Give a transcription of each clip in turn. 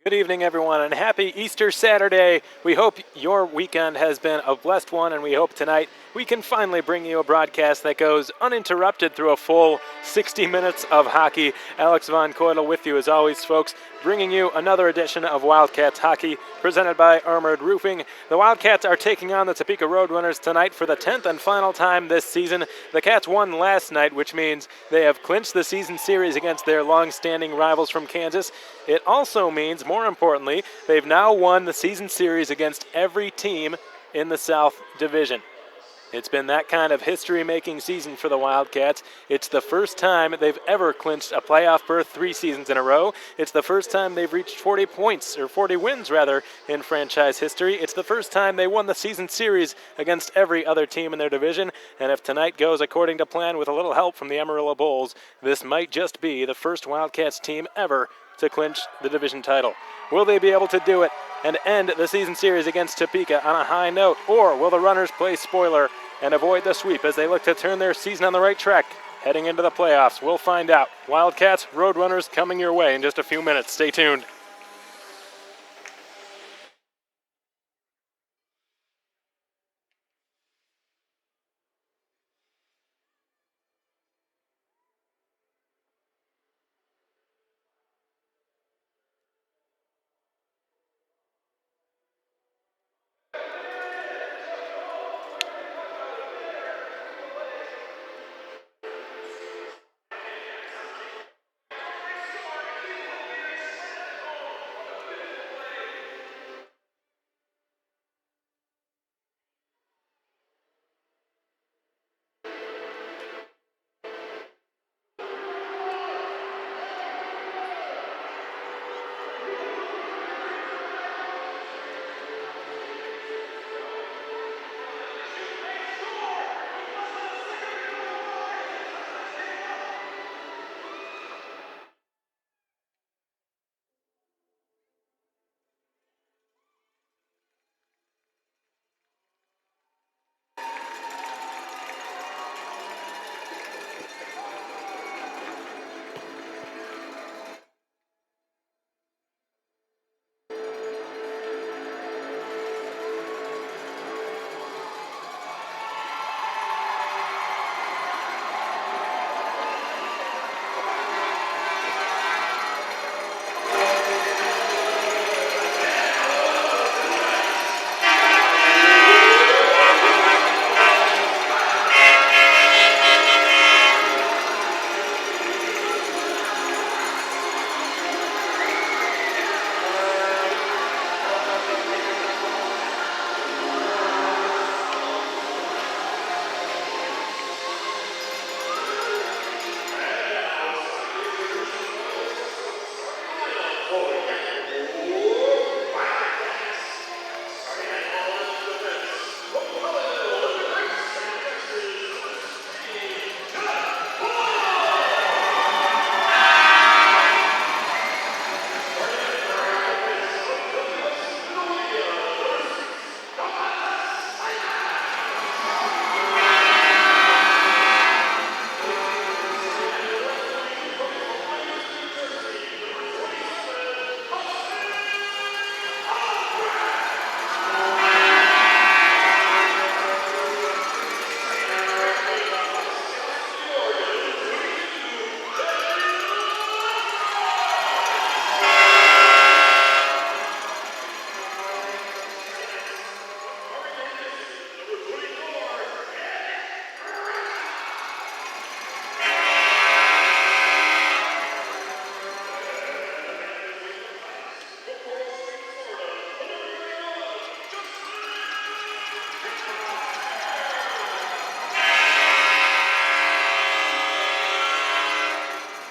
Good evening, everyone, and happy Easter Saturday. We hope your weekend has been a blessed one, and we hope tonight we can finally bring you a broadcast that goes uninterrupted through a full 60 minutes of hockey. Alex Von Coydel with you as always, folks, bringing you another edition of Wildcats Hockey presented by Armored Roofing. The Wildcats are taking on the Topeka RoadRunners tonight for the 10th and final time this season. The Cats won last night, which means they have clinched the season series against their long-standing rivals from Kansas. It also means, more importantly, they've now won the season series against every team in the South Division. It's been that kind of history-making season for the Wildcats. It's the first time they've ever clinched a playoff berth 3 seasons in a row. It's the first time they've reached 40 wins in franchise history. It's the first time they won the season series against every other team in their division. And if tonight goes according to plan with a little help from the Amarillo Bulls, this might just be the first Wildcats team ever to clinch the division title. Will they be able to do it and end the season series against Topeka on a high note, or will the Runners play spoiler and avoid the sweep as they look to turn their season on the right track heading into the playoffs? We'll find out. Wildcats, Roadrunners coming your way in just a few minutes. Stay tuned.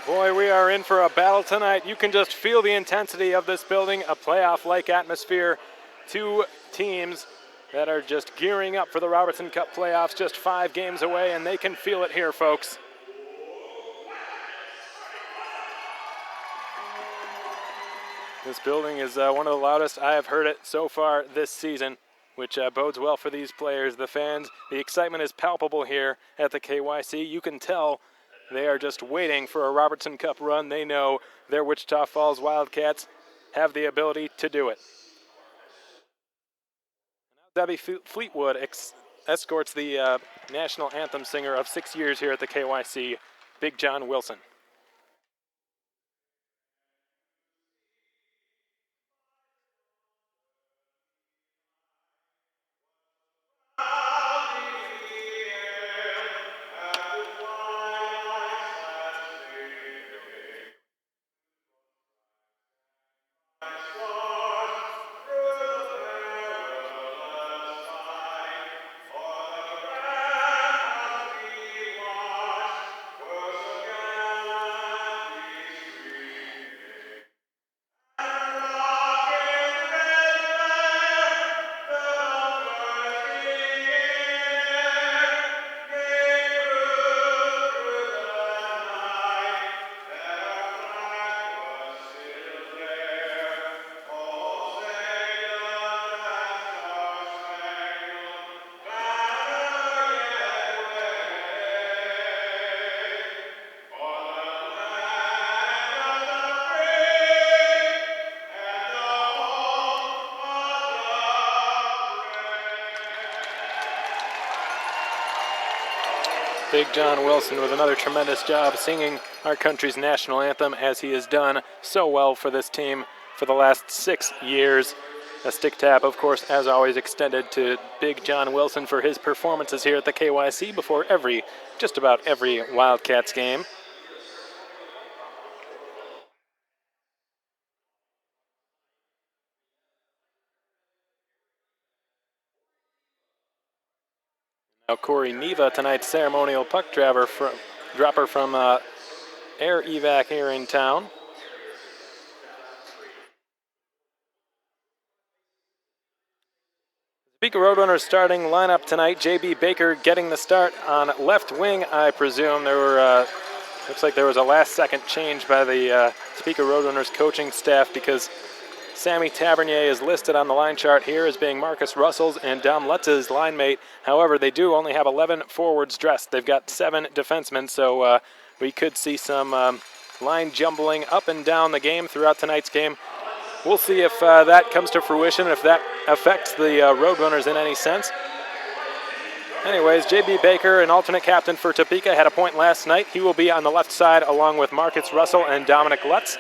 Boy, we are in for a battle tonight. You can just feel the intensity of this building, a playoff-like atmosphere. Two teams that are just gearing up for the Robertson Cup playoffs, just 5 games away, and they can feel it here, folks. This building is one of the loudest I have heard it so far this season, which bodes well for these players. The fans, the excitement is palpable here at the KYC. You can tell they are just waiting for a Robertson Cup run. They know their Wichita Falls Wildcats have the ability to do it. Debbie Fleetwood escorts the national anthem singer of 6 years here at the KYC, Big John Wilson. Big John Wilson with another tremendous job singing our country's national anthem, as he has done so well for this team for the last 6 years. A stick tap, of course, as always, extended to Big John Wilson for his performances here at the KYC before just about every Wildcats game. Now Corey Neva, tonight's ceremonial puck dropper from Air Evac here in town. Topeka RoadRunners starting lineup tonight. J.B. Baker getting the start on left wing, I presume. Looks like there was a last-second change by the Topeka RoadRunners coaching staff, because Sammy Tavernier is listed on the line chart here as being Marcus Russell's and Dom Lutz's line mate. However, they do only have 11 forwards dressed. They've got 7 defensemen, so we could see some line jumbling up and down the game throughout tonight's game. We'll see if that comes to fruition, if that affects the Roadrunners in any sense. Anyways, J.B. Baker, an alternate captain for Topeka, had a point last night. He will be on the left side along with Marcus Russell and Dominic Lutz.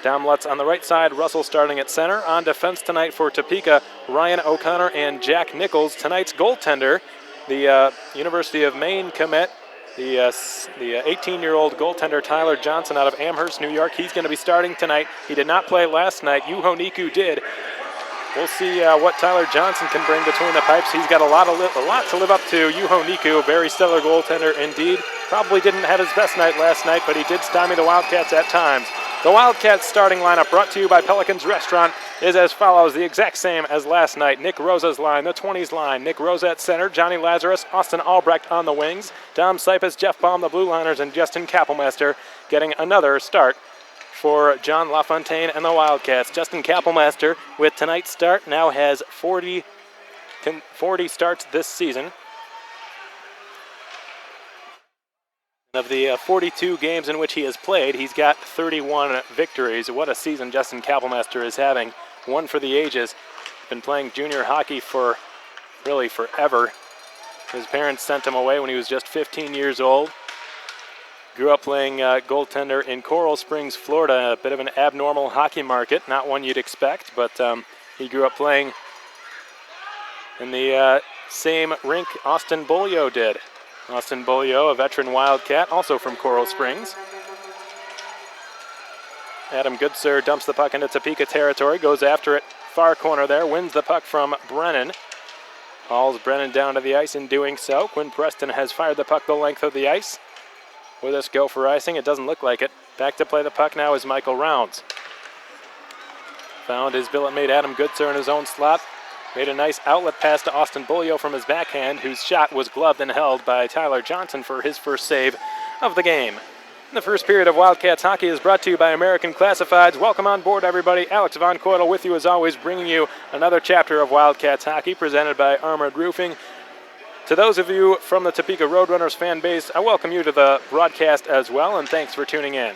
Dom Lutz on the right side, Russell starting at center. On defense tonight for Topeka, Ryan O'Connor and Jack Nichols. Tonight's goaltender, the University of Maine commit, the 18-year-old goaltender Tyler Johnson out of Amherst, New York. He's going to be starting tonight. He did not play last night. Juho Niku did. We'll see what Tyler Johnson can bring between the pipes. He's got a lot to live up to. Juho Niku, very stellar goaltender indeed. Probably didn't have his best night last night, but he did stymie the Wildcats at times. The Wildcats starting lineup, brought to you by Pelican's Restaurant, is as follows, the exact same as last night. Nick Rosa's line, the 20s line. Nick Rosa at center, Johnny Lazarus, Austin Albrecht on the wings, Dom Sipis, Jeff Baum, the Blue Liners, and Justin Kappelmaster getting another start for John LaFontaine and the Wildcats. Justin Kappelmaster, with tonight's start, now has 40 starts this season. Of the 42 games in which he has played, he's got 31 victories. What a season Justin Kappelmaster is having. One for the ages. Been playing junior hockey for really forever. His parents sent him away when he was just 15 years old. Grew up playing goaltender in Coral Springs, Florida, a bit of an abnormal hockey market, not one you'd expect, but he grew up playing in the same rink Austin Beaulieu did. Austin Beaulieu, a veteran Wildcat, also from Coral Springs. Adam Goodsir dumps the puck into Topeka territory, goes after it, far corner there, wins the puck from Brennan. Hauls Brennan down to the ice in doing so. Quinn Preston has fired the puck the length of the ice. Will this go for icing? It doesn't look like it. Back to play the puck now is Michael Rounds. Found his billet mate Adam Goodsir in his own slot. Made a nice outlet pass to Austin Beaulieu from his backhand, whose shot was gloved and held by Tyler Johnson for his first save of the game. The first period of Wildcats hockey is brought to you by American Classifieds. Welcome on board, everybody. Alex Von Coydel with you as always, bringing you another chapter of Wildcats hockey presented by Armored Roofing. To those of you from the Topeka RoadRunners fan base, I welcome you to the broadcast as well, and thanks for tuning in.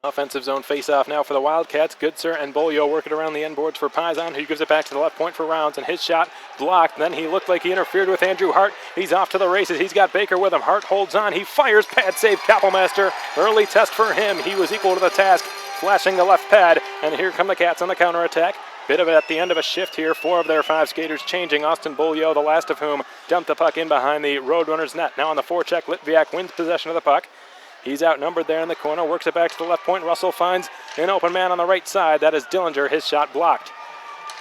Offensive zone face-off now for the Wildcats. Goodsir and Bolio working around the end boards for Paisan, who gives it back to the left point for Rounds, and his shot blocked. Then he looked like he interfered with Andrew Hart. He's off to the races. He's got Baker with him. Hart holds on. He fires. Pad save Kappelmaster. Early test for him. He was equal to the task, flashing the left pad. And here come the Cats on the counterattack. Bit of it at the end of a shift here. 4 of their 5 skaters changing. Austin Bolio, the last of whom, dumped the puck in behind the Roadrunners net. Now on the forecheck, Litviak wins possession of the puck. He's outnumbered there in the corner, works it back to the left point. Russell finds an open man on the right side. That is Dillinger, his shot blocked.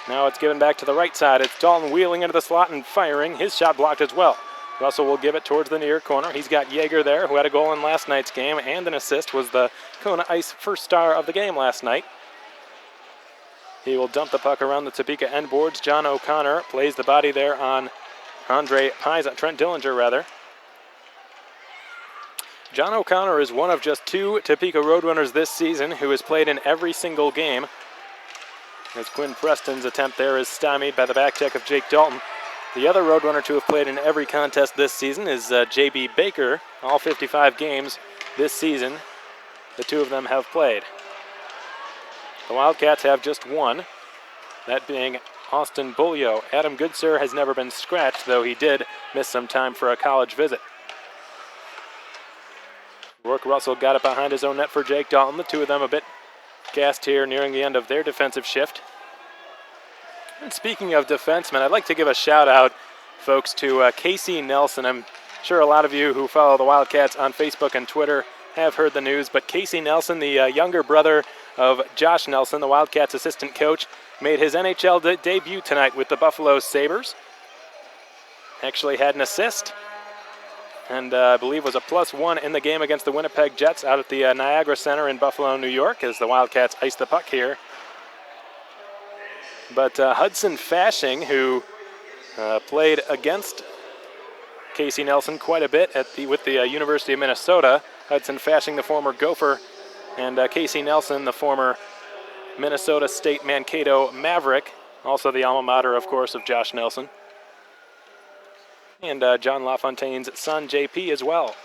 Now it's given back to the right side. It's Dalton wheeling into the slot and firing. His shot blocked as well. Russell will give it towards the near corner. He's got Yeager there, who had a goal in last night's game and an assist, was the Kona Ice first star of the game last night. He will dump the puck around the Topeka end boards. John O'Connor plays the body there on Trent Dillinger rather. John O'Connor is one of just 2 Topeka Roadrunners this season who has played in every single game, as Quinn Preston's attempt there is stymied by the back check of Jake Dalton. The other Roadrunner to have played in every contest this season is J.B. Baker. All 55 games this season, the 2 of them have played. The Wildcats have just 1, that being Austin Bolio. Adam Goodsir has never been scratched, though he did miss some time for a college visit. Rourke Russell got it behind his own net for Jake Dalton. The 2 of them a bit gassed here nearing the end of their defensive shift. And speaking of defensemen, I'd like to give a shout out, folks, to Casey Nelson. I'm sure a lot of you who follow the Wildcats on Facebook and Twitter have heard the news, but Casey Nelson, the younger brother of Josh Nelson, the Wildcats assistant coach, made his NHL debut tonight with the Buffalo Sabres. Actually had an assist, and I believe was a +1 in the game against the Winnipeg Jets out at the Niagara Center in Buffalo, New York, as the Wildcats ice the puck here. But Hudson Fashing, who played against Casey Nelson quite a bit with the University of Minnesota. Hudson Fashing, the former Gopher, and Casey Nelson, the former Minnesota State Mankato Maverick, also the alma mater, of course, of Josh Nelson. And John LaFontaine's son, JP, as well.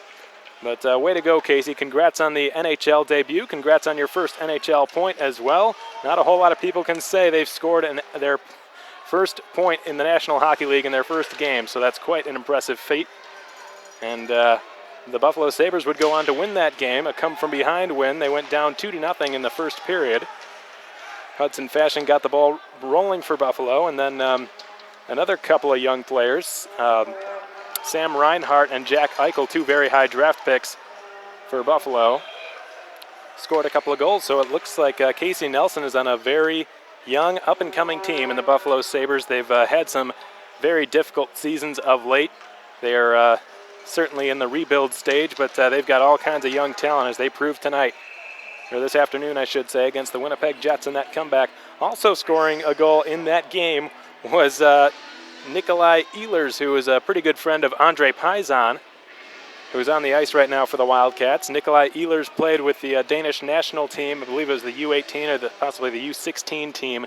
But way to go, Casey. Congrats on the NHL debut. Congrats on your first NHL point as well. Not a whole lot of people can say they've scored their first point in the National Hockey League in their first game, so that's quite an impressive feat. And the Buffalo Sabres would go on to win that game, a come-from-behind win. They went down 2-0 in the first period. Hudson Fashing got the ball rolling for Buffalo, and then another couple of young players, Sam Reinhart and Jack Eichel, 2 very high draft picks for Buffalo, scored a couple of goals. So it looks like Casey Nelson is on a very young, up-and-coming team in the Buffalo Sabres. They've had some very difficult seasons of late. They are certainly in the rebuild stage, but they've got all kinds of young talent, as they proved tonight, or this afternoon, I should say, against the Winnipeg Jets in that comeback. Also scoring a goal in that game was Nikolai Ehlers, who is a pretty good friend of Andre Paisan, who's on the ice right now for the Wildcats. Nikolai Ehlers played with the Danish national team, I believe it was the U18 or possibly the U16 team,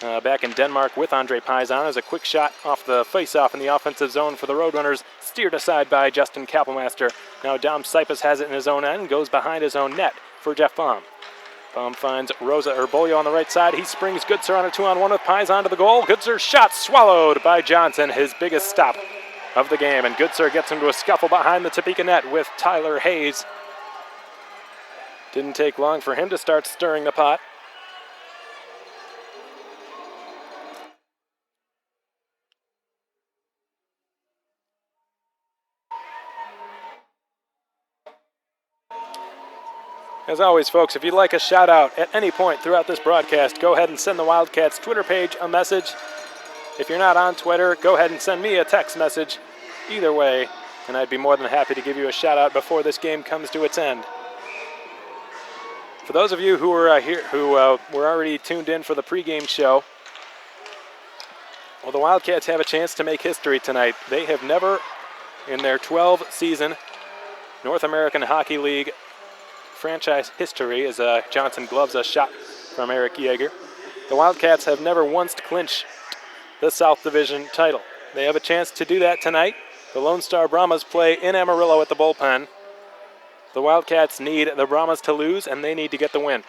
back in Denmark with Andre Paisan. As a quick shot off the face-off in the offensive zone for the Roadrunners, steered aside by Justin Kappelmaster. Now Dom Sipus has it in his own end, goes behind his own net for Jeff Baum. Baum finds Bolio on the right side. He springs Goodsir on a 2-on-1 with Paisan to the goal. Goodsir's shot swallowed by Johnson, his biggest stop of the game. And Goodsir gets into a scuffle behind the Topeka net with Tyler Hayes. Didn't take long for him to start stirring the pot. As always, folks, if you'd like a shout-out at any point throughout this broadcast, go ahead and send the Wildcats Twitter page a message. If you're not on Twitter, go ahead and send me a text message. Either way, and I'd be more than happy to give you a shout-out before this game comes to its end. For those of you who were here, who were already tuned in for the pregame show, well, the Wildcats have a chance to make history tonight. They have never, in their 12-season North American Hockey League franchise history, as Johnson gloves a shot from Eric Yeager, the Wildcats have never once clinched the South Division title. They have a chance to do that tonight. The Lone Star Brahmas play in Amarillo at the Bullpen. The Wildcats need the Brahmas to lose, and they need to get the win.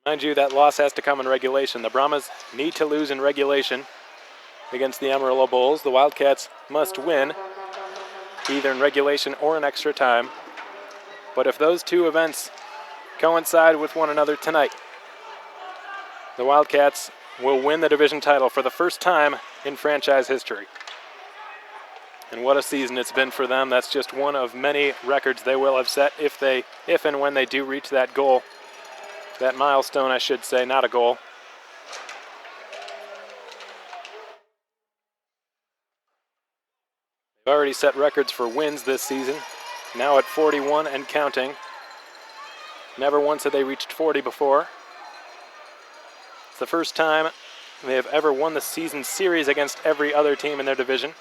Mind you, that loss has to come in regulation. The Brahmas need to lose in regulation against the Amarillo Bulls. The Wildcats must win, either in regulation or in extra time. But if those two events coincide with one another tonight, the Wildcats will win the division title for the first time in franchise history. And what a season it's been for them. That's just one of many records they will have set if and when they do reach that goal. That milestone, I should say, not a goal. They've already set records for wins this season, now at 41 and counting. Never once had they reached 40 before. It's the first time they have ever won the season series against every other team in their division.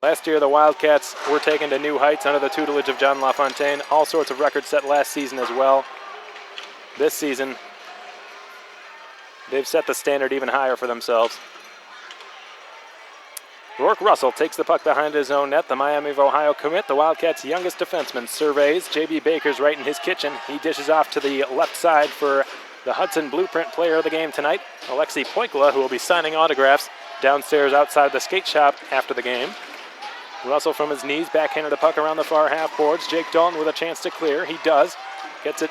Last year, the Wildcats were taken to new heights under the tutelage of John LaFontaine. All sorts of records set last season as well. This season, they've set the standard even higher for themselves. Rourke Russell takes the puck behind his own net. The Miami of Ohio commit, the Wildcats' youngest defenseman, surveys. J.B. Baker's right in his kitchen. He dishes off to the left side for the Hudson Blueprint player of the game tonight, Alexei Poikla, who will be signing autographs downstairs outside the skate shop after the game. Russell from his knees, backhanded the puck around the far half boards. Jake Dalton with a chance to clear. He does. Gets it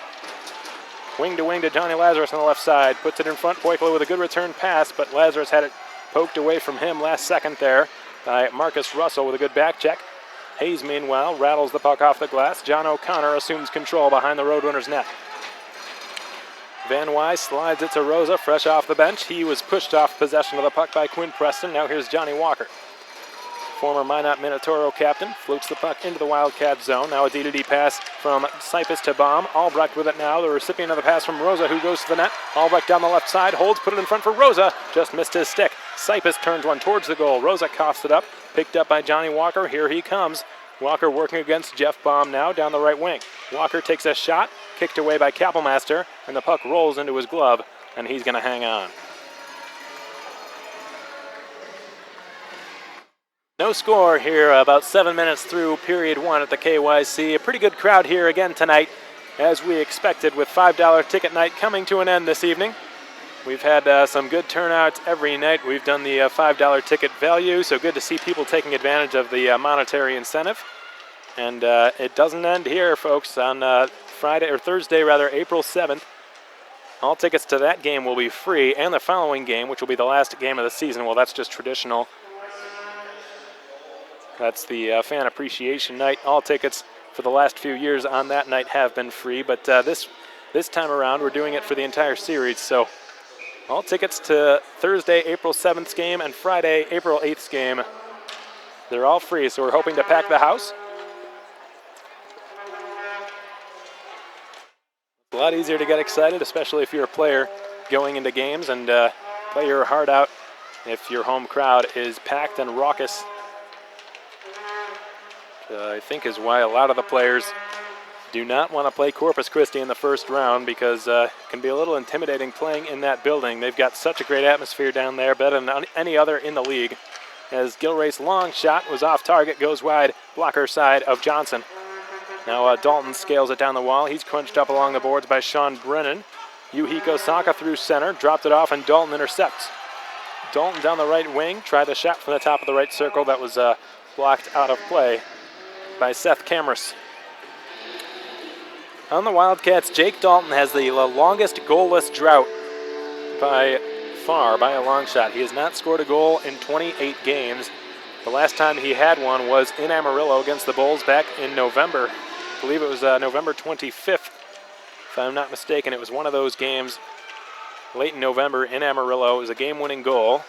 wing to Johnny Lazarus on the left side. Puts it in front. Poikla with a good return pass, but Lazarus had it poked away from him last second there by Marcus Russell with a good back check. Hayes, meanwhile, rattles the puck off the glass. John O'Connor assumes control behind the Roadrunners' net. Van Wy slides it to Rosa, fresh off the bench. He was pushed off possession of the puck by Quinn Preston. Now here's Johnny Walker. Former Minot Minotauro captain floats the puck into the Wildcat zone. Now a D-to-D pass from Sipis to Baum. Albrecht with it now. The recipient of the pass from Rosa, who goes to the net. Albrecht down the left side, holds, put it in front for Rosa. Just missed his stick. Sipis turns one towards the goal. Rosa coughs it up. Picked up by Johnny Walker. Here he comes. Walker working against Jeff Baum now down the right wing. Walker takes a shot, kicked away by Kappelmaster, and the puck rolls into his glove, and he's going to hang on. No score here, about 7 minutes through period one at the KYC. A pretty good crowd here again tonight, as we expected, with $5 ticket night coming to an end this evening. We've had some good turnouts every night. We've done the $5 ticket value, so good to see people taking advantage of the monetary incentive. And it doesn't end here, folks. On Thursday, April 7th, all tickets to that game will be free, and the following game, which will be the last game of the season, well, that's just traditional. That's the fan appreciation night. All tickets for the last few years on that night have been free, but this time around we're doing it for the entire series. So all tickets to Thursday, April 7th game and Friday, April 8th game, they're all free. So we're hoping to pack the house. It's a lot easier to get excited, especially if you're a player going into games, and play your heart out if your home crowd is packed and raucous. I think is why a lot of the players do not want to play Corpus Christi in the first round, because it can be a little intimidating playing in that building. They've got such a great atmosphere down there, better than any other in the league. As Gilray's long shot was off target, goes wide, blocker side of Johnson. Now Dalton scales it down the wall. He's crunched up along the boards by Sean Brennan. Yuhiko Saka through center, dropped it off, and Dalton intercepts. Dalton down the right wing, tried a shot from the top of the right circle that was blocked out of play by Seth Camrus. On the Wildcats, Jake Dalton has the longest goalless drought by far, by a long shot. He has not scored a goal in 28 games. The last time he had one was in Amarillo against the Bulls back in November. I believe it was November 25th, if I'm not mistaken. It was one of those games late in November in Amarillo. It was a game-winning goal,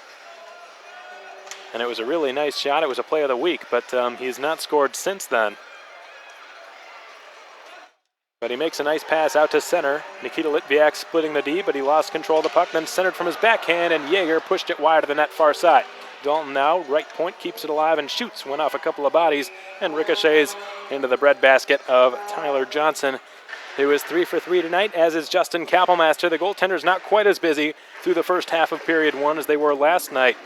and it was a really nice shot. It was a play of the week, but he's not scored since then. But he makes a nice pass out to center. Nikita Litviak splitting the D, but he lost control of the puck, then centered from his backhand, and Jaeger pushed it wide of the net far side. Dalton now, right point, keeps it alive and shoots. Went off a couple of bodies and ricochets into the breadbasket of Tyler Johnson, who is 3 for 3 tonight, as is Justin Kappelmaster. The goaltender's not quite as busy through the first half of period one as they were last night.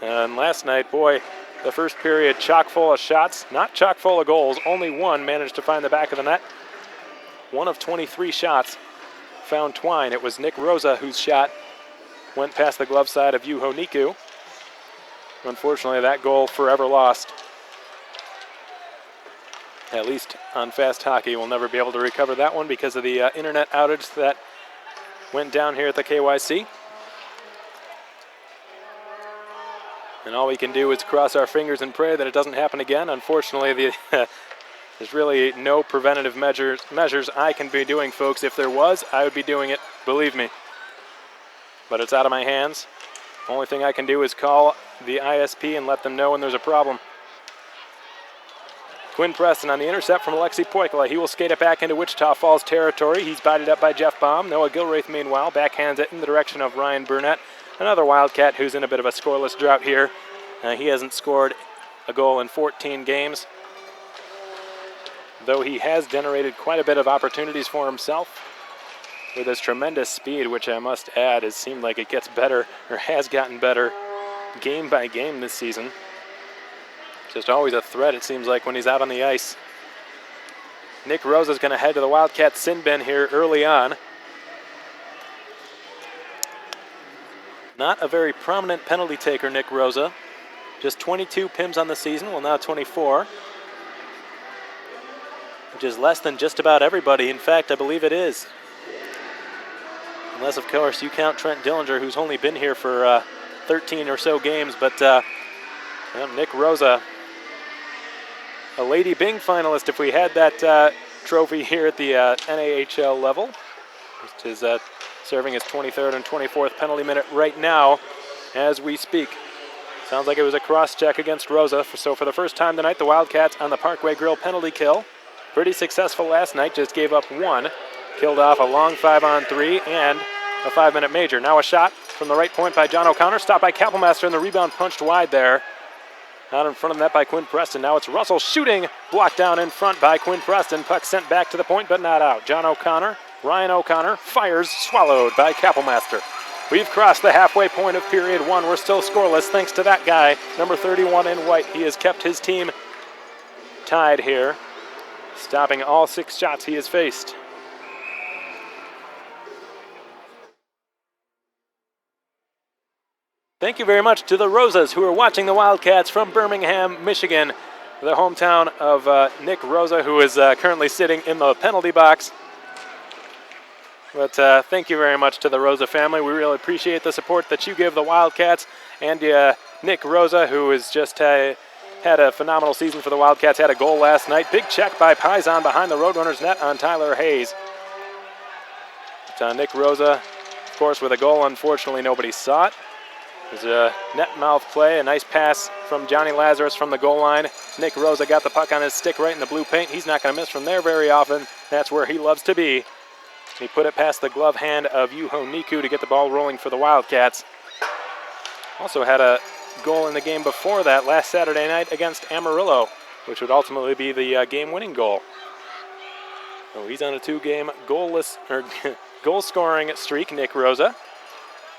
And last night, boy, the first period chock full of shots, not chock full of goals. Only one managed to find the back of the net. 1 of 23 shots found twine. It was Nick Rosa whose shot went past the glove side of Juho Niku. Unfortunately, that goal forever lost. At least on Fast Hockey, we'll never be able to recover that one because of the internet outage that went down here at the KYC. And all we can do is cross our fingers and pray that it doesn't happen again. Unfortunately, there's really no preventative measures I can be doing, folks. If there was, I would be doing it, believe me. But it's out of my hands. Only thing I can do is call the ISP and let them know when there's a problem. Quinn Preston on the intercept from Alexei Poikala. He will skate it back into Wichita Falls territory. He's bodied up by Jeff Baum. Noah Gilraith, meanwhile, backhands it in the direction of Ryan Burnett. Another Wildcat who's in a bit of a scoreless drought here. He hasn't scored a goal in 14 games, though he has generated quite a bit of opportunities for himself with his tremendous speed, which I must add has seemed like it gets better, or has gotten better, game by game this season. Just always a threat, it seems like, when he's out on the ice. Nick Rosa's going to head to the Wildcat sin bin here early on. Not a very prominent penalty taker, Nick Rosa. Just 22 PIMs on the season, well now 24. Which is less than just about everybody. In fact, I believe it is. Unless, of course, you count Trent Dillinger, who's only been here for 13 or so games. But Nick Rosa, a Lady Byng finalist if we had that trophy here at the NAHL level. Just is serving his 23rd and 24th penalty minute right now as we speak. Sounds like it was a cross-check against Rosa. So for the first time tonight, the Wildcats on the Parkway Grill penalty kill. Pretty successful last night, just gave up one. Killed off a long 5-on-3 and a 5-minute major. Now a shot from the right point by John O'Connor. Stopped by Kappelmaster, and the rebound punched wide there. Out in front of the net by Quinn Preston. Now it's Russell shooting. Blocked down in front by Quinn Preston. Puck sent back to the point, but not out. John O'Connor, Ryan O'Connor, fires, swallowed by Kappelmaster. We've crossed the halfway point of period one. We're still scoreless thanks to that guy, number 31 in white. He has kept his team tied here, stopping all 6 shots he has faced. Thank you very much to the Rosas who are watching the Wildcats from Birmingham, Michigan, the hometown of Nick Rosa, who is currently sitting in the penalty box. But thank you very much to the Rosa family. We really appreciate the support that you give the Wildcats. And Nick Rosa, who has just had a phenomenal season for the Wildcats, had a goal last night. Big check by Paisan behind the RoadRunners net on Tyler Hayes. But, Nick Rosa, of course, with a goal. Unfortunately, nobody saw it. It was a net mouth play, a nice pass from Johnny Lazarus from the goal line. Nick Rosa got the puck on his stick right in the blue paint. He's not going to miss from there very often. That's where he loves to be. He put it past the glove hand of Juho Niku to get the ball rolling for the Wildcats. Also had a goal in the game before that last Saturday night against Amarillo, which would ultimately be the game-winning goal. So he's on a 2-game goal-scoring streak, Nick Rosa.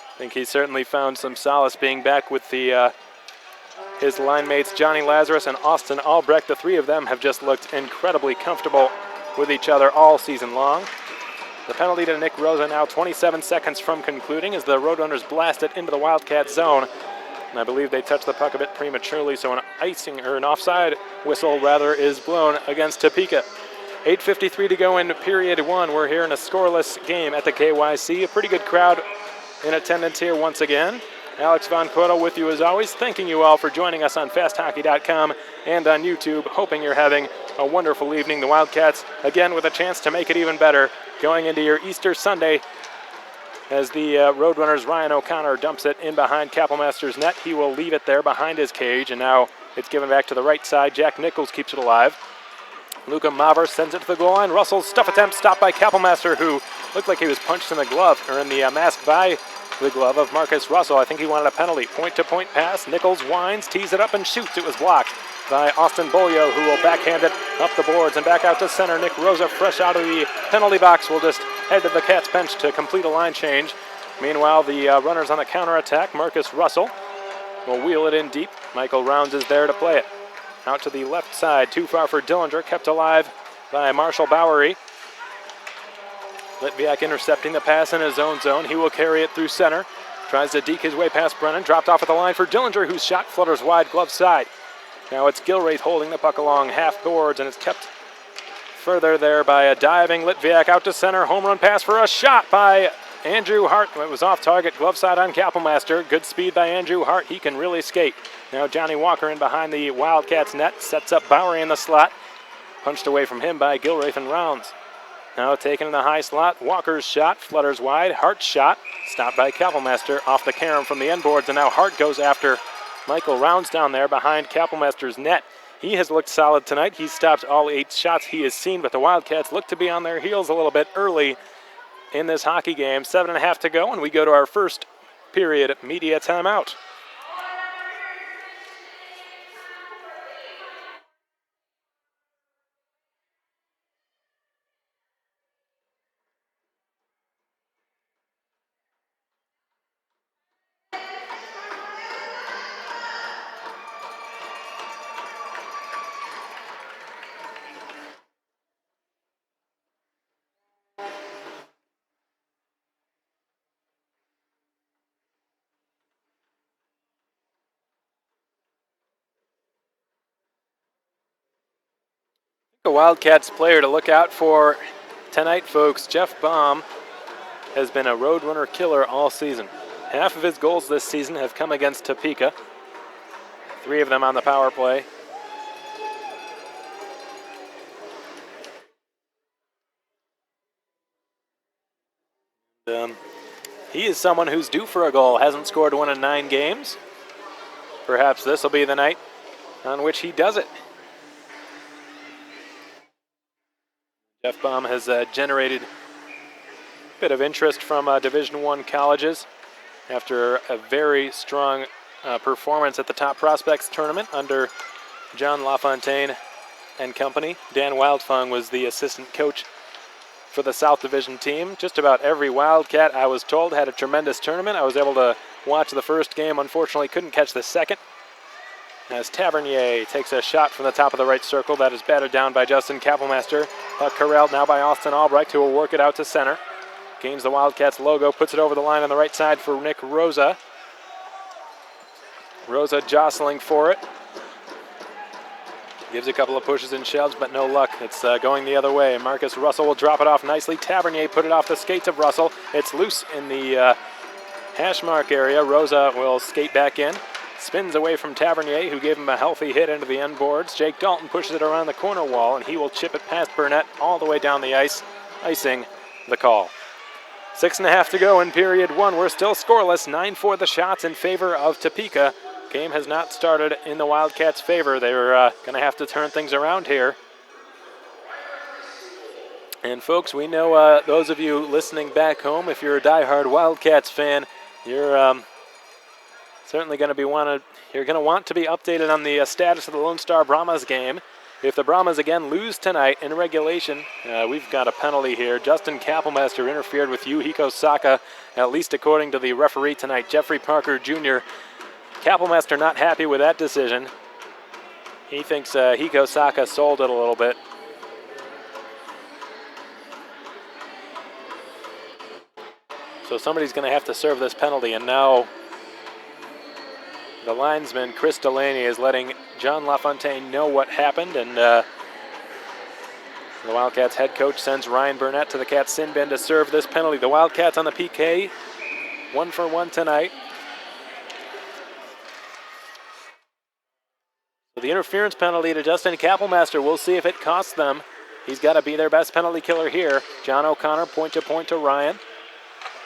I think he's certainly found some solace being back with his line mates Johnny Lazarus and Austin Albrecht. The 3 of them have just looked incredibly comfortable with each other all season long. The penalty to Nick Rosa now 27 seconds from concluding as the RoadRunners blast it into the Wildcat zone. And I believe they touched the puck a bit prematurely, so an offside whistle rather is blown against Topeka. 8:53 to go in period one. We're here in a scoreless game at the KYC. A pretty good crowd in attendance here once again. Alex Von Cotto with you as always, thanking you all for joining us on FastHockey.com and on YouTube. Hoping you're having a wonderful evening. The Wildcats, again, with a chance to make it even better, going into your Easter Sunday as the RoadRunners' Ryan O'Connor dumps it in behind Kappelmaster's net. He will leave it there behind his cage, and now it's given back to the right side. Jack Nichols keeps it alive. Luka Maver sends it to the goal line. Russell's stuff attempt stopped by Kappelmaster, who looked like he was punched in the glove, or in the mask by the glove of Marcus Russell. I think he wanted a penalty. Point-to-point pass. Nichols winds, tees it up, and shoots. It was blocked by Austin Bolio, who will backhand it up the boards and back out to center. Nick Rosa, fresh out of the penalty box, will just head to the Cats bench to complete a line change. Meanwhile, the runners on the counterattack. Marcus Russell will wheel it in deep. Michael Rounds is there to play it. Out to the left side, too far for Dillinger, kept alive by Marshall Bowery. Litviak intercepting the pass in his own zone. He will carry it through center. Tries to deke his way past Brennan. Dropped off at the line for Dillinger, whose shot flutters wide glove side. Now it's Gilraith holding the puck along half boards, and it's kept further there by a diving Litviak out to center. Home run pass for a shot by Andrew Hart. It was off target, glove side on Kappelmaster. Good speed by Andrew Hart. He can really skate. Now Johnny Walker in behind the Wildcats net. Sets up Bowery in the slot. Punched away from him by Gilraith and Rounds. Now taken in the high slot. Walker's shot flutters wide. Hart's shot stopped by Kappelmaster off the carom from the end boards. And now Hart goes after Michael Rounds down there behind Kappelmaster's net. He has looked solid tonight. He's stopped all 8 shots he has seen, but the Wildcats look to be on their heels a little bit early in this hockey game. 7.5 to go, and we go to our first period media timeout. The Wildcats player to look out for tonight, folks. Jeff Baum has been a Roadrunner killer all season. Half of his goals this season have come against Topeka. 3 of them on the power play. He is someone who's due for a goal. Hasn't scored one in 9 games. Perhaps this will be the night on which he does it. Jeff Baum has generated a bit of interest from Division I colleges after a very strong performance at the Top Prospects tournament under John LaFontaine and company. Dan Wildfung was the assistant coach for the South Division team. Just about every Wildcat, I was told, had a tremendous tournament. I was able to watch the first game. Unfortunately, couldn't catch the second, as Tavernier takes a shot from the top of the right circle. That is batted down by Justin Kappelmaster. Puck corralled now by Austin Albrecht, who will work it out to center. Gains the Wildcats logo, puts it over the line on the right side for Nick Rosa. Rosa jostling for it. Gives a couple of pushes and shoves, but no luck. It's going the other way. Marcus Russell will drop it off nicely. Tavernier put it off the skates of Russell. It's loose in the hash mark area. Rosa will skate back in. Spins away from Tavernier, who gave him a healthy hit into the end boards. Jake Dalton pushes it around the corner wall, and he will chip it past Burnett all the way down the ice, icing the call. 6.5 to go in period 1. We're still scoreless. 9-4 the shots in favor of Topeka. Game has not started in the Wildcats' favor. They're going to have to turn things around here. And folks, we know those of you listening back home, if you're a diehard Wildcats fan, you're certainly going to want to be updated on the status of the Lone Star Brahmas game. If the Brahmas again lose tonight in regulation, we've got a penalty here. Justin Kappelmaster interfered with Yuhiko Saka, at least according to the referee tonight, Jeffrey Parker Jr. Kappelmaster not happy with that decision. He thinks Hiko Saka sold it a little bit. So somebody's going to have to serve this penalty, and now the linesman, Chris Delaney, is letting John LaFontaine know what happened, and the Wildcats head coach sends Ryan Burnett to the Cats sin bin to serve this penalty. The Wildcats on the PK, 1 for 1 tonight. So the interference penalty to Justin Kappelmaster, we'll see if it costs them. He's got to be their best penalty killer here. John O'Connor point to Ryan.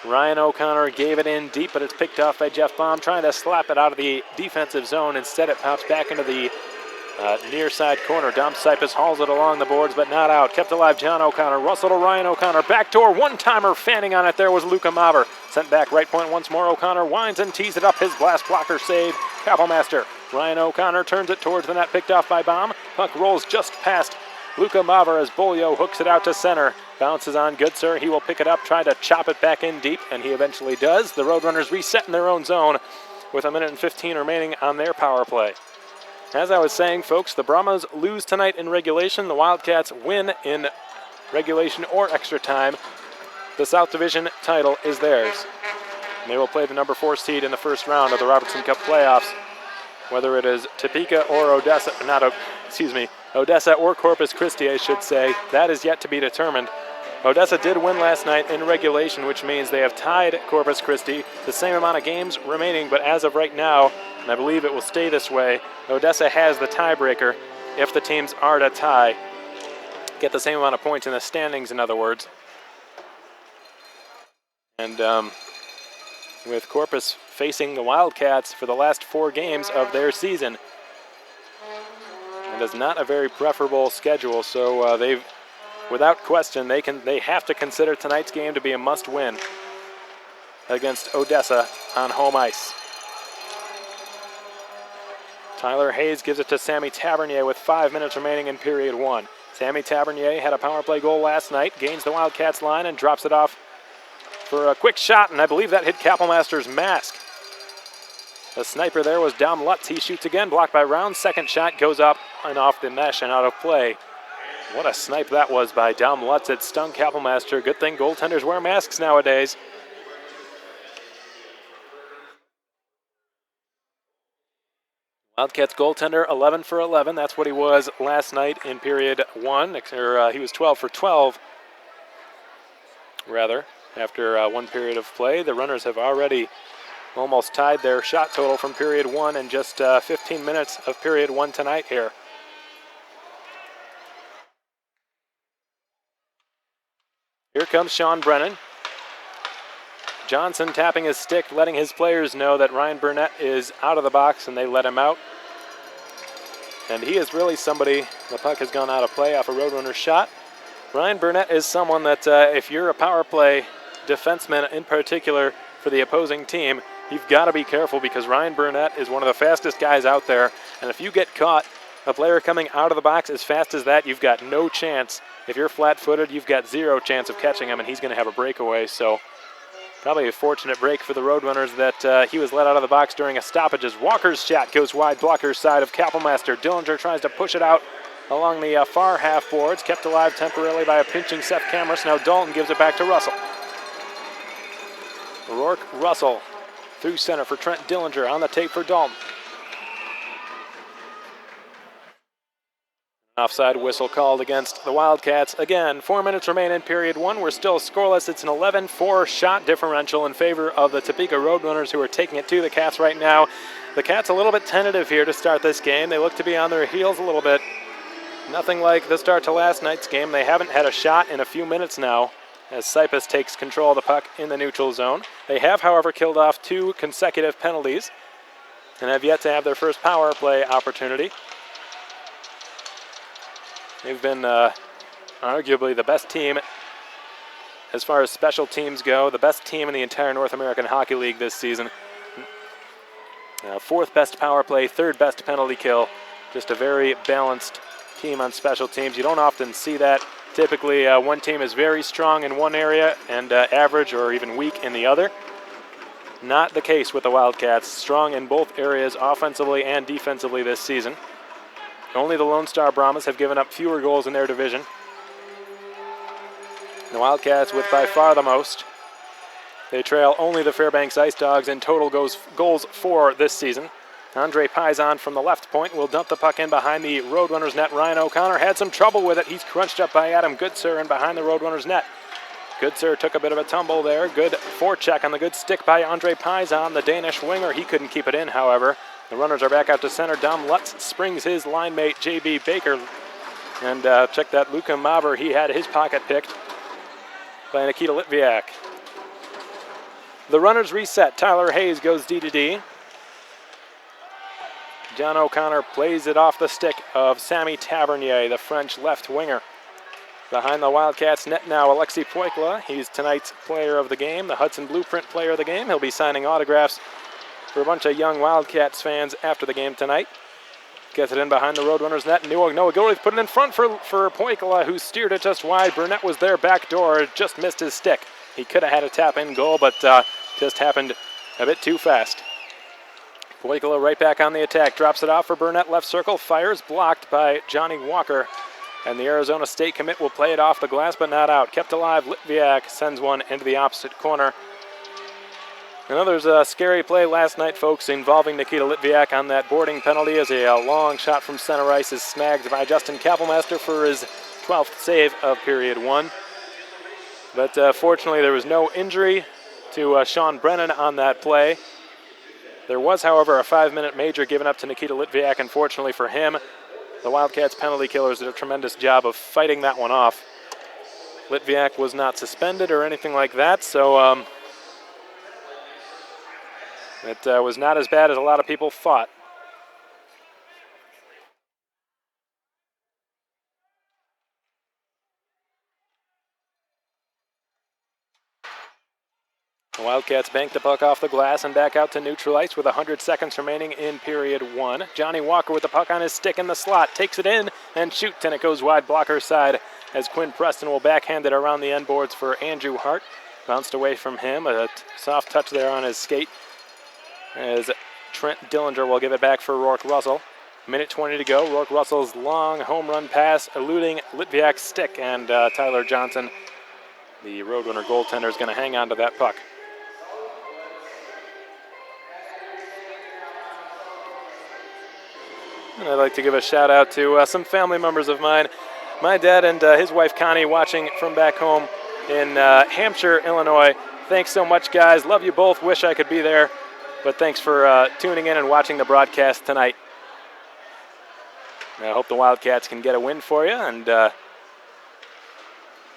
Ryan O'Connor gave it in deep, but it's picked off by Jeff Baum, trying to slap it out of the defensive zone. Instead, it pops back into the near side corner. Dom Sipus hauls it along the boards, but not out. Kept alive, John O'Connor. Russell to Ryan O'Connor. Backdoor one-timer, fanning on it there was Luca Maver. Sent back right point once more. O'Connor winds and tees it up. His blast blocker save. Kappelmaster. Ryan O'Connor turns it towards the net, picked off by Baum. Puck rolls just past Luca Maver as Bolio hooks it out to center. Bounces on Goodsir. He will pick it up, try to chop it back in deep, and he eventually does. The Roadrunners reset in their own zone. with 1:15 remaining on their power play. As I was saying, folks, the Brahmas lose tonight in regulation. The Wildcats win in regulation or extra time. The South Division title is theirs. They will play the number 4 seed in the first round of the Robertson Cup playoffs. Whether it is Topeka or Odessa or Corpus Christi, I should say, that is yet to be determined. Odessa did win last night in regulation, which means they have tied Corpus Christi, the same amount of games remaining, but as of right now, and I believe it will stay this way, Odessa has the tiebreaker if the teams are to tie. Get the same amount of points in the standings, in other words. And with Corpus facing the Wildcats for the last 4 games of their season, it is not a very preferable schedule, so they've, without question, they have to consider tonight's game to be a must-win against Odessa on home ice. Tyler Hayes gives it to Sammy Tavernier with 5 minutes remaining in period 1. Sammy Tavernier had a power play goal last night, gains the Wildcats line and drops it off for a quick shot, and I believe that hit Kappelmaster's mask. The sniper there was Dom Lutz. He shoots again, blocked by Round. Second shot goes up and off the mesh and out of play. What a snipe that was by Dom Lutz. It stung Kappelmaster. Good thing goaltenders wear masks nowadays. Wildcats goaltender 11 for 11. That's what he was last night in period 1. He was 12 for 12, rather, after 1 period of play. The Runners have already almost tied their shot total from period 1 in just 15 minutes of period 1 tonight here. Here comes Sean Brennan. Johnson tapping his stick, letting his players know that Ryan Burnett is out of the box, and they let him out. And he is really somebody, the puck has gone out of play off a Roadrunner shot. Ryan Burnett is someone that if you're a power play defenseman in particular for the opposing team, you've got to be careful, because Ryan Burnett is one of the fastest guys out there. And if you get caught, a player coming out of the box as fast as that, you've got no chance. If you're flat-footed, you've got 0 chance of catching him, and he's going to have a breakaway. So probably a fortunate break for the Roadrunners that he was let out of the box during a stoppage as Walker's shot goes wide, blocker's side of Kappelmaster. Dillinger tries to push it out along the far half boards, kept alive temporarily by a pinching Seth Cameras. Now Dalton gives it back to Russell. Rourke Russell through center for Trent Dillinger, on the tape for Dalton. Offside whistle called against the Wildcats. Again, 4 minutes remain in period 1. We're still scoreless. It's an 11-4 shot differential in favor of the Topeka RoadRunners, who are taking it to the Cats right now. The Cats a little bit tentative here to start this game. They look to be on their heels a little bit. Nothing like the start to last night's game. They haven't had a shot in a few minutes now, as Sipus takes control of the puck in the neutral zone. They have, however, killed off 2 consecutive penalties and have yet to have their first power play opportunity. They've been arguably the best team as far as special teams go, the best team in the entire North American Hockey League this season. 4th best power play, 3rd best penalty kill. Just a very balanced team on special teams. You don't often see that. Typically, one team is very strong in one area and average or even weak in the other. Not the case with the Wildcats. Strong in both areas, offensively and defensively this season. Only the Lone Star Brahmas have given up fewer goals in their division. The Wildcats with by far the most. They trail only the Fairbanks Ice Dogs in total goals for this season. Andre Paisan from the left point will dump the puck in behind the Roadrunners net. Ryan O'Connor had some trouble with it. He's crunched up by Adam Goodsir and behind the Roadrunners net. Goodsir took a bit of a tumble there. Good forecheck on the good stick by Andre Paisan, the Danish winger. He couldn't keep it in, however. The Runners are back out to center. Dom Lutz springs his line mate, J.B. Baker. And check that, Luka Maver, he had his pocket picked by Nikita Litviak. The Runners reset. Tyler Hayes goes D-to-D. John O'Connor plays it off the stick of Sammy Tavernier, the French left winger. Behind the Wildcats net now, Alexei Poikla. He's tonight's player of the game, the Hudson Blueprint player of the game. He'll be signing autographs for a bunch of young Wildcats fans after the game tonight. Gets it in behind the Roadrunners net. Noah Gilroy's put it in front for Poikla, who steered it just wide. Burnett was there back door, just missed his stick. He could have had a tap-in goal, but just happened a bit too fast. Boykala right back on the attack, drops it off for Burnett, left circle, fires, blocked by Johnny Walker. And the Arizona State commit will play it off the glass, but not out. Kept alive, Litviak sends one into the opposite corner. Another scary play last night, folks, involving Nikita Litviak on that boarding penalty as a long shot from center ice is snagged by Justin Kapelmaster for his 12th save of period 1. But fortunately, there was no injury to Sean Brennan on that play. There was, however, a 5-minute major given up to Nikita Litviak. Unfortunately for him, the Wildcats penalty killers did a tremendous job of fighting that one off. Litviak was not suspended or anything like that, so it was not as bad as a lot of people thought. The Wildcats bank the puck off the glass and back out to neutral ice with 100 seconds remaining in period 1. Johnny Walker with the puck on his stick in the slot, takes it in and shoots, and it goes wide blocker side as Quinn Preston will backhand it around the end boards for Andrew Hart. Bounced away from him, a soft touch there on his skate as Trent Dillinger will give it back for Rourke Russell. Minute 20 to go. Rourke Russell's long home run pass eluding Litviak's stick, and Tyler Johnson, the Roadrunner goaltender, is going to hang on to that puck. And I'd like to give a shout out to some family members of mine. My dad and his wife Connie watching from back home in Hampshire, Illinois. Thanks so much, guys. Love you both. Wish I could be there. But thanks for tuning in and watching the broadcast tonight. I hope the Wildcats can get a win for you, and I'm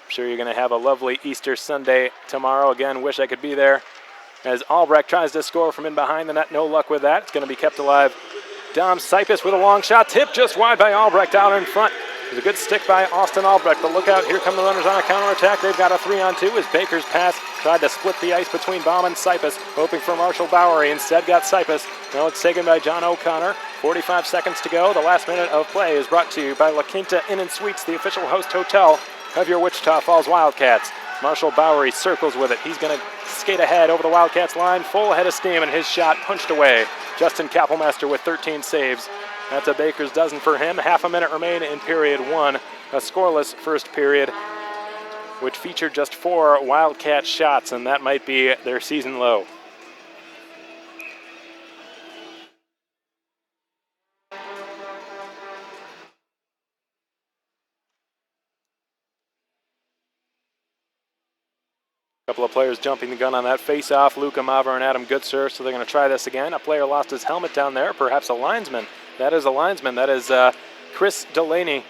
sure you're going to have a lovely Easter Sunday tomorrow. Again, wish I could be there. As Albrecht tries to score from in behind the net, no luck with that. It's going to be kept alive. Dom Sipis with a long shot, tipped just wide by Albrecht out in front. There's a good stick by Austin Albrecht, but look out, here come the runners on a counterattack. They've got a 3-on-2 as Baker's pass tried to split the ice between Baum and Sipis, hoping for Marshall Bowery. Instead got Sipis. Now it's taken by John O'Connor. 45 seconds to go. The last minute of play is brought to you by La Quinta Inn & Suites, the official host hotel of your Wichita Falls Wildcats. Marshall Bowery circles with it. He's going to skate ahead over the Wildcats line, full head of steam, and his shot punched away. Justin Kapelmaster with 13 saves. That's a Baker's dozen for him. Half a minute remain in period 1. A scoreless first period, which featured just 4 Wildcat shots, and that might be their season low. Couple of players jumping the gun on that face-off, Luka Maver and Adam Goodsir, so they're going to try this again. A player lost his helmet down there, perhaps a linesman. That is a linesman. That is Chris Delaney.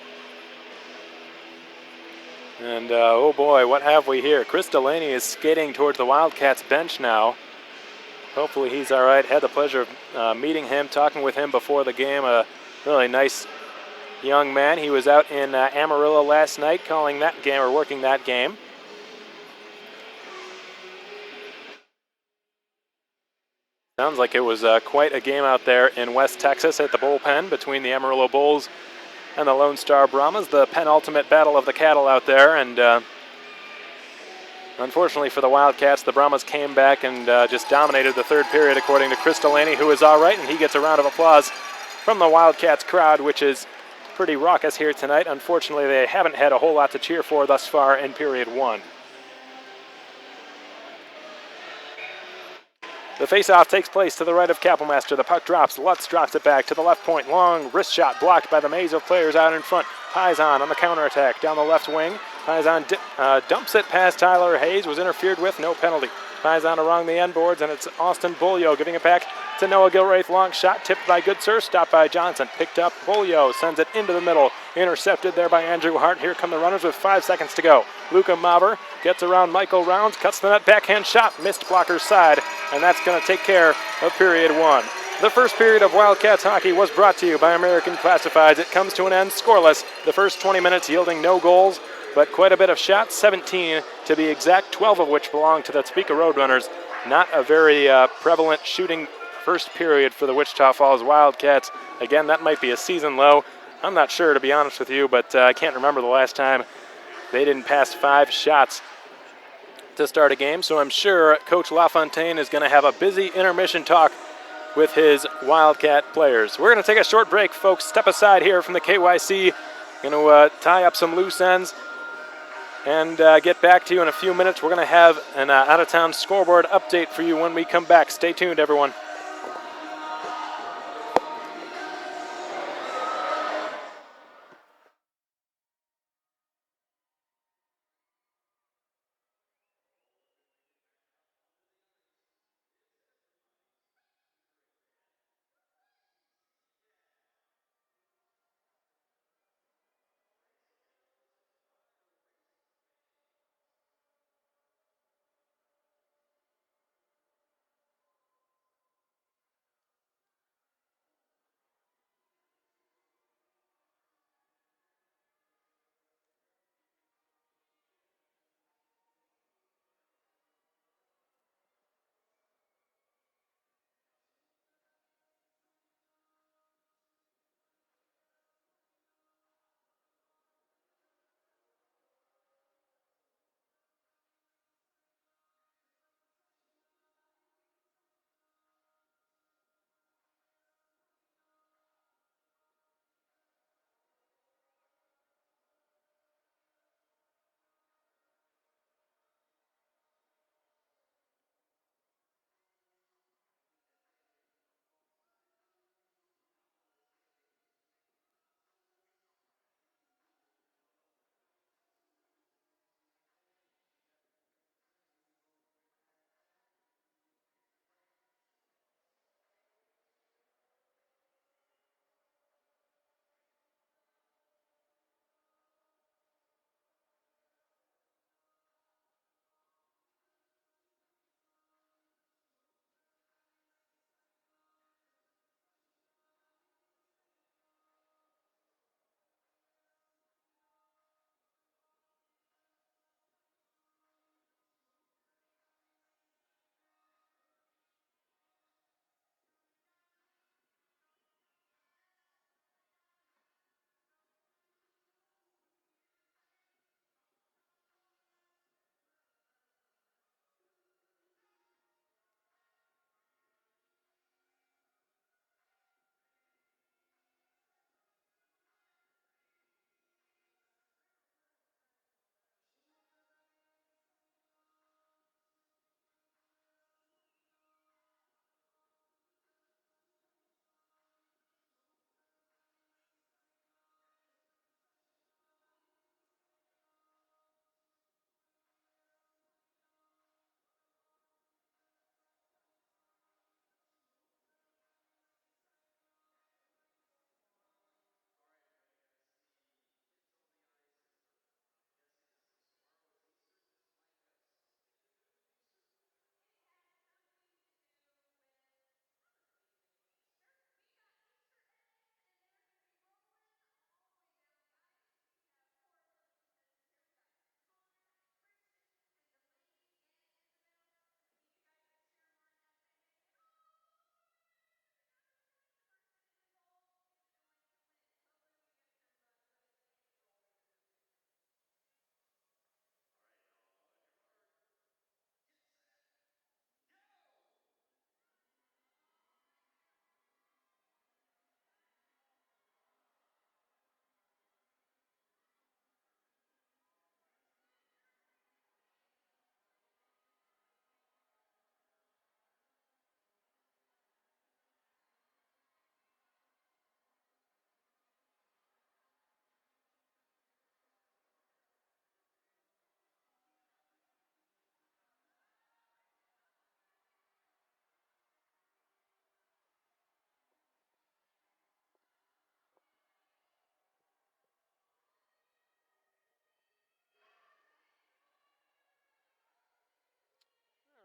And oh boy, what have we here? Chris Delaney is skating towards the Wildcats bench now. Hopefully he's all right. Had the pleasure of meeting him, talking with him before the game. A really nice young man. He was out in Amarillo last night calling that game, or working that game. Sounds like it was quite a game out there in West Texas at the bullpen between the Amarillo Bulls and the Lone Star Brahmas, the penultimate battle of the cattle out there. And unfortunately for the Wildcats, the Brahmas came back and just dominated the third period, according to Chris Delaney, who is all right, and he gets a round of applause from the Wildcats crowd, which is pretty raucous here tonight. Unfortunately, they haven't had a whole lot to cheer for thus far in period 1. The face-off takes place to the right of Kapelmaster. The puck drops. Lutz drops it back to the left point. Long wrist shot blocked by the maze of players out in front. Paisan on the counterattack down the left wing. Paisan dumps it past Tyler Hayes. Was interfered with. No penalty. Paisan along the end boards, and it's Austin Bulio giving it back to Noah Gilraith. Long shot tipped by Goodsir. Stopped by Johnson. Picked up. Bulio sends it into the middle. Intercepted there by Andrew Hart. Here come the runners with 5 seconds to go. Luka Maver gets around Michael Rounds. Cuts the net. Backhand shot. Missed blocker's side. And that's going to take care of period 1. The first period of Wildcats hockey was brought to you by American Classifieds. It comes to an end scoreless. The first 20 minutes yielding no goals, but quite a bit of shots, 17 to be exact, 12 of which belong to the Topeka RoadRunners. Not a very prevalent shooting first period for the Wichita Falls Wildcats. Again, that might be a season low. I'm not sure, to be honest with you, but I can't remember the last time they didn't pass 5 shots to start a game. So I'm sure Coach LaFontaine is going to have a busy intermission talk with his Wildcat players. We're going to take a short break, folks. Step aside here from the KYC. Going to tie up some loose ends and get back to you in a few minutes. We're going to have an out-of-town scoreboard update for you when we come back. Stay tuned, everyone.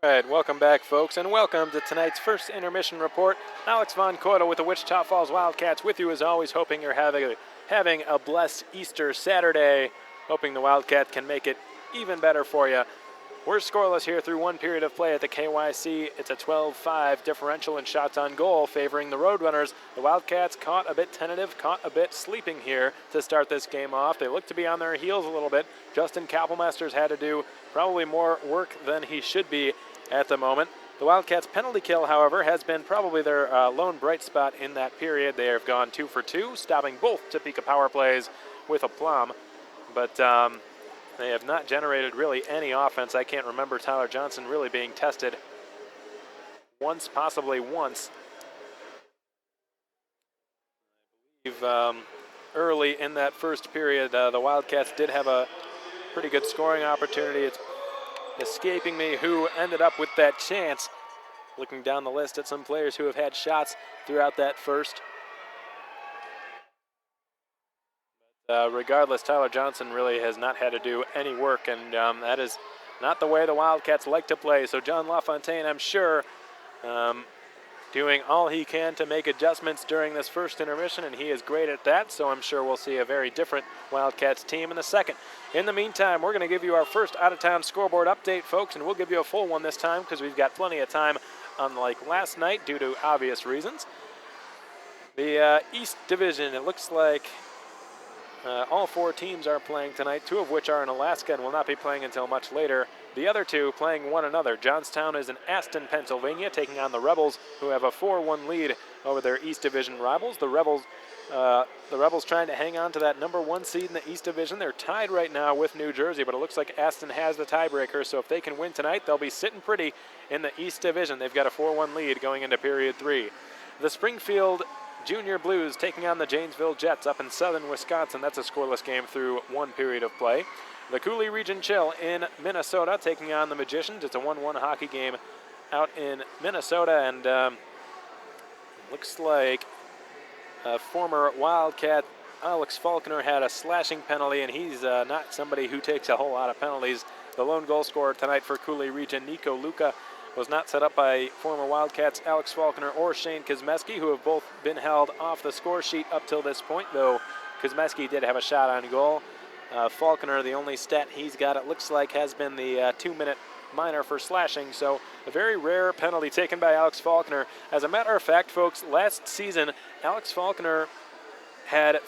All right, welcome back, folks, and welcome to tonight's first intermission report. Alex Von Coydel with the Wichita Falls Wildcats with you as always, hoping you're having a blessed Easter Saturday, hoping the Wildcats can make it even better for you. We're scoreless here through one period of play at the KYC. It's a 12-5 differential in shots on goal favoring the Roadrunners. The Wildcats caught a bit tentative, caught a bit sleeping here to start this game off. They look to be on their heels a little bit. Justin Kapelmester's had to do probably more work than he should be at the moment. The Wildcats' penalty kill, however, has been probably their lone bright spot in that period. They have gone 2 for 2, stopping both Topeka power plays with aplomb. But they have not generated really any offense. I can't remember Tyler Johnson really being tested once, possibly once. Early in that first period, the Wildcats did have a pretty good scoring opportunity. It's escaping me who ended up with that chance. Looking down the list at some players who have had shots throughout that first. Regardless, Tyler Johnson really has not had to do any work, and that is not the way the Wildcats like to play. So John LaFontaine, I'm sure, doing all he can to make adjustments during this first intermission, and he is great at that, so I'm sure we'll see a very different Wildcats team in the second. In the meantime, we're going to give you our first out-of-town scoreboard update, folks, and we'll give you a full one this time because we've got plenty of time, unlike last night, due to obvious reasons. The East Division, it looks like all 4 teams are playing tonight, 2 of which are in Alaska and will not be playing until much later. The other 2 playing one another. Johnstown is in Aston, Pennsylvania, taking on the Rebels, who have a 4-1 lead over their East Division rivals. The Rebels trying to hang on to that number 1 seed in the East Division. They're tied right now with New Jersey, but it looks like Aston has the tiebreaker, so if they can win tonight, they'll be sitting pretty in the East Division. They've got a 4-1 lead going into period 3. The Springfield Junior Blues taking on the Janesville Jets up in southern Wisconsin. That's a scoreless game through 1 period of play. The Cooley Region Chill in Minnesota taking on the Magicians. It's a 1-1 hockey game out in Minnesota, and looks like former Wildcat Alex Faulkner had a slashing penalty, and he's not somebody who takes a whole lot of penalties. The lone goal scorer tonight for Cooley Region, Nico Luca, was not set up by former Wildcats Alex Faulkner or Shane Kosmeski, who have both been held off the score sheet up till this point, though Kosmeski did have a shot on goal. Faulkner, the only stat he's got, it looks like, has been the 2-minute minor for slashing, so a very rare penalty taken by Alex Faulkner. As a matter of fact, folks, last season, Alex Faulkner had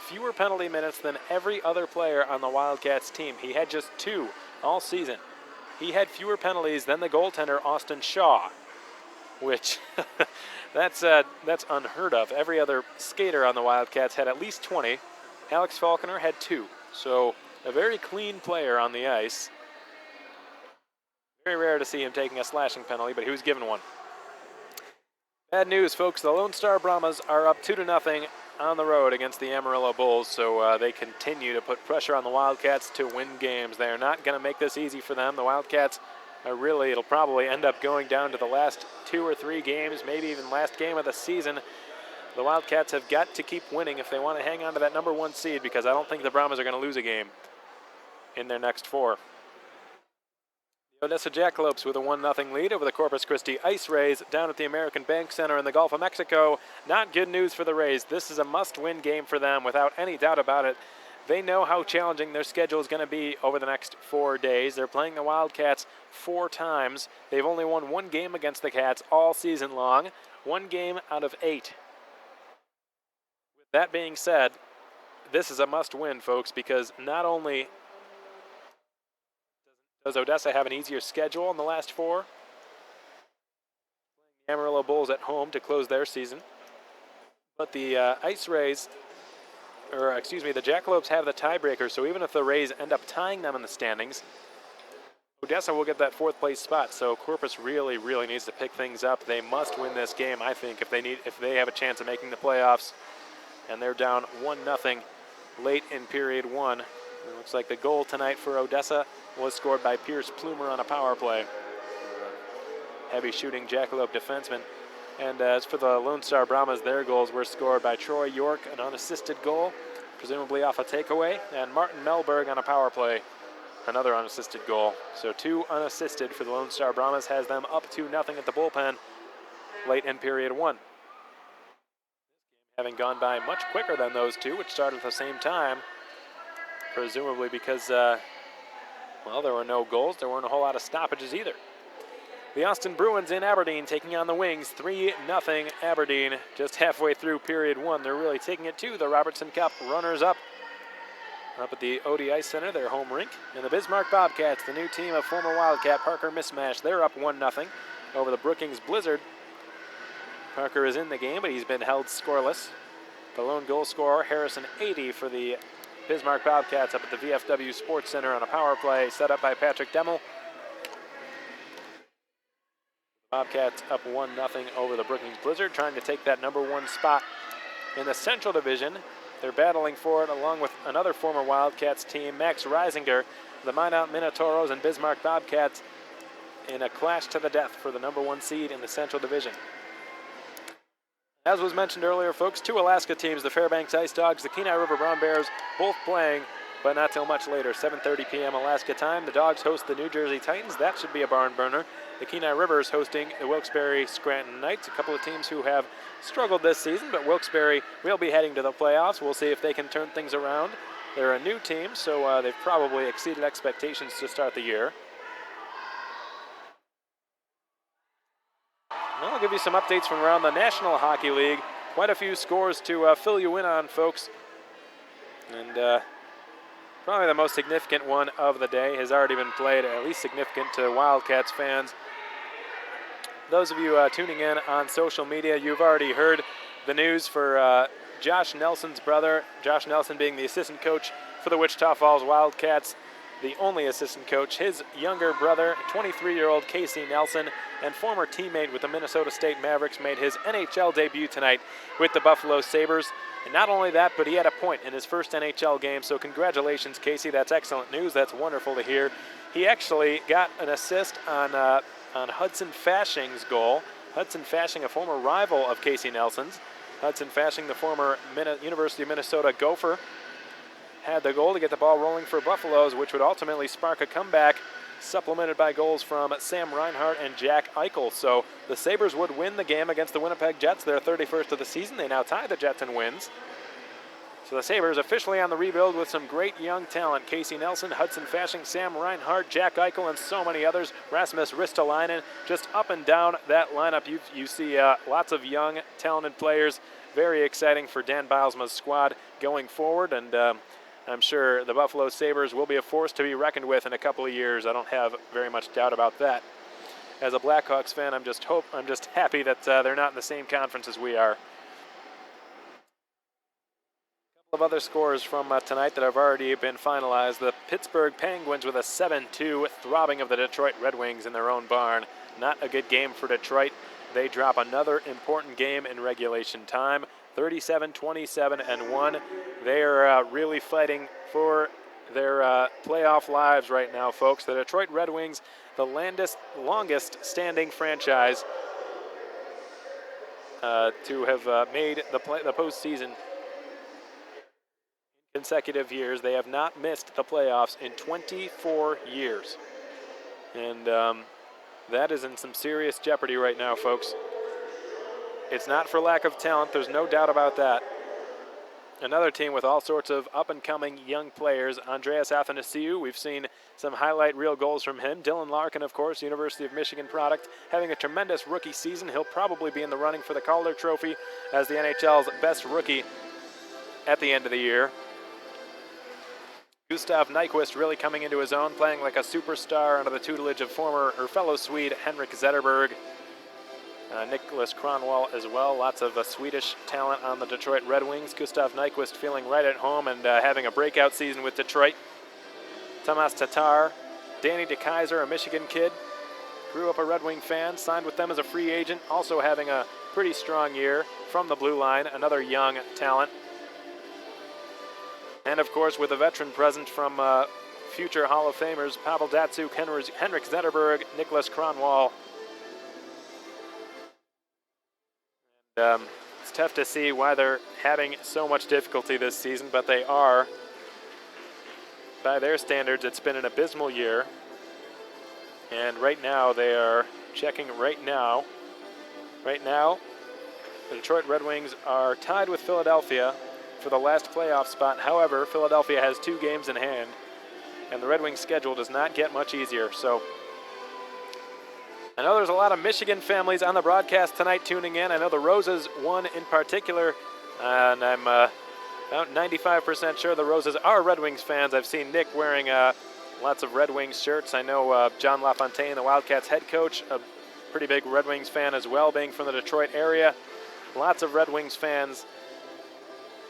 fewer penalty minutes than every other player on the Wildcats team. He had just 2 all season. He had fewer penalties than the goaltender Austin Shaw, which that's unheard of. Every other skater on the Wildcats had at least 20. Alex Faulkner had 2. So a very clean player on the ice. Very rare to see him taking a slashing penalty, but he was given one. Bad news, folks. The Lone Star Brahmas are up 2-0 on the road against the Amarillo Bulls, so they continue to put pressure on the Wildcats to win games. They are not going to make this easy for them. The Wildcats are really, it'll probably end up going down to the last 2 or 3 games, maybe even last game of the season. The Wildcats have got to keep winning if they want to hang on to that number 1 seed, because I don't think the Brahmas are going to lose a game in their next 4. The Odessa Jackalopes with a 1-0 lead over the Corpus Christi Ice Rays down at the American Bank Center in the Gulf of Mexico. Not good news for the Rays. This is a must-win game for them without any doubt about it. They know how challenging their schedule is going to be over the next 4 days. They're playing the Wildcats 4 times. They've only won 1 game against the Cats all season long. 1 game out of 8. With that being said, this is a must-win, folks, because not only does Odessa have an easier schedule in the last 4, the Amarillo Bulls at home to close their season, but the the Jackalopes have the tiebreaker, so even if the Rays end up tying them in the standings, Odessa will get that 4th place spot. So Corpus really, really needs to pick things up. They must win this game, I think, if they have a chance of making the playoffs. And they're down 1-0 late in period 1. It looks like the goal tonight for Odessa was scored by Pierce Plumer on a power play. Heavy shooting Jackalope defenseman. And as for the Lone Star Brahmas, their goals were scored by Troy York, an unassisted goal, presumably off a takeaway, and Martin Melberg on a power play, another unassisted goal. So 2 unassisted for the Lone Star Brahmas has them up 2-0 at the bullpen late in period 1. Having gone by much quicker than those 2, which started at the same time, presumably because, well, there were no goals. There weren't a whole lot of stoppages either. The Austin Bruins in Aberdeen taking on the Wings, 3-0 Aberdeen, just halfway through period 1. They're really taking it to the Robertson Cup runners-up at the ODI Center, their home rink. And the Bismarck Bobcats, the new team of former Wildcat Parker Mismash, they're up 1-0. over the Brookings Blizzard. Parker is in the game, but he's been held scoreless. The lone goal scorer, Harrison 80 for the Bismarck Bobcats up at the VFW Sports Center on a power play set up by Patrick Demmel. Bobcats up 1-0 over the Brookings Blizzard, trying to take that number 1 spot in the Central Division. They're battling for it along with another former Wildcats team, Max Reisinger, the Minot Minotauros and Bismarck Bobcats, in a clash to the death for the number 1 seed in the Central Division. As was mentioned earlier, folks, 2 Alaska teams, the Fairbanks Ice Dogs, the Kenai River Brown Bears, both playing, but not till much later, 7:30 p.m. Alaska time. The Dogs host the New Jersey Titans. That should be a barn burner. The Kenai Rivers hosting the Wilkes-Barre Scranton Knights, a couple of teams who have struggled this season, but Wilkes-Barre will be heading to the playoffs. We'll see if they can turn things around. They're a new team, so they've probably exceeded expectations to start the year. I'll give you some updates from around the National Hockey League. Quite a few scores to fill you in on, folks. And probably the most significant one of the day has already been played, at least significant to Wildcats fans. Those of you tuning in on social media, you've already heard the news for Josh Nelson's brother, Josh Nelson being the assistant coach for the Wichita Falls Wildcats, the only assistant coach. His younger brother, 23-year-old Casey Nelson, and former teammate with the Minnesota State Mavericks, made his NHL debut tonight with the Buffalo Sabres. And not only that, but he had a point in his first NHL game, so congratulations, Casey. That's excellent news. That's wonderful to hear. He actually got an assist on Hudson Fashing's goal. Hudson Fashing, a former rival of Casey Nelson's. Hudson Fashing, the former University of Minnesota Gopher, had the goal to get the ball rolling for Buffaloes, which would ultimately spark a comeback, supplemented by goals from Sam Reinhart and Jack Eichel. So the Sabres would win the game against the Winnipeg Jets, their 31st of the season. They now tie the Jets in wins. So the Sabres officially on the rebuild with some great young talent. Casey Nelson, Hudson Fashing, Sam Reinhart, Jack Eichel, and so many others. Rasmus Ristolainen, just up and down that lineup. You see lots of young, talented players. Very exciting for Dan Bilesma's squad going forward, and I'm sure the Buffalo Sabres will be a force to be reckoned with in a couple of years. I don't have very much doubt about that. As a Blackhawks fan, I'm just happy that they're not in the same conference as we are. A couple of other scores from tonight that have already been finalized. The Pittsburgh Penguins with a 7-2 throbbing of the Detroit Red Wings in their own barn. Not a good game for Detroit. They drop another important game in regulation time. 37-27-1. They are really fighting for their playoff lives right now, folks. The Detroit Red Wings, the longest standing franchise to have made the postseason in consecutive years. They have not missed the playoffs in 24 years. And that is in some serious jeopardy right now, folks. It's not for lack of talent. There's no doubt about that. Another team with all sorts of up-and-coming young players. Andreas Athanasiou, we've seen some highlight reel goals from him. Dylan Larkin, of course, University of Michigan product, having a tremendous rookie season. He'll probably be in the running for the Calder Trophy as the NHL's best rookie at the end of the year. Gustav Nyquist really coming into his own, playing like a superstar under the tutelage of fellow Swede Henrik Zetterberg. Nicholas Kronwall as well. Lots of Swedish talent on the Detroit Red Wings. Gustav Nyquist feeling right at home and having a breakout season with Detroit. Tomas Tatar, Danny DeKaiser, a Michigan kid, grew up a Red Wing fan, signed with them as a free agent, also having a pretty strong year from the blue line, another young talent. And of course with a veteran present from future Hall of Famers, Pavel Datsyuk, Henrik Zetterberg, Nicholas Kronwall. It's tough to see why they're having so much difficulty this season, but they are. By their standards, it's been an abysmal year. And right now, they are checking right now. Right now, the Detroit Red Wings are tied with Philadelphia for the last playoff spot. However, Philadelphia has 2 games in hand, and the Red Wings' schedule does not get much easier. So I know there's a lot of Michigan families on the broadcast tonight tuning in. I know the Roses won in particular, and I'm about 95% sure the Roses are Red Wings fans. I've seen Nick wearing lots of Red Wings shirts. I know John LaFontaine, the Wildcats head coach, pretty big Red Wings fan as well, being from the Detroit area. Lots of Red Wings fans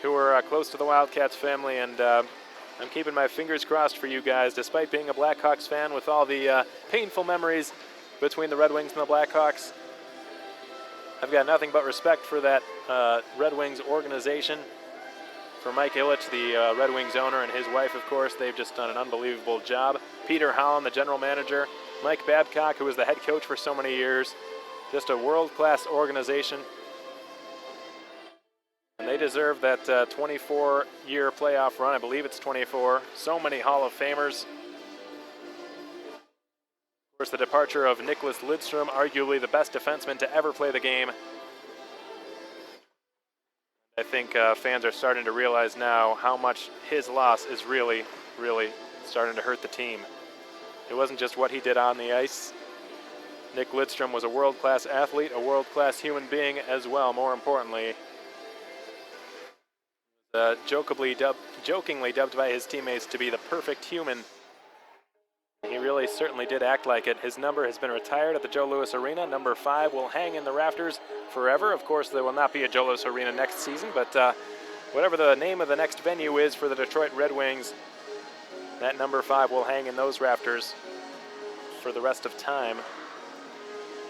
who are close to the Wildcats family, and I'm keeping my fingers crossed for you guys, despite being a Blackhawks fan with all the painful memories between the Red Wings and the Blackhawks. I've got nothing but respect for that Red Wings organization, for Mike Ilitch, the Red Wings owner, and his wife, of course. They've just done an unbelievable job. Peter Holland, the general manager. Mike Babcock, who was the head coach for so many years. Just a world-class organization. And they deserve that 24-year playoff run. I believe it's 24. So many Hall of Famers. Of course, the departure of Nicklas Lidstrom, arguably the best defenseman to ever play the game. I think fans are starting to realize now how much his loss is really, really starting to hurt the team. It wasn't just what he did on the ice. Nick Lidstrom was a world-class athlete, a world-class human being as well, more importantly. Jokingly dubbed by his teammates to be the perfect human. He really certainly did act like it. His number has been retired at the Joe Louis Arena. Number 5 will hang in the rafters forever. Of course, there will not be a Joe Louis Arena next season, but whatever the name of the next venue is for the Detroit Red Wings, that number 5 will hang in those rafters for the rest of time,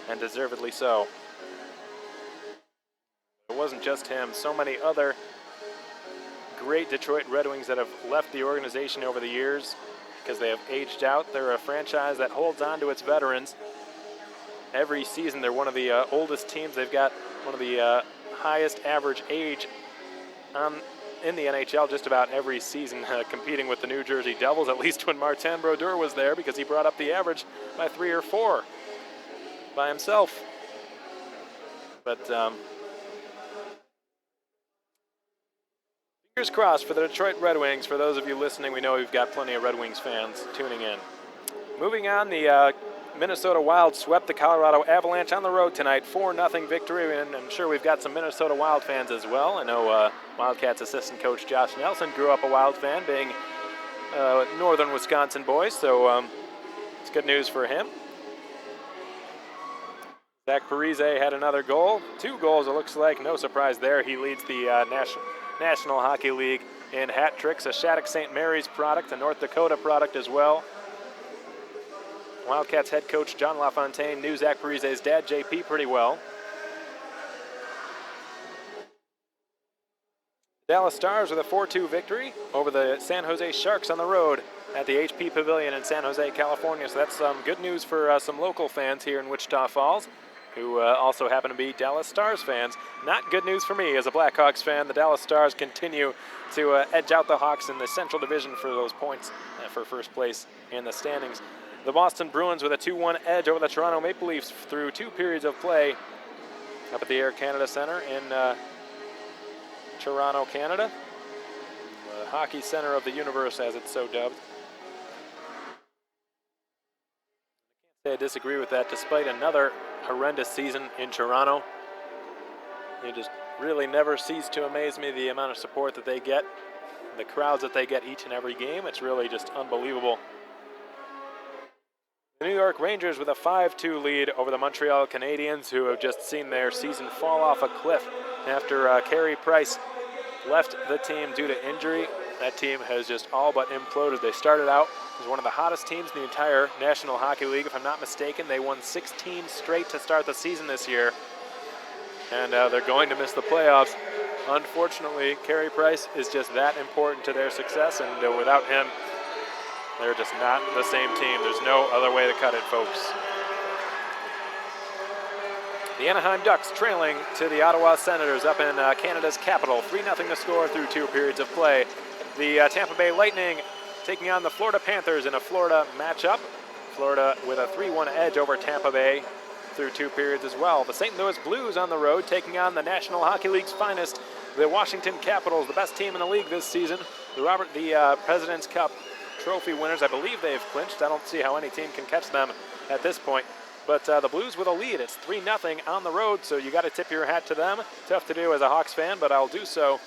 and deservedly so. It wasn't just him. So many other great Detroit Red Wings that have left the organization over the years because they have aged out. They're a franchise that holds on to its veterans. Every season, they're one of the oldest teams. They've got one of the highest average age in the NHL just about every season, competing with the New Jersey Devils, at least when Martin Brodeur was there, because he brought up the average by 3 or 4 by himself. But fingers crossed for the Detroit Red Wings. For those of you listening, we know we've got plenty of Red Wings fans tuning in. Moving on, the Minnesota Wild swept the Colorado Avalanche on the road tonight, 4-0 victory, and I'm sure we've got some Minnesota Wild fans as well. I know Wildcats assistant coach Josh Nelson grew up a Wild fan, being a northern Wisconsin boy, so it's good news for him. Zach Parise had another goal, 2 goals it looks like, no surprise there. He leads the National Hockey League in hat tricks, a Shattuck St. Mary's product, a North Dakota product as well. Wildcats head coach John LaFontaine knew Zach Parise's dad, JP, pretty well. Dallas Stars with a 4-2 victory over the San Jose Sharks on the road at the HP Pavilion in San Jose, California. So that's some good news for some local fans here in Wichita Falls, who also happen to be Dallas Stars fans. Not good news for me as a Blackhawks fan. The Dallas Stars continue to edge out the Hawks in the Central Division for those points for first place in the standings. The Boston Bruins with a 2-1 edge over the Toronto Maple Leafs through 2 periods of play up at the Air Canada Centre in Toronto, Canada. The hockey center of the universe, as it's so dubbed. I can't say I disagree with that. Despite another horrendous season in Toronto, they just really never cease to amaze me, the amount of support that they get, the crowds that they get each and every game. It's really just unbelievable. The New York Rangers with a 5-2 lead over the Montreal Canadiens, who have just seen their season fall off a cliff after Carey Price left the team due to injury. That team has just all but imploded. They started out as one of the hottest teams in the entire National Hockey League, if I'm not mistaken. They won 16 straight to start the season this year, and they're going to miss the playoffs. Unfortunately, Carey Price is just that important to their success, and without him, they're just not the same team. There's no other way to cut it, folks. The Anaheim Ducks trailing to the Ottawa Senators up in Canada's capital. 3-0 to score through 2 periods of play. The Tampa Bay Lightning taking on the Florida Panthers in a Florida matchup. Florida with a 3-1 edge over Tampa Bay through 2 periods as well. The St. Louis Blues on the road taking on the National Hockey League's finest, the Washington Capitals, the best team in the league this season. The President's Cup Trophy winners, I believe they've clinched. I don't see how any team can catch them at this point. But the Blues with a lead. It's 3-0 on the road, so you got to tip your hat to them. Tough to do as a Hawks fan, but I'll do so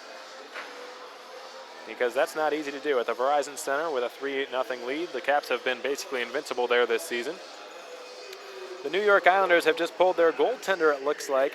because that's not easy to do. At the Verizon Center with a 3-0 lead, the Caps have been basically invincible there this season. The New York Islanders have just pulled their goaltender, it looks like,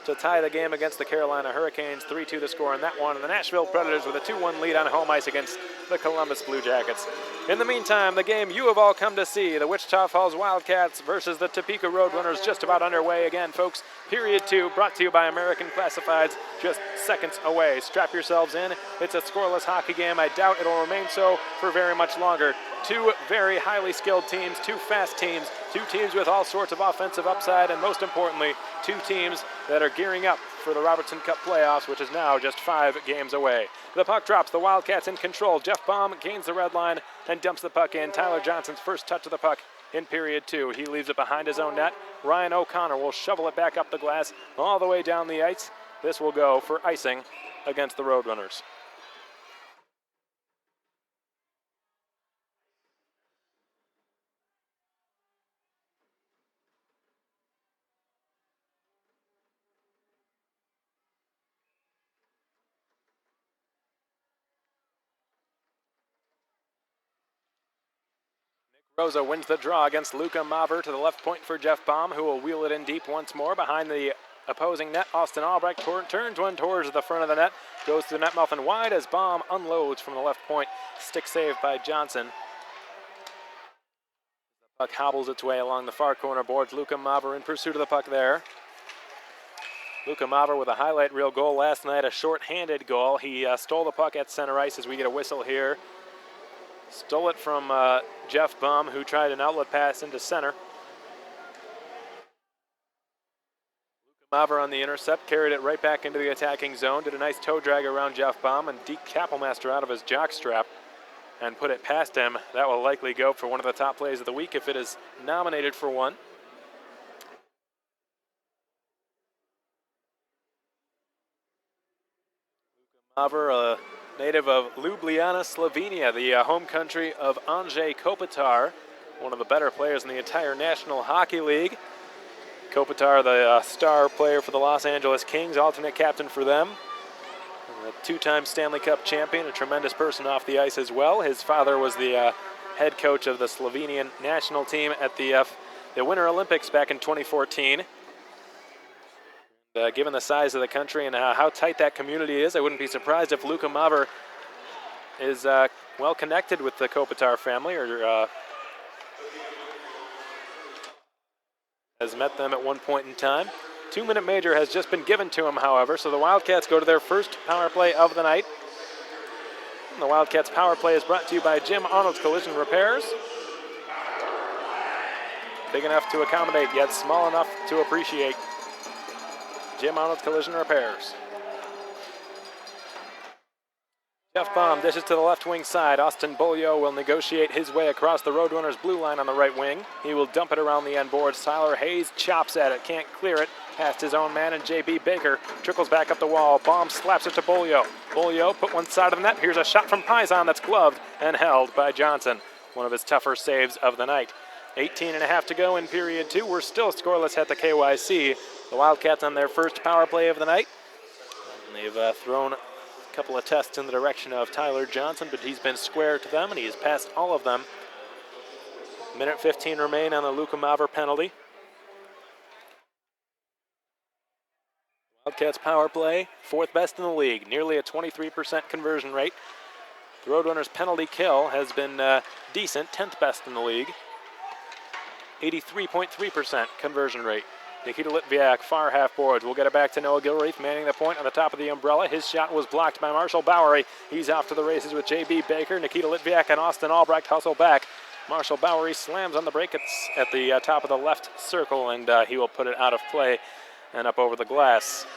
to tie the game against the Carolina Hurricanes. 3-2 the score in that one. And the Nashville Predators with a 2-1 lead on home ice against the Columbus Blue Jackets. In the meantime, the game you have all come to see, the Wichita Falls Wildcats versus the Topeka RoadRunners, just about underway again, folks. Period 2, brought to you by American Classifieds, just seconds away. Strap yourselves in. It's a scoreless hockey game. I doubt it'll remain so for very much longer. Two very highly skilled teams, two fast teams, two teams with all sorts of offensive upside, and most importantly, two teams that are gearing up for the Robertson Cup playoffs, which is now just 5 games away. The puck drops, the Wildcats in control. Jeff Baum gains the red line and dumps the puck in. Tyler Johnson's first touch of the puck in period 2. He leaves it behind his own net. Ryan O'Connor will shovel it back up the glass all the way down the ice. This will go for icing against the Roadrunners. Rosa wins the draw against Luca Maver to the left point for Jeff Baum, who will wheel it in deep once more behind the opposing net. Austin Albrecht turns one towards the front of the net, goes to the net mouth and wide as Baum unloads from the left point. Stick save by Johnson. The puck hobbles its way along the far corner boards. Luca Maver in pursuit of the puck there. Luca Maver with a highlight reel goal last night, a short-handed goal. He stole the puck at center ice as we get a whistle here. Stole it from Jeff Baum, who tried an outlet pass into center. Luca Maver on the intercept, carried it right back into the attacking zone, did a nice toe drag around Jeff Baum and deked Kappelmaster out of his jockstrap and put it past him. That will likely go for one of the top plays of the week if it is nominated for one. Luca Maver, native of Ljubljana, Slovenia, the home country of Andrzej Kopitar, one of the better players in the entire National Hockey League. Kopitar, the star player for the Los Angeles Kings, alternate captain for them. A 2-time Stanley Cup champion, a tremendous person off the ice as well. His father was the head coach of the Slovenian national team at the Winter Olympics back in 2014. Given the size of the country and how tight that community is, I wouldn't be surprised if Luca Maver is well connected with the Kopitar family or has met them at one point in time. 2-minute major has just been given to him, however, so the Wildcats go to their first power play of the night. And the Wildcats power play is brought to you by Jim Arnold's Collision Repairs. Big enough to accommodate, yet small enough to appreciate. Jim Arnold's Collision Repairs. Jeff Baum dishes to the left wing side. Austin Beaulieu will negotiate his way across the Roadrunners' blue line on the right wing. He will dump it around the end boards. Tyler Hayes chops at it, can't clear it. Past his own man, and J.B. Baker trickles back up the wall. Baum slaps it to Beaulieu. Beaulieu put one side of the net. Here's a shot from Paisan that's gloved and held by Johnson. One of his tougher saves of the night. 18.5 to go in period 2. We're still scoreless at the KYC. The Wildcats on their first power play of the night. And they've thrown a couple of tests in the direction of Tyler Johnson, but he's been square to them, and he has passed all of them. Minute 15 remain on the Luca Maver penalty. Wildcats power play, 4th best in the league, nearly a 23% conversion rate. The Roadrunners penalty kill has been decent, 10th best in the league. 83.3% conversion rate. Nikita Litviak, far half boards. We'll get it back to Noah Gilreath, manning the point on the top of the umbrella. His shot was blocked by Marshall Bowery. He's off to the races with J.B. Baker. Nikita Litviak and Austin Albrecht hustle back. Marshall Bowery slams on the break. It's at the top of the left circle, and he will put it out of play and up over the glass.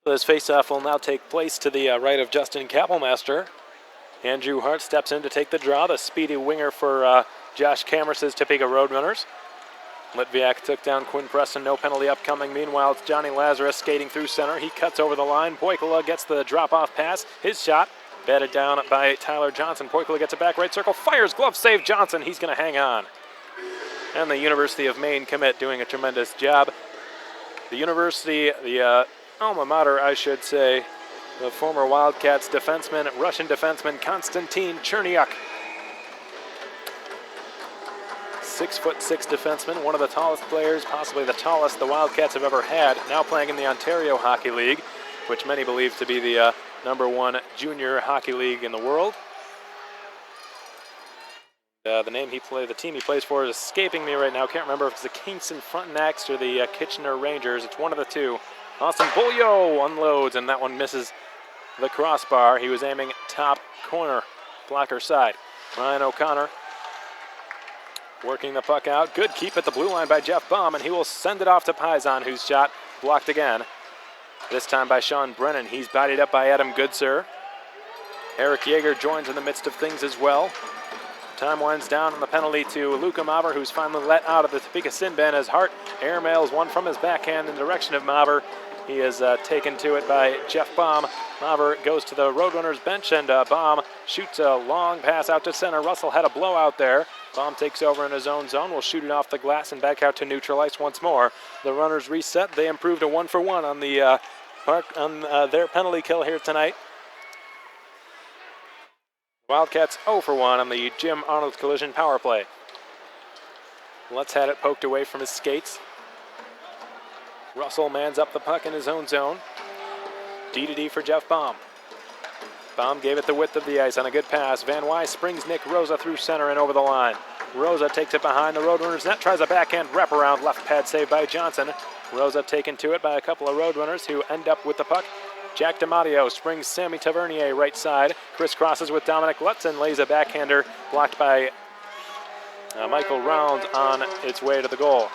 This faceoff will now take place to the right of Justin Kappelmaster. Andrew Hart steps in to take the draw, the speedy winger for Josh Cameras' Topeka RoadRunners. Litviak took down Quinn Preston, no penalty upcoming. Meanwhile, it's Johnny Lazarus skating through center. He cuts over the line. Poikala gets the drop-off pass. His shot batted down by Tyler Johnson. Poikala gets it back right circle, fires, glove save Johnson. He's going to hang on. And the University of Maine commit doing a tremendous job. The University, the alma mater, I should say, the former Wildcats defenseman, Russian defenseman Konstantin Cherniuk. 6'6" defenseman, one of the tallest players, possibly the tallest the Wildcats have ever had, now playing in the Ontario Hockey League, which many believe to be the #1 junior hockey league in the world. The team he plays for is escaping me right now. Can't remember if it's the Kingston Frontenacs or the Kitchener Rangers. It's one of the two. Austin Beaulieu unloads, and that one misses the crossbar. He was aiming top corner, blocker side. Ryan O'Connor working the puck out. Good keep at the blue line by Jeff Baum, and he will send it off to Paisan, whose shot blocked again. This time by Sean Brennan. He's bodied up by Adam Goodsir. Eric Yeager joins in the midst of things as well. Time winds down on the penalty to Luka Maver, who's finally let out of the Topeka sin bin as Hart airmails one from his backhand in the direction of Maver. He is taken to it by Jeff Baum. Maver goes to the Roadrunners bench, and Baum shoots a long pass out to center. Russell had a blowout there. Baum takes over in his own zone, will shoot it off the glass and back out to neutral ice once more. The Runners reset. They improved to 1-for-1 on the their penalty kill here tonight. Wildcats 0-for-1 on the Jim Arnold collision power play. Let's had it poked away from his skates. Russell mans up the puck in his own zone. D-to-D for Jeff Baum. Baum gave it the width of the ice on a good pass. Van Wy springs Nick Rosa through center and over the line. Rosa takes it behind the Roadrunners net, tries a backhand wraparound, left pad save by Johnson. Rosa taken to it by a couple of Roadrunners who end up with the puck. Jack DiMatteo springs Sammy Tavernier right side. Crisscrosses with Dominic Lutz and lays a backhander blocked by Michael Rounds on its way to the goal.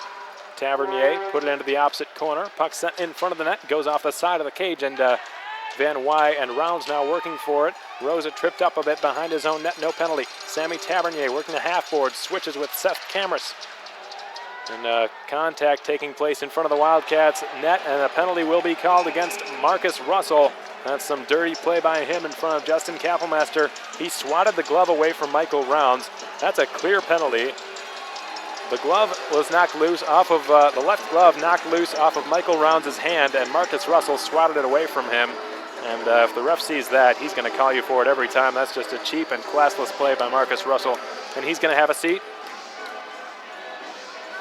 Tavernier put it into the opposite corner. Puck sent in front of the net, goes off the side of the cage, and Van Wy and Rounds now working for it. Rosa tripped up a bit behind his own net, no penalty. Sammy Tavernier working the half board, switches with Seth Camrus. And contact taking place in front of the Wildcats net, and a penalty will be called against Marcus Russell. That's some dirty play by him in front of Justin Kappelmaster. He swatted the glove away from Michael Rounds. That's a clear penalty. The glove was knocked loose off of, the left glove knocked loose off of Michael Rounds' hand, and Marcus Russell swatted it away from him. And if the ref sees that, he's going to call you for it every time. That's just a cheap and classless play by Marcus Russell. And he's going to have a seat.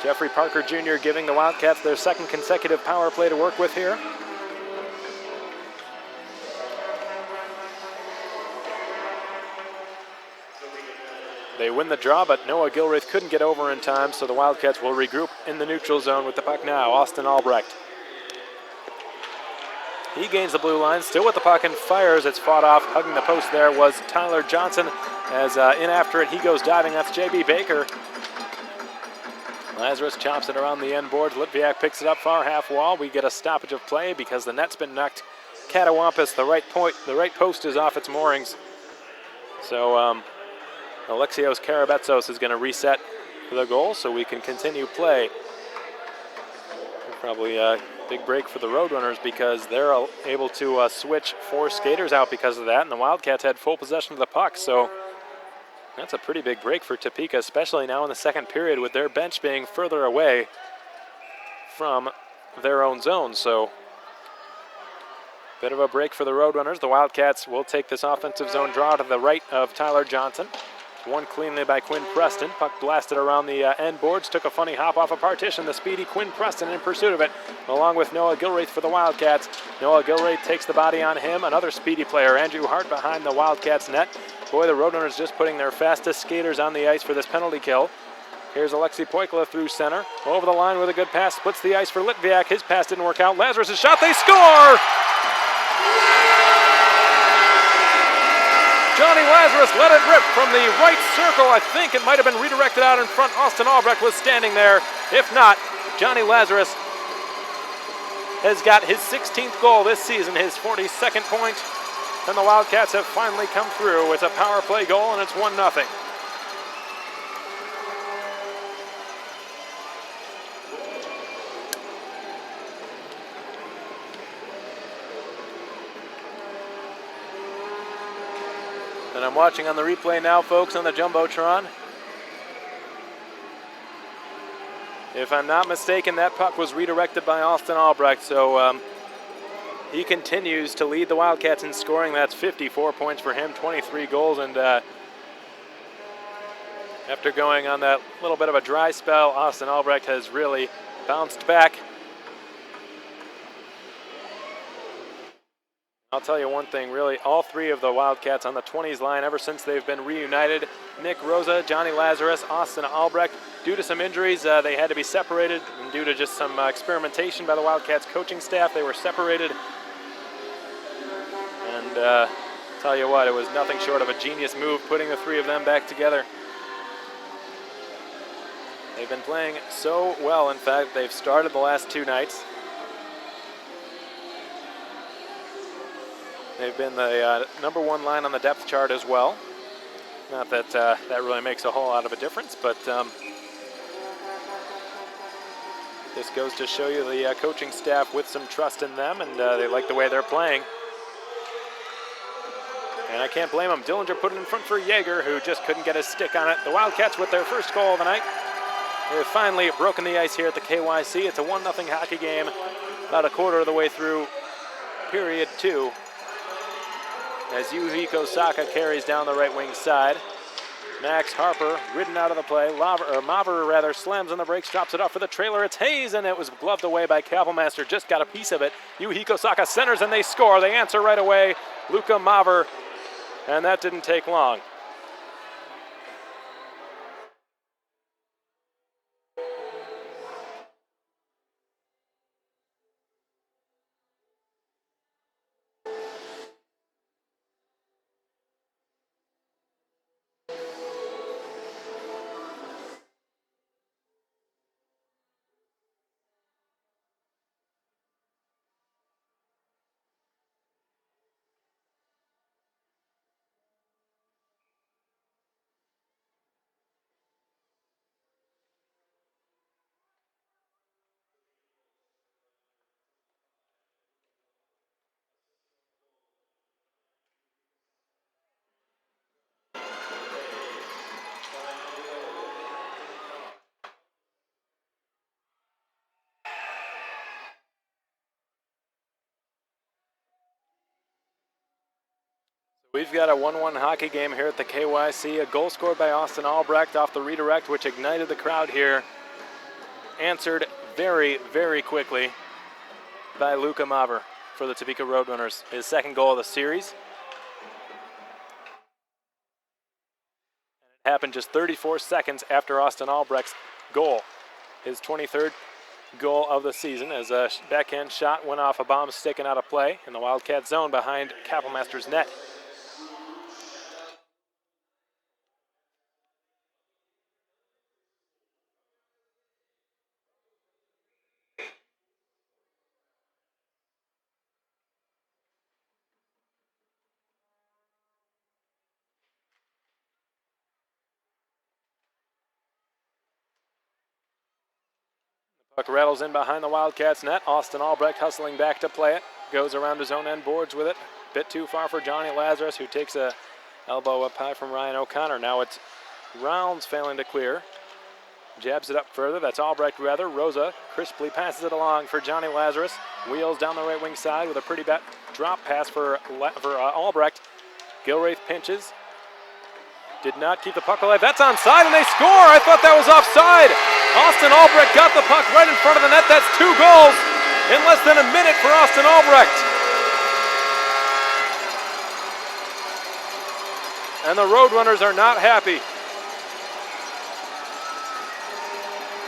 Jeffrey Parker Jr. giving the Wildcats their second consecutive power play to work with here. They win the draw, but Noah Gilreath couldn't get over in time, so the Wildcats will regroup in the neutral zone with the puck now. Austin Albrecht. He gains the blue line, still with the puck and fires. It's fought off. Hugging the post there was Tyler Johnson. As in after it, he goes diving. That's J.B. Baker. Lazarus chops it around the end boards. Litviak picks it up far half wall. We get a stoppage of play because the net's been knocked catawampus. The right post is off its moorings. So Alexios Karabetsos is going to reset the goal so we can continue play. Probably a big break for the Roadrunners because they're able to switch 4 skaters out because of that, and the Wildcats had full possession of the puck, so that's a pretty big break for Topeka, especially now in the second period with their bench being further away from their own zone. So bit of a break for the Roadrunners. The Wildcats will take this offensive zone draw to the right of Tyler Johnson. Won cleanly by Quinn Preston. Puck blasted around the end boards. Took a funny hop off a partition. The speedy Quinn Preston in pursuit of it, along with Noah Gilreath for the Wildcats. Noah Gilreath takes the body on him. Another speedy player, Andrew Hart, behind the Wildcats net. Boy, the Roadrunners just putting their fastest skaters on the ice for this penalty kill. Here's Alexei Poikla through center. Over the line with a good pass. Splits the ice for Litviak. His pass didn't work out. Lazarus' shot. They score! Johnny Lazarus let it rip from the right circle. I think it might have been redirected out in front. Austin Albrecht was standing there. If not, Johnny Lazarus has got his 16th goal this season, his 42nd point, and the Wildcats have finally come through. It's a power play goal, and it's 1-0. And I'm watching on the replay now, folks, on the Jumbotron. If I'm not mistaken, that puck was redirected by Austin Albrecht, so he continues to lead the Wildcats in scoring. That's 54 points for him, 23 goals, and after going on that little bit of a dry spell, Austin Albrecht has really bounced back. I'll tell you one thing, really, all three of the Wildcats on the 20s line, ever since they've been reunited, Nick Rosa, Johnny Lazarus, Austin Albrecht, due to some injuries, they had to be separated, and due to just some experimentation by the Wildcats coaching staff, they were separated. And tell you what, it was nothing short of a genius move putting the three of them back together. They've been playing so well. In fact, they've started the last two nights. They've been the number one line on the depth chart as well. Not that that really makes a whole lot of a difference, but this goes to show you the coaching staff with some trust in them, and they like the way they're playing. And I can't blame them. Dillinger put it in front for Yeager, who just couldn't get his stick on it. The Wildcats with their first goal of the night. They've finally broken the ice here at the KYC. It's a 1-0 hockey game, about a quarter of the way through period 2. As Yuhiko Saka carries down the right wing side. Max Harper ridden out of the play. Maver slams on the brakes, drops it off for the trailer. It's Hayes, and it was gloved away by Kapelmaster. Just got a piece of it. Yuhiko Saka centers, and they score. They answer right away. Luka Maver, and that didn't take long. We've got a 1-1 hockey game here at the KYC. A goal scored by Austin Albrecht off the redirect, which ignited the crowd here. Answered very, very quickly by Luka Maver for the Topeka RoadRunners. His second goal of the series. It happened just 34 seconds after Austin Albrecht's goal. His 23rd goal of the season, as a backhand shot went off a bomb sticking out of play in the Wildcat zone behind Kapelmaster's net. Puck rattles in behind the Wildcats net. Austin Albrecht hustling back to play it. Goes around his own end boards with it. Bit too far for Johnny Lazarus, who takes a elbow up high from Ryan O'Connor. Now it's Rounds failing to clear. Jabs it up further. That's Albrecht rather. Rosa crisply passes it along for Johnny Lazarus. Wheels down the right wing side with a pretty drop pass for Albrecht. Gilraith pinches. Did not keep the puck alive. That's onside, and they score! I thought that was offside! Austin Albrecht got the puck right in front of the net. That's 2 goals in less than a minute for Austin Albrecht. And the RoadRunners are not happy.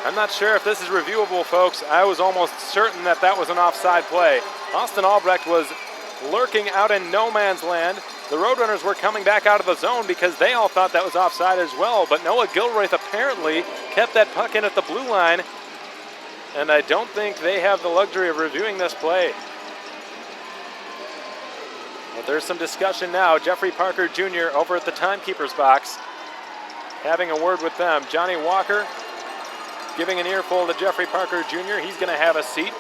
I'm not sure if this is reviewable, folks. I was almost certain that that was an offside play. Austin Albrecht was lurking out in no man's land. The RoadRunners were coming back out of the zone because they all thought that was offside as well, but Noah Gilraith apparently kept that puck in at the blue line, and I don't think they have the luxury of reviewing this play. But there's some discussion now. Jeffrey Parker Jr. over at the timekeeper's box having a word with them. Johnny Walker giving an earful to Jeffrey Parker Jr. He's going to have a seat.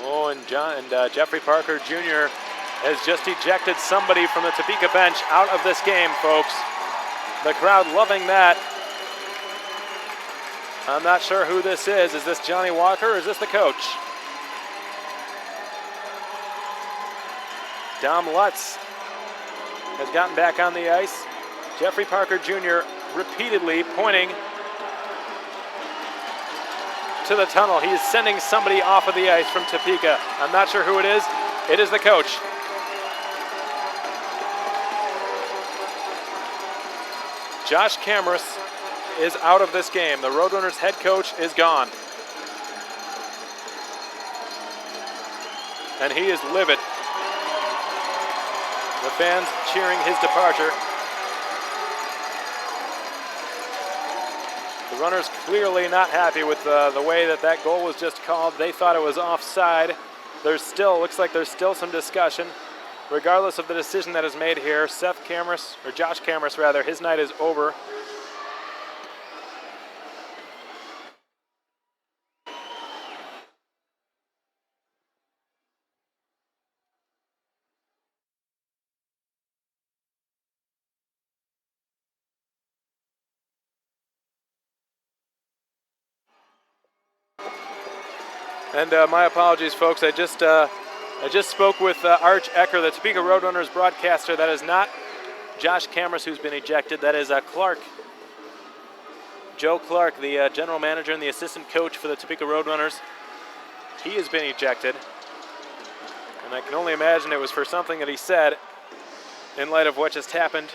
Oh, and Jeffrey Parker Jr. has just ejected somebody from the Topeka bench out of this game, folks. The crowd loving that. I'm not sure who this is. Is this Johnny Walker or is this the coach? Dom Lutz has gotten back on the ice. Jeffrey Parker Jr. repeatedly pointing to the tunnel. He is sending somebody off of the ice from Topeka. I'm not sure who it is. It is the coach. Josh Cameras is out of this game. The Roadrunners head coach is gone. And he is livid. The fans cheering his departure. The Runners clearly not happy with the way that goal was just called. They thought it was offside. Looks like there's still some discussion. Regardless of the decision that is made here, Josh Cameras rather, his night is over. And my apologies, folks. I just spoke with Arch Ecker, the Topeka RoadRunners broadcaster. That is not Josh Cameras who's been ejected. That is Clark. Joe Clark, the general manager and the assistant coach for the Topeka RoadRunners. He has been ejected. And I can only imagine it was for something that he said in light of what just happened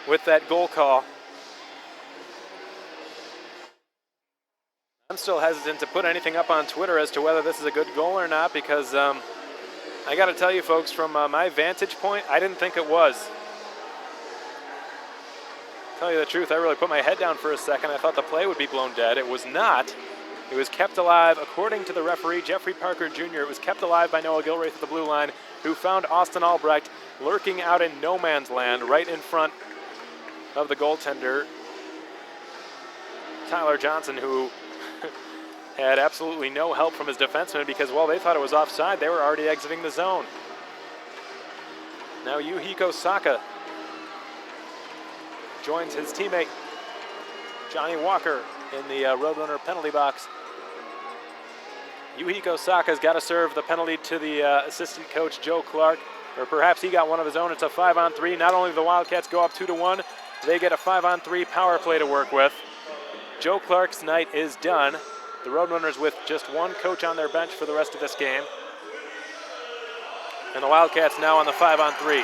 with that goal call. I'm still hesitant to put anything up on Twitter as to whether this is a good goal or not because I got to tell you, folks, from my vantage point, I didn't think it was. Tell you the truth, I really put my head down for a second. I thought the play would be blown dead. It was not. It was kept alive. According to the referee, Jeffrey Parker Jr., it was kept alive by Noah Gilraith at the blue line, who found Austin Albrecht lurking out in no man's land right in front of the goaltender, Tyler Johnson, who had absolutely no help from his defenseman because, well, they thought it was offside. They were already exiting the zone. Now Yuhiko Saka joins his teammate Johnny Walker in the Roadrunner penalty box. Yuhiko Saka's got to serve the penalty to the assistant coach Joe Clark, or perhaps he got one of his own. It's a 5-on-3. Not only do the Wildcats go up 2-1, they get a 5-on-3 power play to work with. Joe Clark's night is done. The Roadrunners with just one coach on their bench for the rest of this game. And the Wildcats now on the 5-on-3.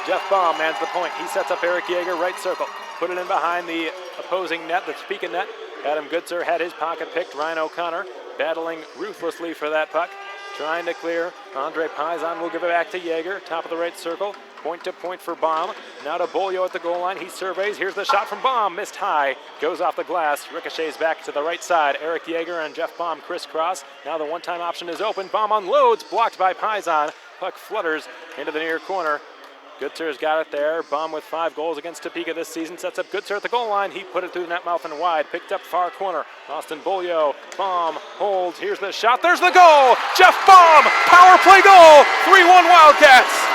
Jeff Baum mans the point. He sets up Eric Yeager, right circle. Put it in behind the opposing net, the Topeka net. Adam Goodser had his pocket picked. Ryan O'Connor battling ruthlessly for that puck. Trying to clear. Andre Paisan will give it back to Yeager. Top of the right circle. Point to point for Baum. Now to Bolio at the goal line. He surveys. Here's the shot from Baum. Missed high. Goes off the glass. Ricochets back to the right side. Eric Yeager and Jeff Baum crisscross. Now the one-time option is open. Baum unloads. Blocked by Paisan. Puck flutters into the near corner. Goodser's got it there. Baum with 5 goals against Topeka this season. Sets up Goodser at the goal line. He put it through the net mouth and wide. Picked up far corner. Austin Bolio. Baum holds. Here's the shot. There's the goal. Jeff Baum. Power play goal. 3-1 Wildcats.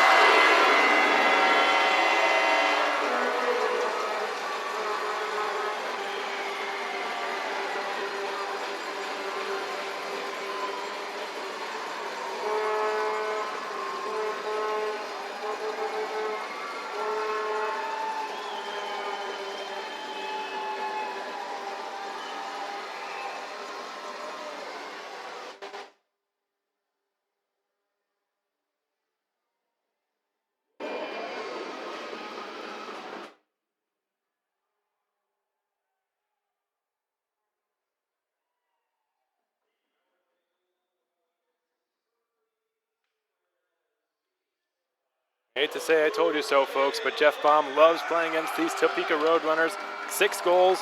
Hate to say I told you so, folks, but Jeff Baum loves playing against these Topeka RoadRunners. 6 goals.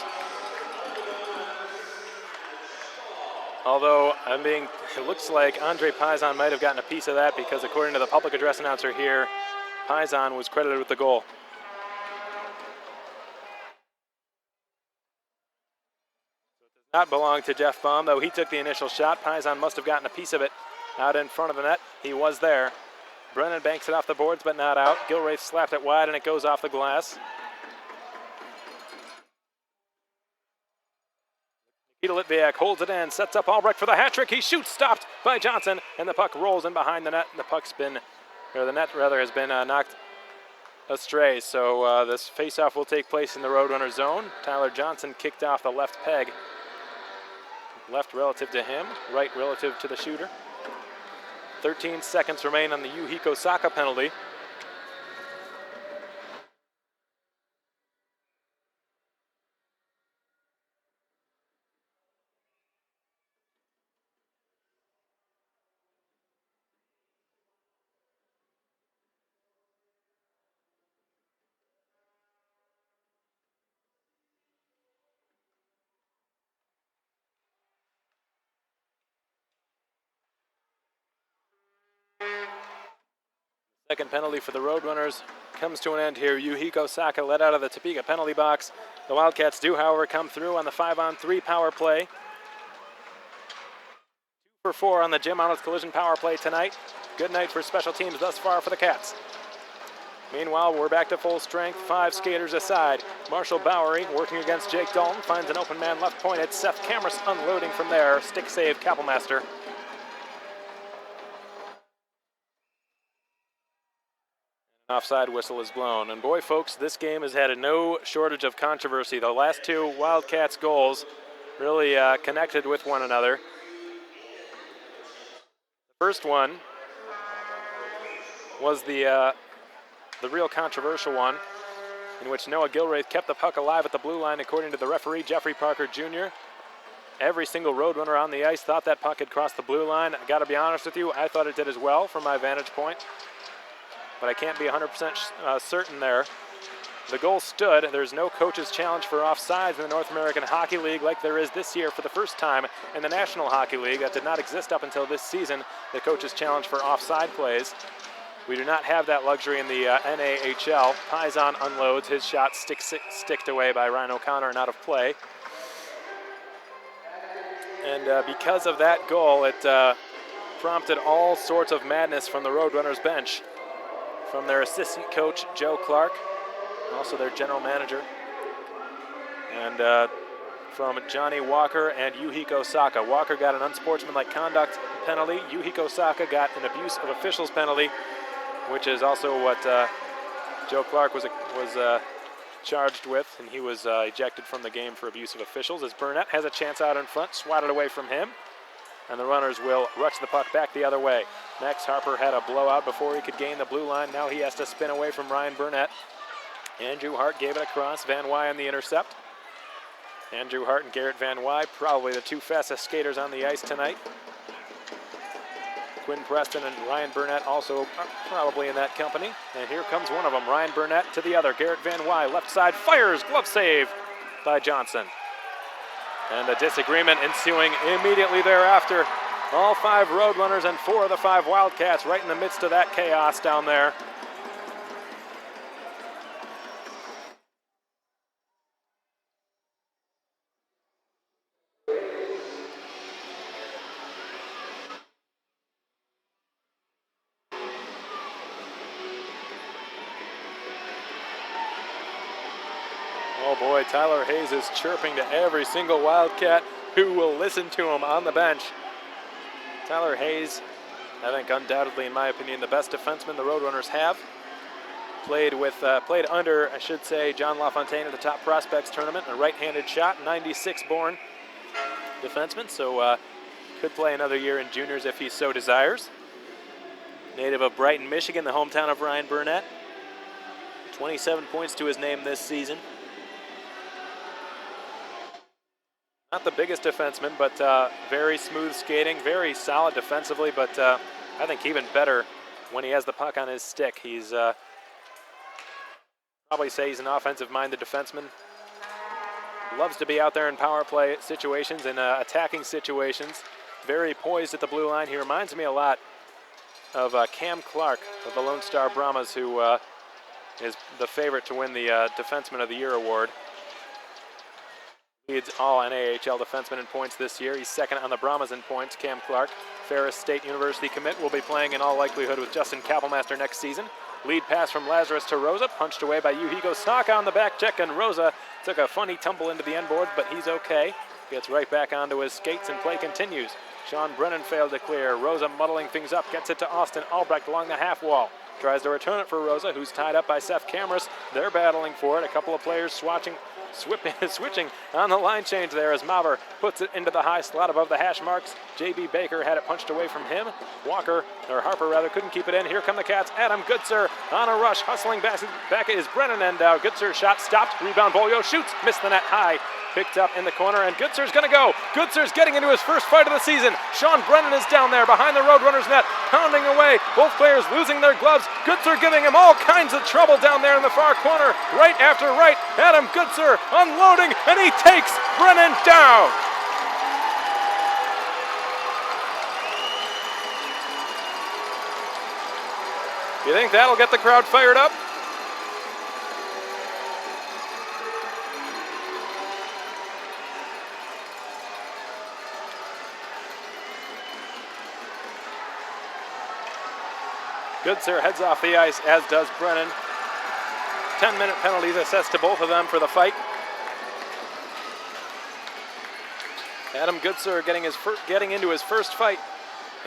Although it looks like Andre Paisan might have gotten a piece of that because according to the public address announcer here, Paisan was credited with the goal. It does not belong to Jeff Baum, though he took the initial shot. Paisan must have gotten a piece of it out in front of the net. He was there. Brennan banks it off the boards, but not out. Gilraith slapped it wide, and it goes off the glass. Nikita Litviak holds it in, sets up Albrecht for the hat trick. He shoots, stopped by Johnson, and the puck rolls in behind the net. The net has been knocked astray. So this faceoff will take place in the Roadrunner zone. Tyler Johnson kicked off the left peg. Left relative to him, right relative to the shooter. 13 seconds remain on the Yuhiko Saka penalty. Second penalty for the Roadrunners comes to an end here. Yuhiko Saka let out of the Topeka penalty box. The Wildcats do, however, come through on the 5-on-3 power play. 2 for 4 on the Jim Arnold's collision power play tonight. Good night for special teams thus far for the Cats. Meanwhile, we're back to full strength, 5 skaters aside. Marshall Bowery working against Jake Dalton, finds an open man left point. It's Seth Cameras unloading from there. Stick save, Kappelmaster. Offside whistle is blown. And boy, folks, this game has had no shortage of controversy. The last 2 Wildcats goals really connected with one another. The first one was the real controversial one, in which Noah Gilraith kept the puck alive at the blue line, according to the referee, Jeffrey Parker Jr. Every single Roadrunner on the ice thought that puck had crossed the blue line. I got to be honest with you, I thought it did as well from my vantage point, but I can't be 100% certain there. The goal stood. There's no coach's challenge for offsides in the North American Hockey League like there is this year for the first time in the National Hockey League. That did not exist up until this season, the coach's challenge for offside plays. We do not have that luxury in the NAHL. Paisan unloads. His shot sticked away by Ryan O'Connor and out of play. And because of that goal, it prompted all sorts of madness from the Roadrunners bench, from their assistant coach, Joe Clark, also their general manager, and from Johnny Walker and Yuhiko Saka. Walker got an unsportsmanlike conduct penalty. Yuhiko Saka got an abuse of officials penalty, which is also what Joe Clark was charged with, and he was ejected from the game for abuse of officials. As Burnett has a chance out in front, swatted away from him, and the runners will rush the puck back the other way. Max Harper had a blowout before he could gain the blue line. Now he has to spin away from Ryan Burnett. Andrew Hart gave it across. Van Wy on the intercept. Andrew Hart and Garrett Van Wy, probably the 2 fastest skaters on the ice tonight. Quinn Preston and Ryan Burnett also probably in that company. And here comes one of them, Ryan Burnett to the other. Garrett Van Wy, left side, fires, glove save by Johnson. And a disagreement ensuing immediately thereafter. All 5 Roadrunners and 4 of the 5 Wildcats right in the midst of that chaos down there. Oh boy, Tyler Hayes is chirping to every single Wildcat who will listen to him on the bench. Tyler Hayes, I think undoubtedly, in my opinion, the best defenseman the Roadrunners have. Played under, I should say, John LaFontaine at the Top Prospects Tournament, a right-handed shot, 96 born defenseman, so could play another year in juniors if he so desires. Native of Brighton, Michigan, the hometown of Ryan Burnett. 27 points to his name this season. Not the biggest defenseman, but very smooth skating, very solid defensively, but I think even better when he has the puck on his stick. He's probably say he's an offensive-minded defenseman. Loves to be out there in power play situations and attacking situations. Very poised at the blue line. He reminds me a lot of Cam Clark of the Lone Star Brahmas, who is the favorite to win the Defenseman of the Year award. leads all NAHL defensemen in points this year. He's second on the Brahmas in points. Cam Clark, Ferris State University commit, will be playing in all likelihood with Justin Kapelmaster next season. Lead pass from Lazarus to Rosa, punched away by Yuhigo Snaka on the back check, and Rosa took a funny tumble into the end boards, but he's okay. Gets right back onto his skates and play continues. Sean Brennan failed to clear. Rosa muddling things up, gets it to Austin Albrecht along the half wall. Tries to return it for Rosa, who's tied up by Seth Cameras. They're battling for it. A couple of players switching on the line change there as Maver puts it into the high slot above the hash marks. J.B. Baker had it punched away from him. Harper couldn't keep it in. Here come the Cats. Adam Goodser on a rush, hustling back is Brennan, and Goodser's shot stopped. Rebound, Bolio shoots, missed the net high. Picked up in the corner, and Goodser's going to go. Goodser's getting into his first fight of the season. Sean Brennan is down there behind the RoadRunners net, pounding away. Both players losing their gloves. Goodser giving him all kinds of trouble down there in the far corner. Right after right, Adam Goodser unloading, and he takes Brennan down. You think that'll get the crowd fired up? Goodser heads off the ice, as does Brennan. 10-minute penalties assessed to both of them for the fight. Adam Goodser getting into his first fight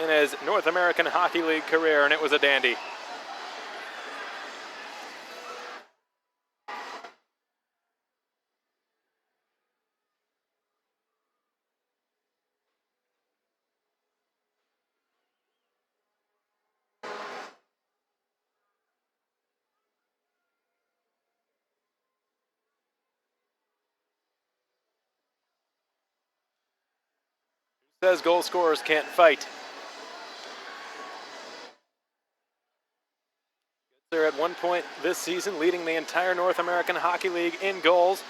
in his North American Hockey League career, and it was a dandy. Says goal scorers can't fight. They're at one point this season leading the entire North American Hockey League in goals.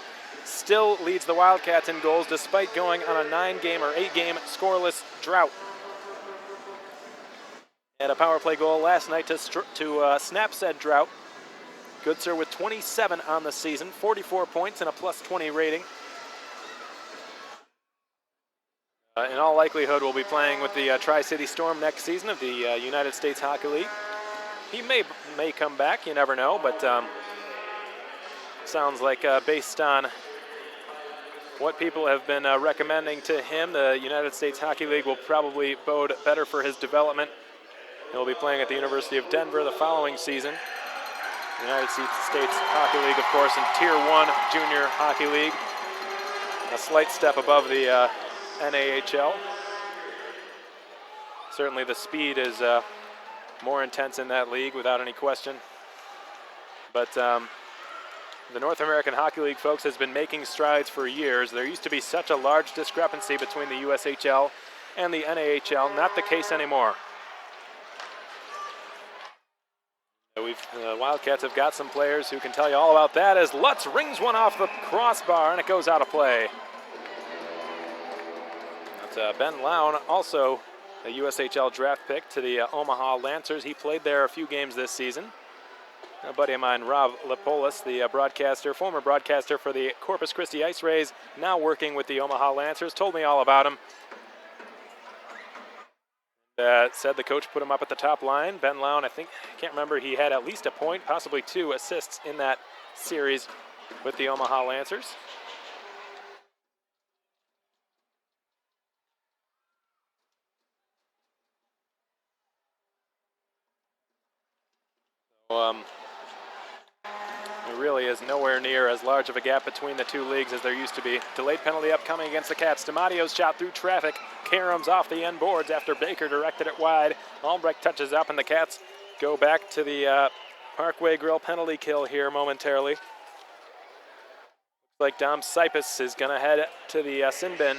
Still leads the Wildcats in goals despite going on a 9-game or 8-game scoreless drought. Had a power play goal last night to snap said drought. Goodser with 27 on the season, 44 points and a +20 rating. In all likelihood, we'll be playing with the Tri-City Storm next season of the United States Hockey League. He may come back, you never know, but sounds like based on what people have been recommending to him, the United States Hockey League will probably bode better for his development. He'll be playing at the University of Denver the following season. The United States Hockey League, of course, in Tier 1 Junior Hockey League. A slight step above the NAHL. Certainly the speed is more intense in that league without any question. But the North American Hockey League, folks, has been making strides for years. There used to be such a large discrepancy between the USHL and the NAHL. Not the case anymore. The Wildcats have got some players who can tell you all about that as Lutz rings one off the crossbar and it goes out of play. Ben Lown, also a USHL draft pick to the Omaha Lancers. He played there a few games this season. A buddy of mine, Rob Lipolis, the former broadcaster for the Corpus Christi Ice Rays, now working with the Omaha Lancers, told me all about him. Said the coach put him up at the top line. Ben Lown, I can't remember, he had at least a point, possibly 2 assists in that series with the Omaha Lancers. It really is nowhere near as large of a gap between the two leagues as there used to be. Delayed penalty upcoming against the Cats. DiMattio's shot through traffic. Karams off the end boards after Baker directed it wide. Albrecht touches up, and the Cats go back to the Parkway Grill penalty kill here momentarily. Looks like Dom Sipis is going to head to the sin bin.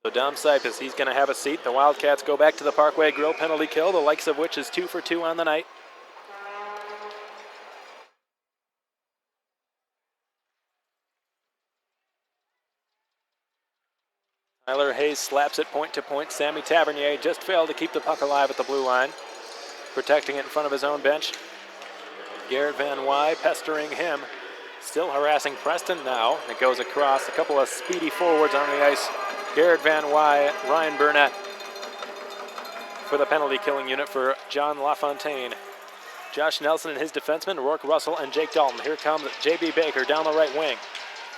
So Dom Sipis, he's going to have a seat. The Wildcats go back to the Parkway Grill penalty kill, the likes of which is 2 for 2 on the night. Tyler Hayes slaps it point to point. Sammy Tavernier just failed to keep the puck alive at the blue line, protecting it in front of his own bench. Garrett Van Wy pestering him. Still harassing Preston now. It goes across. A couple of speedy forwards on the ice. Garrett Van Wy, Ryan Burnett for the penalty killing unit for John LaFontaine. Josh Nelson and his defensemen, Rourke Russell and Jake Dalton. Here comes J.B. Baker down the right wing.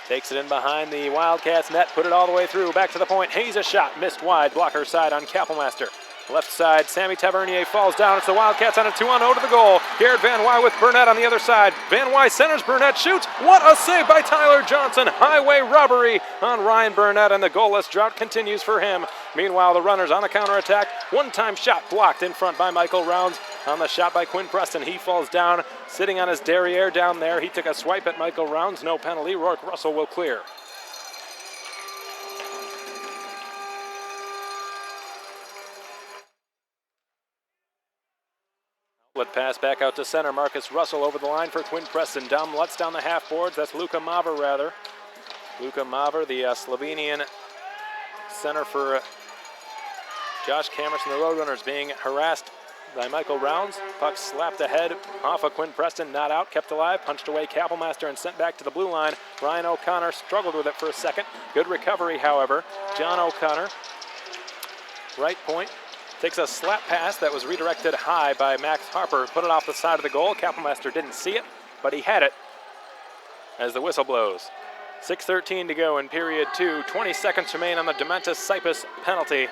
Takes it in behind the Wildcats net, put it all the way through, back to the point. Hayes a shot, missed wide, blocker side on Kappelmaster. Left side, Sammy Tavernier falls down. It's the Wildcats on a 2-on-0 to the goal. Garrett Van Wy with Burnett on the other side. Van Wy centers, Burnett shoots. What a save by Tyler Johnson. Highway robbery on Ryan Burnett, and the goalless drought continues for him. Meanwhile, the runners on the counterattack. One-time shot blocked in front by Michael Rounds. On the shot by Quinn Preston, he falls down, sitting on his derriere down there. He took a swipe at Michael Rounds. No penalty. Rourke Russell will clear. Let pass back out to center. Marcus Russell over the line for Quinn Preston. Down Lutz down the half boards. That's Luka Maver, rather. Luka Maver, the Slovenian center for Josh Camerson. The Roadrunners being harassed by Michael Rounds. Puck slapped ahead off of Quinn Preston. Not out, kept alive. Punched away Kappelmaster and sent back to the blue line. Ryan O'Connor struggled with it for a second. Good recovery, however. John O'Connor, right point. Takes a slap pass that was redirected high by Max Harper. Put it off the side of the goal. Kappelmaster didn't see it, but he had it as the whistle blows. 6:13 to go in period 2. 20 seconds remain on the Dementis Cyprus penalty.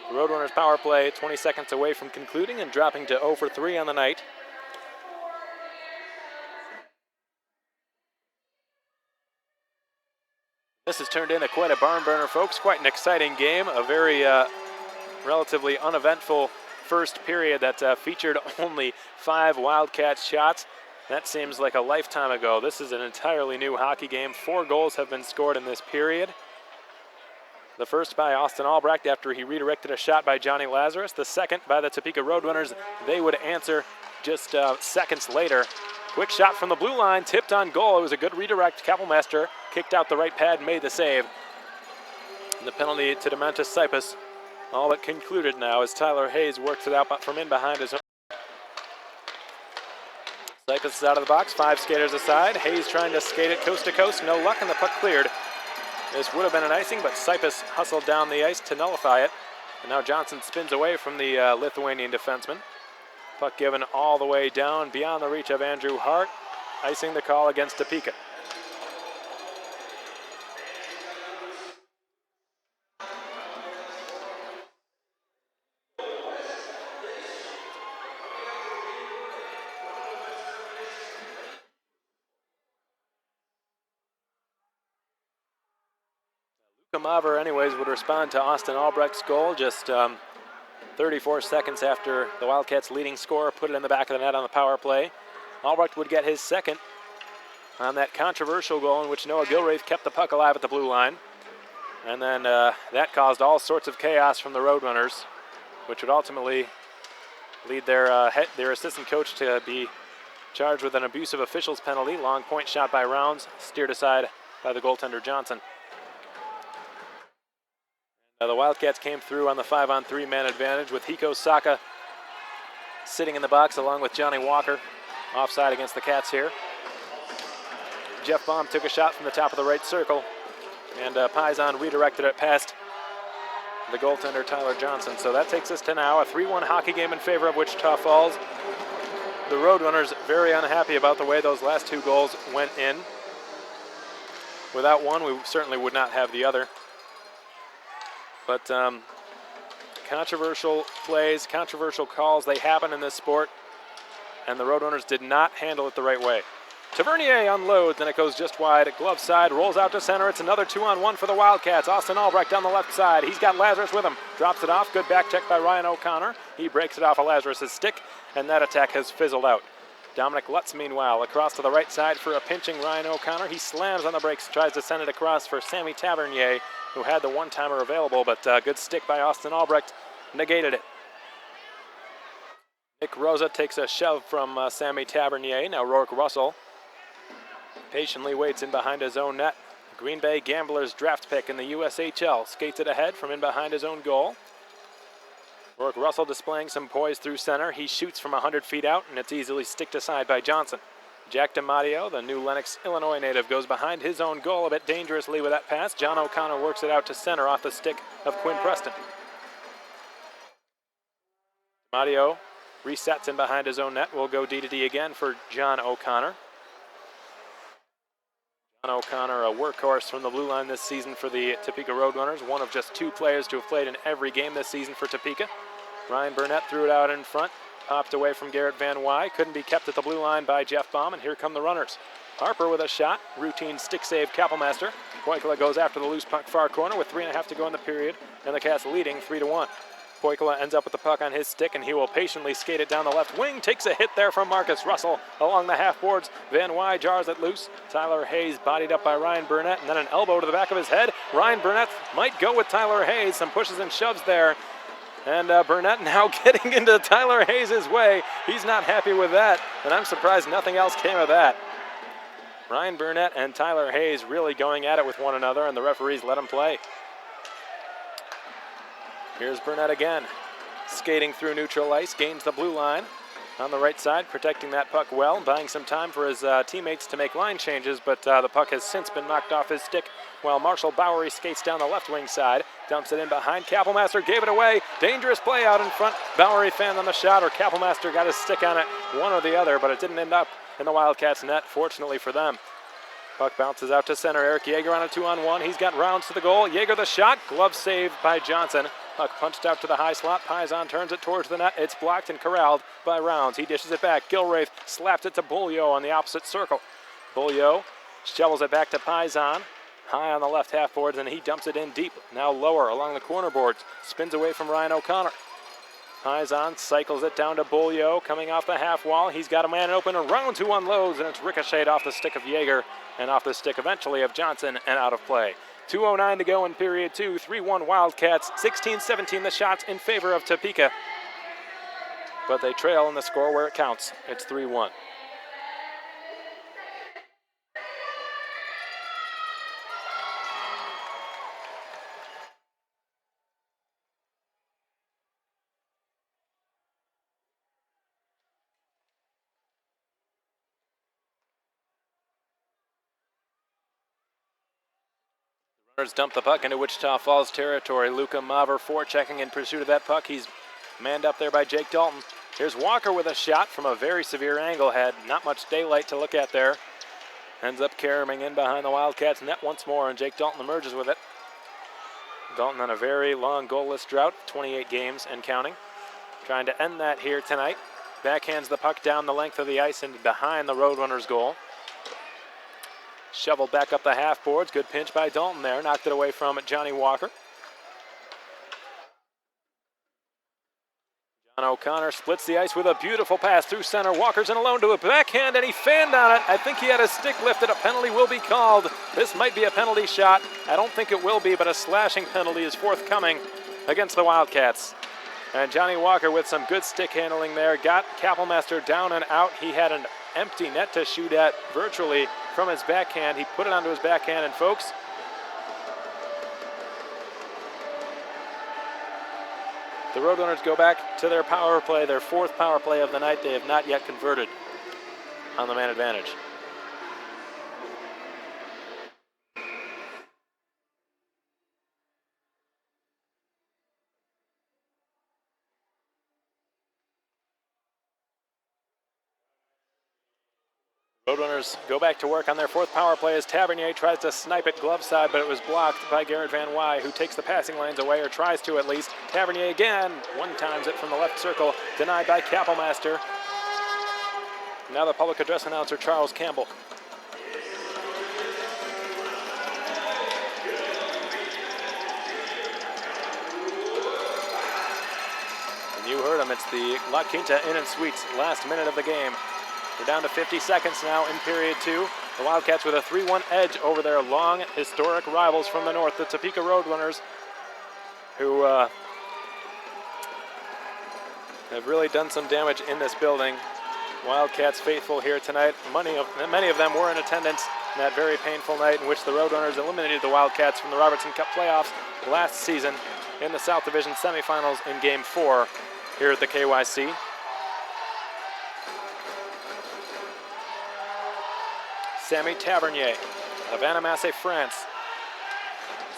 The Roadrunners power play 20 seconds away from concluding and dropping to 0 for 3 on the night. This has turned into quite a barn burner, folks. Quite an exciting game. A very relatively uneventful first period that featured only 5 Wildcats shots. That seems like a lifetime ago. This is an entirely new hockey game. 4 goals have been scored in this period. The first by Austin Albrecht after he redirected a shot by Johnny Lazarus. The second by the Topeka RoadRunners. They would answer just seconds later. Quick shot from the blue line, tipped on goal. It was a good redirect. Kappelmaster kicked out the right pad and made the save. And the penalty to Dementis Cyprus all but concluded now as Tyler Hayes works it out from in behind his own. Cyprus is out of the box, 5 skaters aside. Hayes trying to skate it coast to coast, no luck, and the puck cleared. This would have been an icing, but Cyprus hustled down the ice to nullify it. And now Johnson spins away from the Lithuanian defenseman. Puck given all the way down beyond the reach of Andrew Hart, icing the call against Topeka. Maver anyways would respond to Austin Albrecht's goal just 34 seconds after the Wildcats' leading scorer put it in the back of the net on the power play. Albrecht would get his second on that controversial goal in which Noah Gilraith kept the puck alive at the blue line. And then that caused all sorts of chaos from the Roadrunners, which would ultimately lead their assistant coach to be charged with an abusive officials penalty. Long point shot by Rounds, steered aside by the goaltender Johnson. The Wildcats came through on the 5-on-3 man advantage with Hiko Saka sitting in the box along with Johnny Walker. Offside against the Cats here. Jeff Baum took a shot from the top of the right circle, and Paisan redirected it past the goaltender Tyler Johnson. So that takes us to now a 3-1 hockey game in favor of Wichita Falls. The Roadrunners very unhappy about the way those last 2 goals went in. Without one, we certainly would not have the other. But controversial plays, controversial calls, they happen in this sport, and the Roadrunners did not handle it the right way. Tavernier unloads, and it goes just wide. Glove side, rolls out to center. It's another 2-on-1 for the Wildcats. Austin Albrecht on the left side. He's got Lazarus with him. Drops it off. Good back check by Ryan O'Connor. He breaks it off of Lazarus' stick, and that attack has fizzled out. Dominic Lutz, meanwhile, across to the right side for a pinching Ryan O'Connor. He slams on the brakes, tries to send it across for Sammy Tavernier, who had the one-timer available, but good stick by Austin Albrecht negated it. Nick Rosa takes a shove from Sammy Tavernier. Now Rourke Russell patiently waits in behind his own net. Green Bay Gamblers draft pick in the USHL, skates it ahead from in behind his own goal. Rourke Russell displaying some poise through center. He shoots from 100 feet out, and it's easily sticked aside by Johnson. Jack DiMatteo, the new Lenox, Illinois native, goes behind his own goal a bit dangerously with that pass. John O'Connor works it out to center off the stick of Quinn Preston. DiMatteo resets in behind his own net. Will go D-to-D again for John O'Connor. John O'Connor, a workhorse from the blue line this season for the Topeka RoadRunners, one of just 2 players to have played in every game this season for Topeka. Ryan Burnett threw it out in front, popped away from Garrett Van Wy, couldn't be kept at the blue line by Jeff Baum, and here come the runners. Harper with a shot, routine stick save, Kapelmaster. Poikila goes after the loose puck far corner with 3.5 to go in the period, and the Cats leading 3-1. Poikila ends up with the puck on his stick, and he will patiently skate it down the left wing. Takes a hit there from Marcus Russell along the half boards. Van Wy jars it loose. Tyler Hayes bodied up by Ryan Burnett, and then an elbow to the back of his head. Ryan Burnett might go with Tyler Hayes. Some pushes and shoves there. And Burnett now getting into Tyler Hayes' way. He's not happy with that, and I'm surprised nothing else came of that. Ryan Burnett and Tyler Hayes really going at it with one another, and the referees let him play. Here's Burnett again, skating through neutral ice, gains the blue line on the right side, protecting that puck well, buying some time for his teammates to make line changes, but the puck has since been knocked off his stick while Marshall Bowery skates down the left wing side, dumps it in behind. Kapelmaster gave it away. Dangerous play out in front. Bowery fanned on the shot, or Kapelmaster got his stick on it, one or the other, but it didn't end up in the Wildcats net, fortunately for them. Puck bounces out to center. Eric Yeager on a 2-on-1. He's got Rounds to the goal. Yeager the shot. Glove saved by Johnson. Puck punched out to the high slot. Paisan turns it towards the net. It's blocked and corralled by Rounds. He dishes it back. Gilraith slapped it to Beaulieu on the opposite circle. Beaulieu shovels it back to Paisan. High on the left half boards, and he dumps it in deep. Now lower along the corner boards. Spins away from Ryan O'Connor. Paisan cycles it down to Beaulieu, coming off the half wall. He's got a man open, and Rounds who unloads, and it's ricocheted off the stick of Yeager and off the stick eventually of Johnson and out of play. 2:09 to go in period 2, 3-1 Wildcats, 16-17 the shots in favor of Topeka. But they trail in the score where it counts. It's 3-1. Runners dump the puck into Wichita Falls territory. Luca Maver forechecking in pursuit of that puck. He's manned up there by Jake Dalton. Here's Walker with a shot from a very severe angle. Had not much daylight to look at there. Ends up carrying in behind the Wildcats net once more, and Jake Dalton emerges with it. Dalton on a very long goalless drought, 28 games and counting. Trying to end that here tonight. Backhands the puck down the length of the ice and behind the Roadrunners' goal. Shoveled back up the half boards. Good pinch by Dalton there. Knocked it away from Johnny Walker. John O'Connor splits the ice with a beautiful pass through center. Walker's in alone to a backhand, and he fanned on it. I think he had his stick lifted. A penalty will be called. This might be a penalty shot. I don't think it will be, but a slashing penalty is forthcoming against the Wildcats. And Johnny Walker with some good stick handling there. Got Kapelmaster down and out. He had an empty net to shoot at virtually from his backhand. He put it onto his backhand, and folks, the Roadrunners go back to their power play, their 4th power play of the night. They have not yet converted on the man advantage. Roadrunners go back to work on their 4th power play as Tavernier tries to snipe it glove side, but it was blocked by Garrett Van Wy, who takes the passing lanes away, or tries to at least. Tavernier again, one-times it from the left circle, denied by Kapelmaster. Now the public address announcer, Charles Campbell. And you heard him, it's the La Quinta Inn and Suites, last minute of the game. We're down to 50 seconds now in period 2. The Wildcats with a 3-1 edge over their long, historic rivals from the north, the Topeka RoadRunners, who have really done some damage in this building. Wildcats faithful here tonight. Many of them were in attendance in that very painful night in which the Roadrunners eliminated the Wildcats from the Robertson Cup playoffs last season in the South Division semifinals in Game 4 here at the KYC. Sammy Tavernier of Annemasse, France,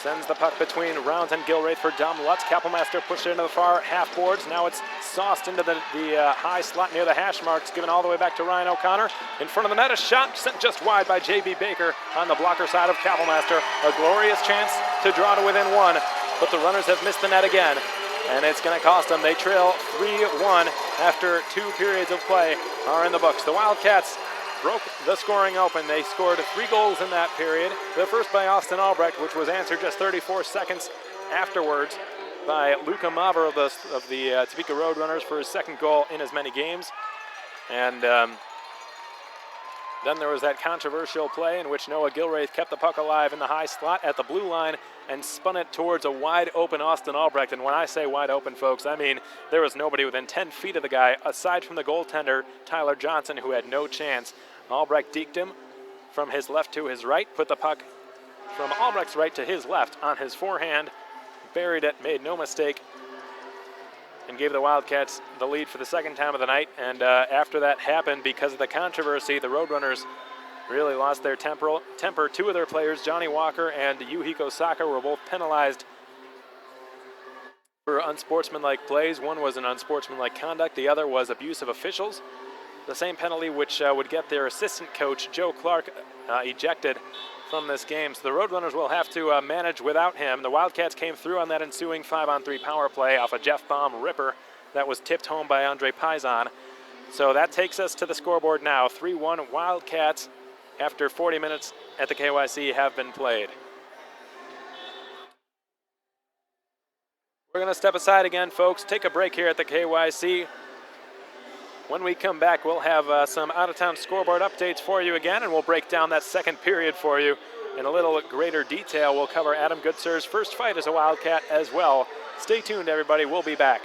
sends the puck between Rounds and Gilraith for Dom Lutz. Kapelmaster pushed it into the far half boards. Now it's sauced into the high slot near the hash marks, given all the way back to Ryan O'Connor. In front of the net, a shot sent just wide by J.B. Baker on the blocker side of Kapelmaster. A glorious chance to draw to within one, but the Runners have missed the net again, and it's going to cost them. They trail 3-1 after 2 periods of play are in the books. The Wildcats broke the scoring open. They scored 3 goals in that period. The first by Austin Albrecht, which was answered just 34 seconds afterwards by Luca Maver of the Topeka RoadRunners for his second goal in as many games. And then there was that controversial play in which Noah Gilraith kept the puck alive in the high slot at the blue line and spun it towards a wide open Austin Albrecht. And when I say wide open, folks, I mean there was nobody within 10 feet of the guy aside from the goaltender, Tyler Johnson, who had no chance. Albrecht deked him from his left to his right, put the puck from Albrecht's right to his left on his forehand, buried it, made no mistake, and gave the Wildcats the lead for the second time of the night. And after that happened, because of the controversy, the Roadrunners really lost their temper. 2 of their players, Johnny Walker and Yuhiko Saka, were both penalized for unsportsmanlike plays. One was an unsportsmanlike conduct, the other was abuse of officials. The same penalty which would get their assistant coach, Joe Clark, ejected from this game. So the Roadrunners will have to manage without him. The Wildcats came through on that ensuing 5-on-3 power play off a Jeff Baum ripper that was tipped home by Andre Paisan. So that takes us to the scoreboard now. 3-1 Wildcats after 40 minutes at the KYC have been played. We're going to step aside again, folks. Take a break here at the KYC. When we come back, we'll have some out-of-town scoreboard updates for you again, and we'll break down that second period for you in a little greater detail. We'll cover Adam Goodsir's first fight as a Wildcat as well. Stay tuned, everybody. We'll be back.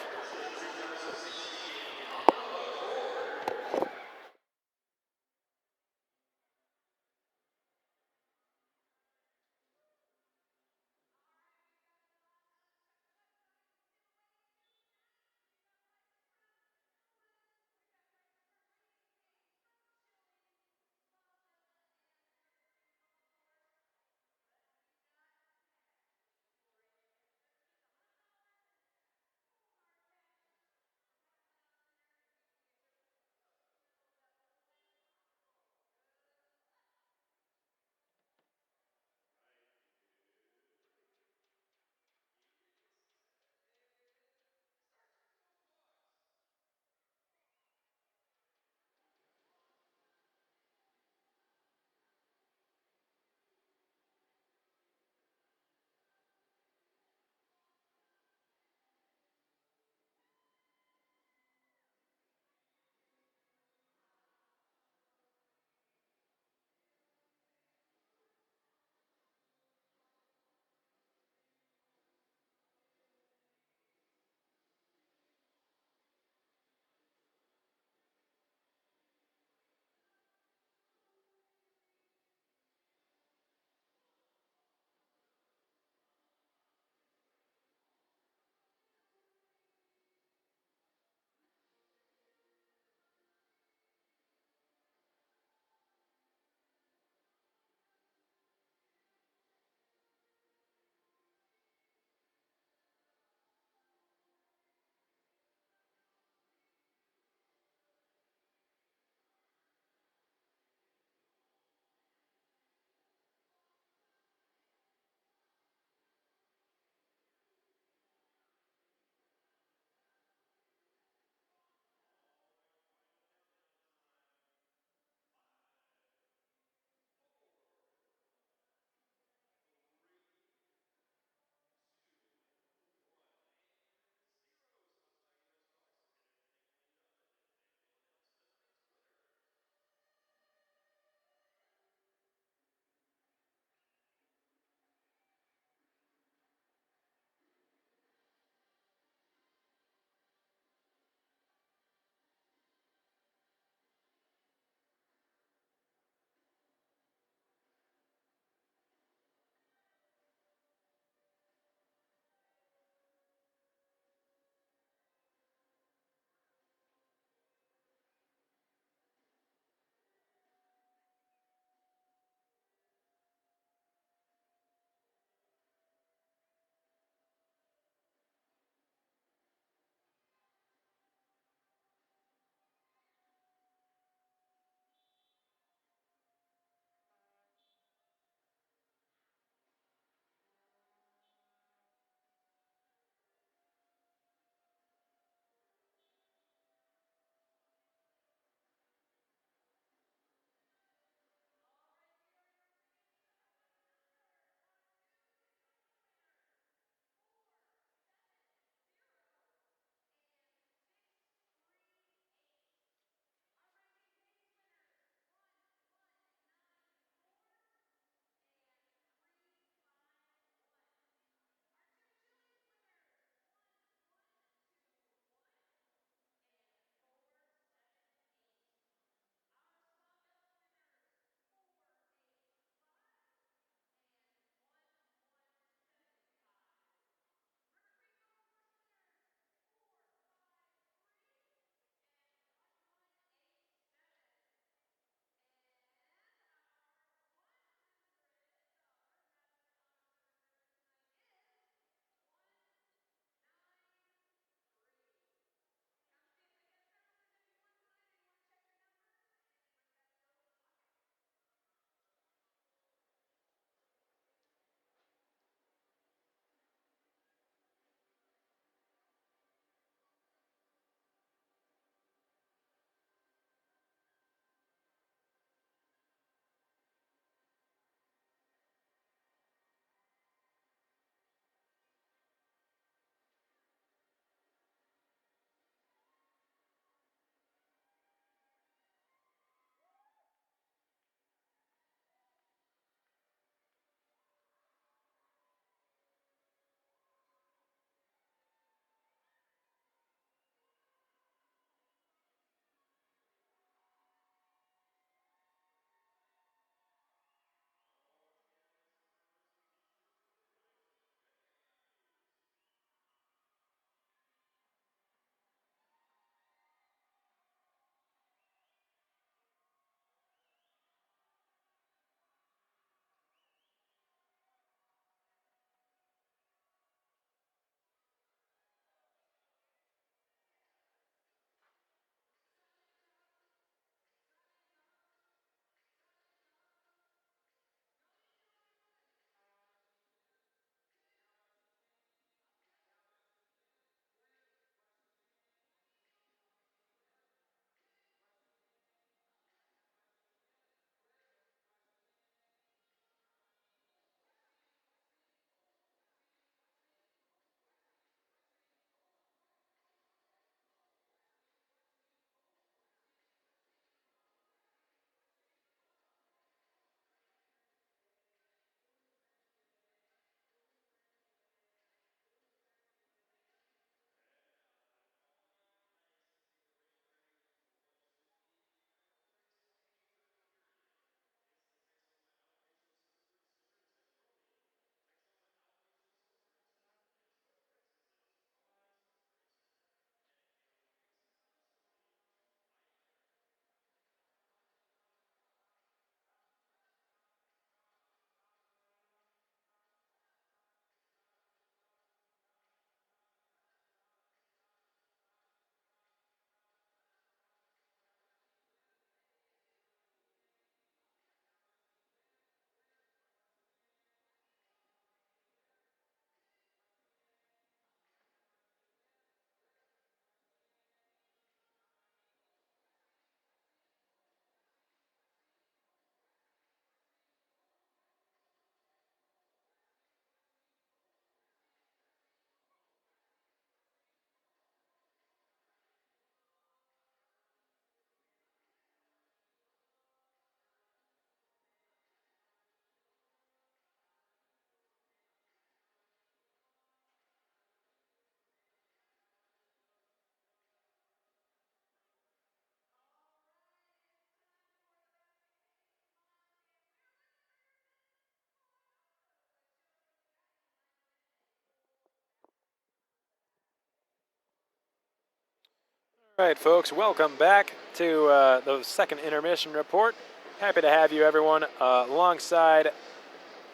All right, folks, welcome back to the second intermission report. Happy to have you, everyone, alongside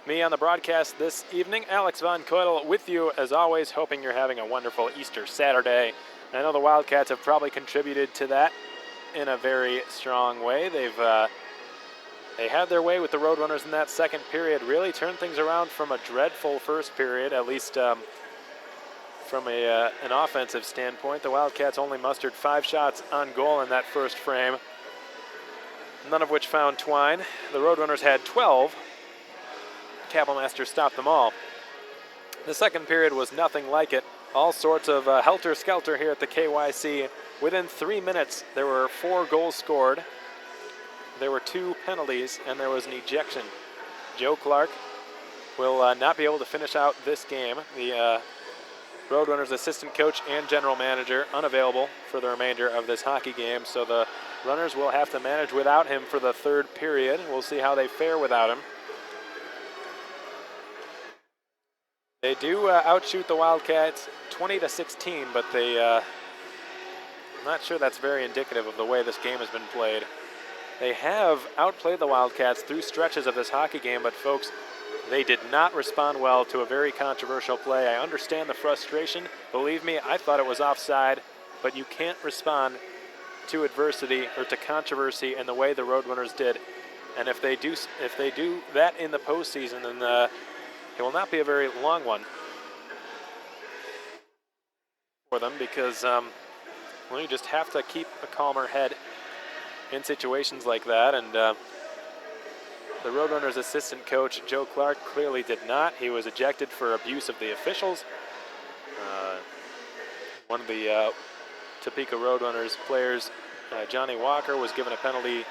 me on the broadcast this evening. Alex Von Koedel with you, as always, hoping you're having a wonderful Easter Saturday. I know the Wildcats have probably contributed to that in a very strong way. They had their way with the Roadrunners in that second period, really turned things around from a dreadful first period, at least from an offensive standpoint. The Wildcats only mustered 5 shots on goal in that first frame, none of which found twine. The Roadrunners had 12. Kapellmaster stopped them all. The second period was nothing like it. All sorts of helter-skelter here at the KYC. Within 3 minutes, there were 4 goals scored. There were 2 penalties, and there was an ejection. Joe Clark will not be able to finish out this game. The Roadrunners assistant coach and general manager unavailable for the remainder of this hockey game, so the Runners will have to manage without him for the third period. We'll see how they fare without him. They do outshoot the Wildcats 20-16, but I'm not sure that's very indicative of the way this game has been played. They have outplayed the Wildcats through stretches of this hockey game, but folks, they did not respond well to a very controversial play. I understand the frustration. Believe me, I thought it was offside, but you can't respond to adversity or to controversy in the way the Roadrunners did. And if they do that in the postseason, then it will not be a very long one for them, because well, you just have to keep a calmer head in situations like that. And the Roadrunners assistant coach, Joe Clark, clearly did not. He was ejected for abuse of the officials. One of the Topeka RoadRunners players, Johnny Walker, was given a penalty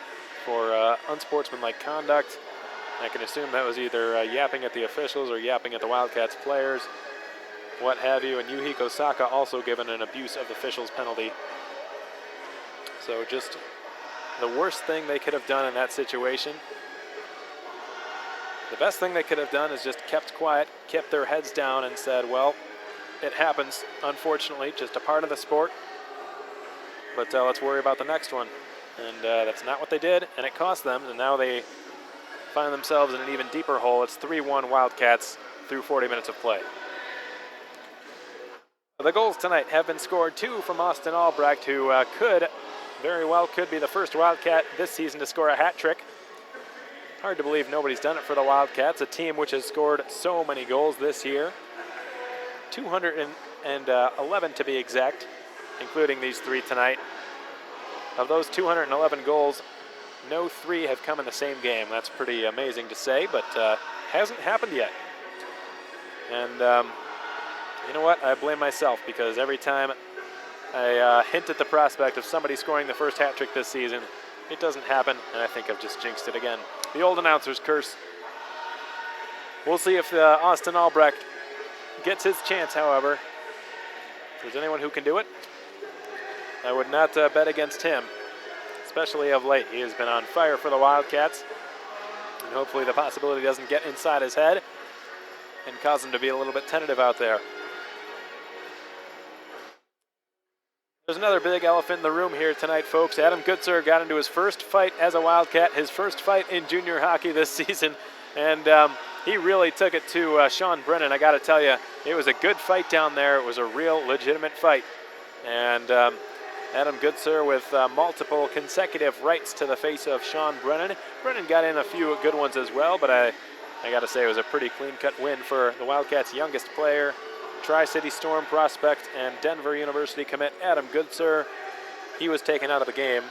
for unsportsmanlike conduct. I can assume that was either yapping at the officials or yapping at the Wildcats players, what have you. And Yuhiko Saka also given an abuse of officials penalty. So just the worst thing they could have done in that situation. The best thing they could have done is just kept quiet, kept their heads down, and said, well, it happens, unfortunately, just a part of the sport, but let's worry about the next one. And that's not what they did, and it cost them, and now they find themselves in an even deeper hole. It's 3-1 Wildcats through 40 minutes of play. The goals tonight have been scored, 2 from Austin Albrecht, who very well could be the first Wildcat this season to score a hat trick. Hard to believe nobody's done it for the Wildcats, a team which has scored so many goals this year. 211 to be exact, including these 3 tonight. Of those 211 goals, no 3 have come in the same game. That's pretty amazing to say, but hasn't happened yet. And you know what? I blame myself, because every time I hint at the prospect of somebody scoring the first hat trick this season, it doesn't happen, and I think I've just jinxed it again. The old announcer's curse. We'll see if Austin Albrecht gets his chance, however. If there's anyone who can do it, I would not bet against him, especially of late. He has been on fire for the Wildcats, and hopefully the possibility doesn't get inside his head and cause him to be a little bit tentative out there. There's another big elephant in the room here tonight, folks. Adam Goodsir got into his first fight as a Wildcat, his first fight in junior hockey this season, and he really took it to Sean Brennan. I got to tell you, it was a good fight down there. It was a real, legitimate fight. And Adam Goodsir with multiple consecutive rights to the face of Sean Brennan. Brennan got in a few good ones as well, but I got to say it was a pretty clean-cut win for the Wildcats' youngest player, Tri-City Storm prospect and Denver University commit Adam Goodsir. He was taken out of the game,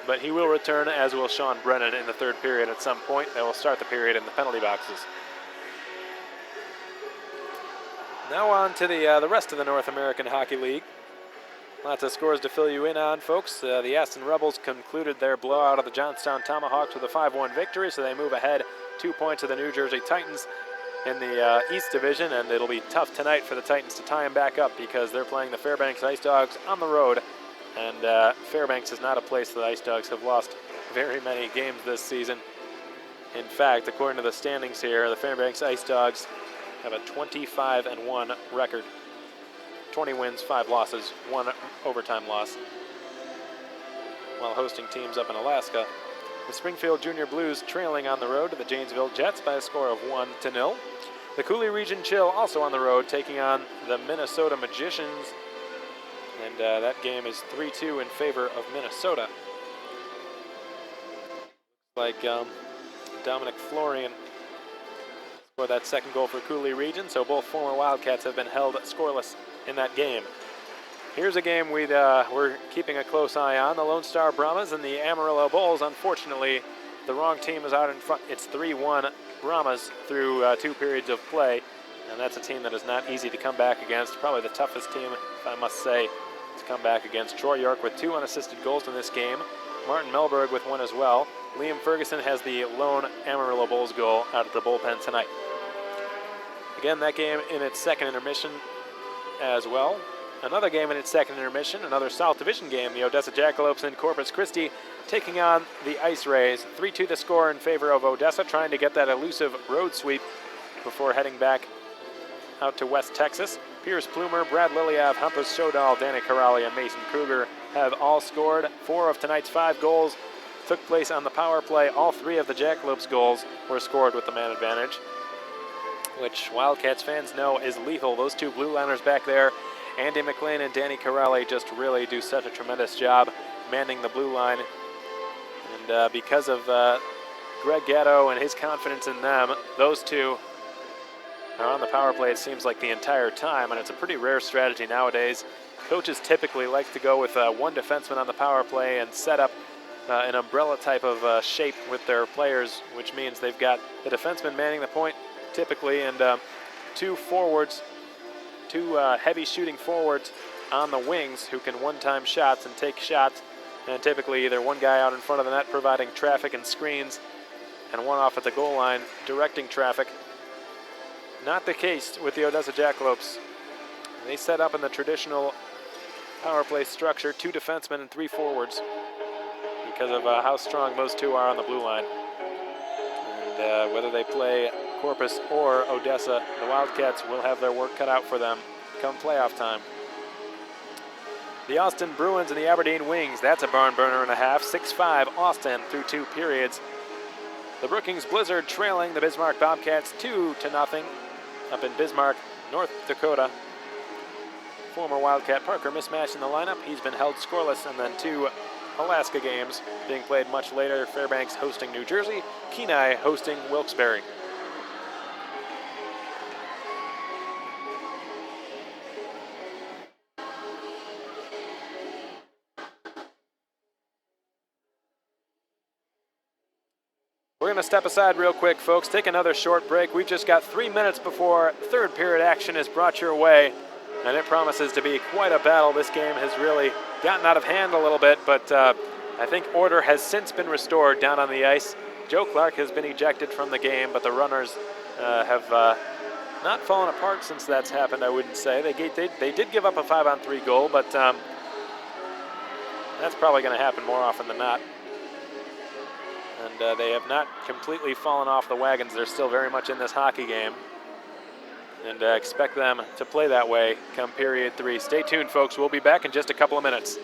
but he will return, as will Sean Brennan, in the third period at some point. They will start the period in the penalty boxes. Now on to the rest of the North American Hockey League. Lots of scores to fill you in on, folks. The Aston Rebels concluded their blowout of the Johnstown Tomahawks with a 5-1 victory, so they move ahead 2 points of the New Jersey Titans in the East Division, and it'll be tough tonight for the Titans to tie them back up, because they're playing the Fairbanks Ice Dogs on the road, and Fairbanks is not a place that the Ice Dogs have lost very many games this season. In fact, according to the standings here, the Fairbanks Ice Dogs have a 25-1 record. 20 wins, 5 losses, 1 overtime loss. While hosting teams up in Alaska, the Springfield Junior Blues trailing on the road to the Janesville Jets by a score of 1-0. The Coulee Region Chill also on the road, taking on the Minnesota Magicians, and that game is 3-2 in favor of Minnesota. Like Dominic Florian scored that second goal for Coulee Region, so both former Wildcats have been held scoreless in that game. Here's a game we're keeping a close eye on, the Lone Star Brahmas and the Amarillo Bulls. Unfortunately, the wrong team is out in front. It's 3-1 Brahmas through 2 periods of play, and that's a team that is not easy to come back against. Probably the toughest team, if I must say, to come back against. Troy York with 2 unassisted goals in this game. Martin Melberg with 1 as well. Liam Ferguson has the lone Amarillo Bulls goal out of the bullpen tonight. Again, that game in its second intermission as well. Another game in its second intermission, another South Division game. The Odessa Jackalopes in Corpus Christi taking on the Ice Rays. 3-2 the score in favor of Odessa, trying to get that elusive road sweep before heading back out to West Texas. Pierce Plumer, Brad Liliev, Hampus Shodal, Danny Corrali, and Mason Kruger have all scored. 4 of tonight's 5 goals took place on the power play. All 3 of the Jackalopes goals were scored with the man advantage, which Wildcats fans know is lethal. Those 2 blue liners back there, Andy McLean and Danny Corrali, just really do such a tremendous job manning the blue line. And because of Greg Gatto and his confidence in them, those 2 are on the power play, it seems like the entire time, and it's a pretty rare strategy nowadays. Coaches typically like to go with 1 defenseman on the power play and set up an umbrella type of shape with their players, which means they've got the defenseman manning the point typically, and 2 forwards, 2 heavy shooting forwards on the wings who can one-time shots and take shots, and typically either 1 guy out in front of the net providing traffic and screens, and 1 off at the goal line directing traffic. Not the case with the Odessa Jackalopes. They set up in the traditional power play structure, 2 defensemen and 3 forwards, because of how strong those 2 are on the blue line. And whether they play Corpus or Odessa, the Wildcats will have their work cut out for them come playoff time. The Austin Bruins and the Aberdeen Wings, that's a barn burner and a half. 6-5 Austin through 2 periods. The Brookings Blizzard trailing the Bismarck Bobcats 2-0 up in Bismarck, North Dakota. Former Wildcat Parker mismatched in the lineup. He's been held scoreless, and then 2 Alaska games being played much later. Fairbanks hosting New Jersey, Kenai hosting Wilkes-Barre. We're going to step aside real quick, folks, take another short break. We've just got 3 minutes before third period action is brought your way, and it promises to be quite a battle. This game has really gotten out of hand a little bit, but I think order has since been restored down on the ice. Joe Clark has been ejected from the game, but the Runners have not fallen apart since that's happened, I wouldn't say. They did give up a 5-on-3 goal, but that's probably going to happen more often than not. And they have not completely fallen off the wagons. They're still very much in this hockey game. And expect them to play that way come period 3. Stay tuned, folks. We'll be back in just a couple of minutes.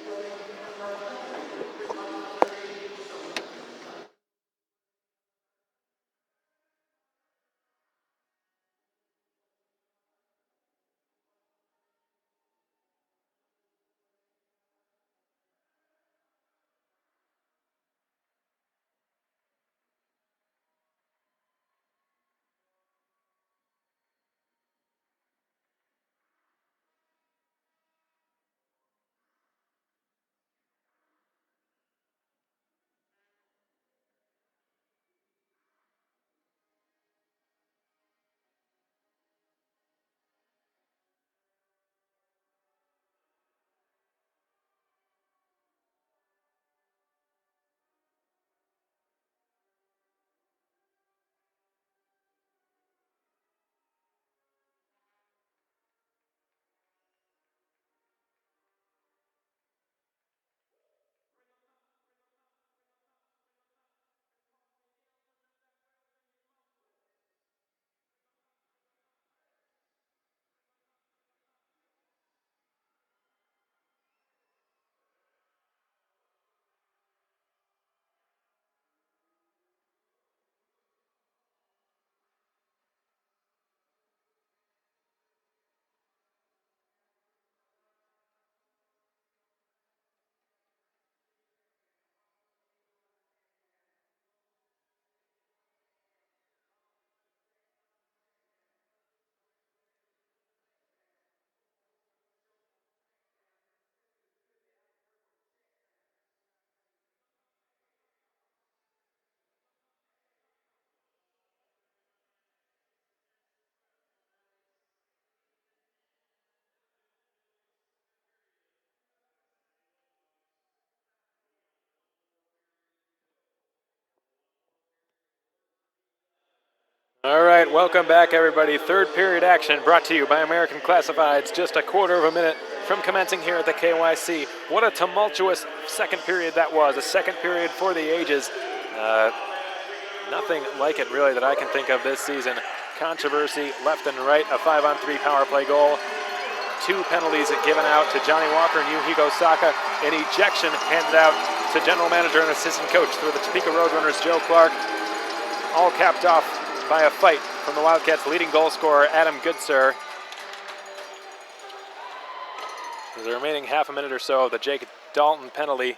All right, welcome back, everybody. Third period action brought to you by American Classifieds. Just a quarter of a minute from commencing here at the KYC. What a tumultuous second period that was. A second period for the ages. Nothing like it, really, that I can think of this season. Controversy left and right, a 5-on-3 power play goal. 2 penalties given out to Johnny Walker and Yuhiko Saka. An ejection handed out to general manager and assistant coach through the Topeka RoadRunners, Joe Clark. All capped off by a fight from the Wildcats' leading goal scorer, Adam Goodsir. With the remaining half a minute or so of the Jake Dalton penalty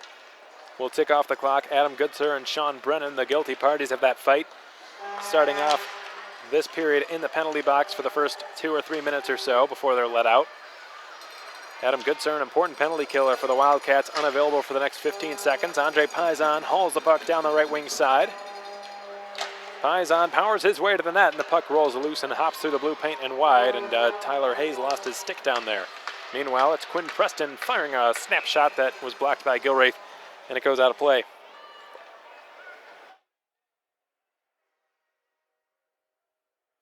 will tick off the clock. Adam Goodsir and Sean Brennan, the guilty parties of that fight, starting off this period in the penalty box for the first 2 or 3 minutes or so before they're let out. Adam Goodsir, an important penalty killer for the Wildcats, unavailable for the next 15 seconds. Andre Paisan hauls the puck down the right wing side. Paisan powers his way to the net, and the puck rolls loose and hops through the blue paint and wide, and Tyler Hayes lost his stick down there. Meanwhile, it's Quinn Preston firing a snapshot that was blocked by Gilraith, and it goes out of play.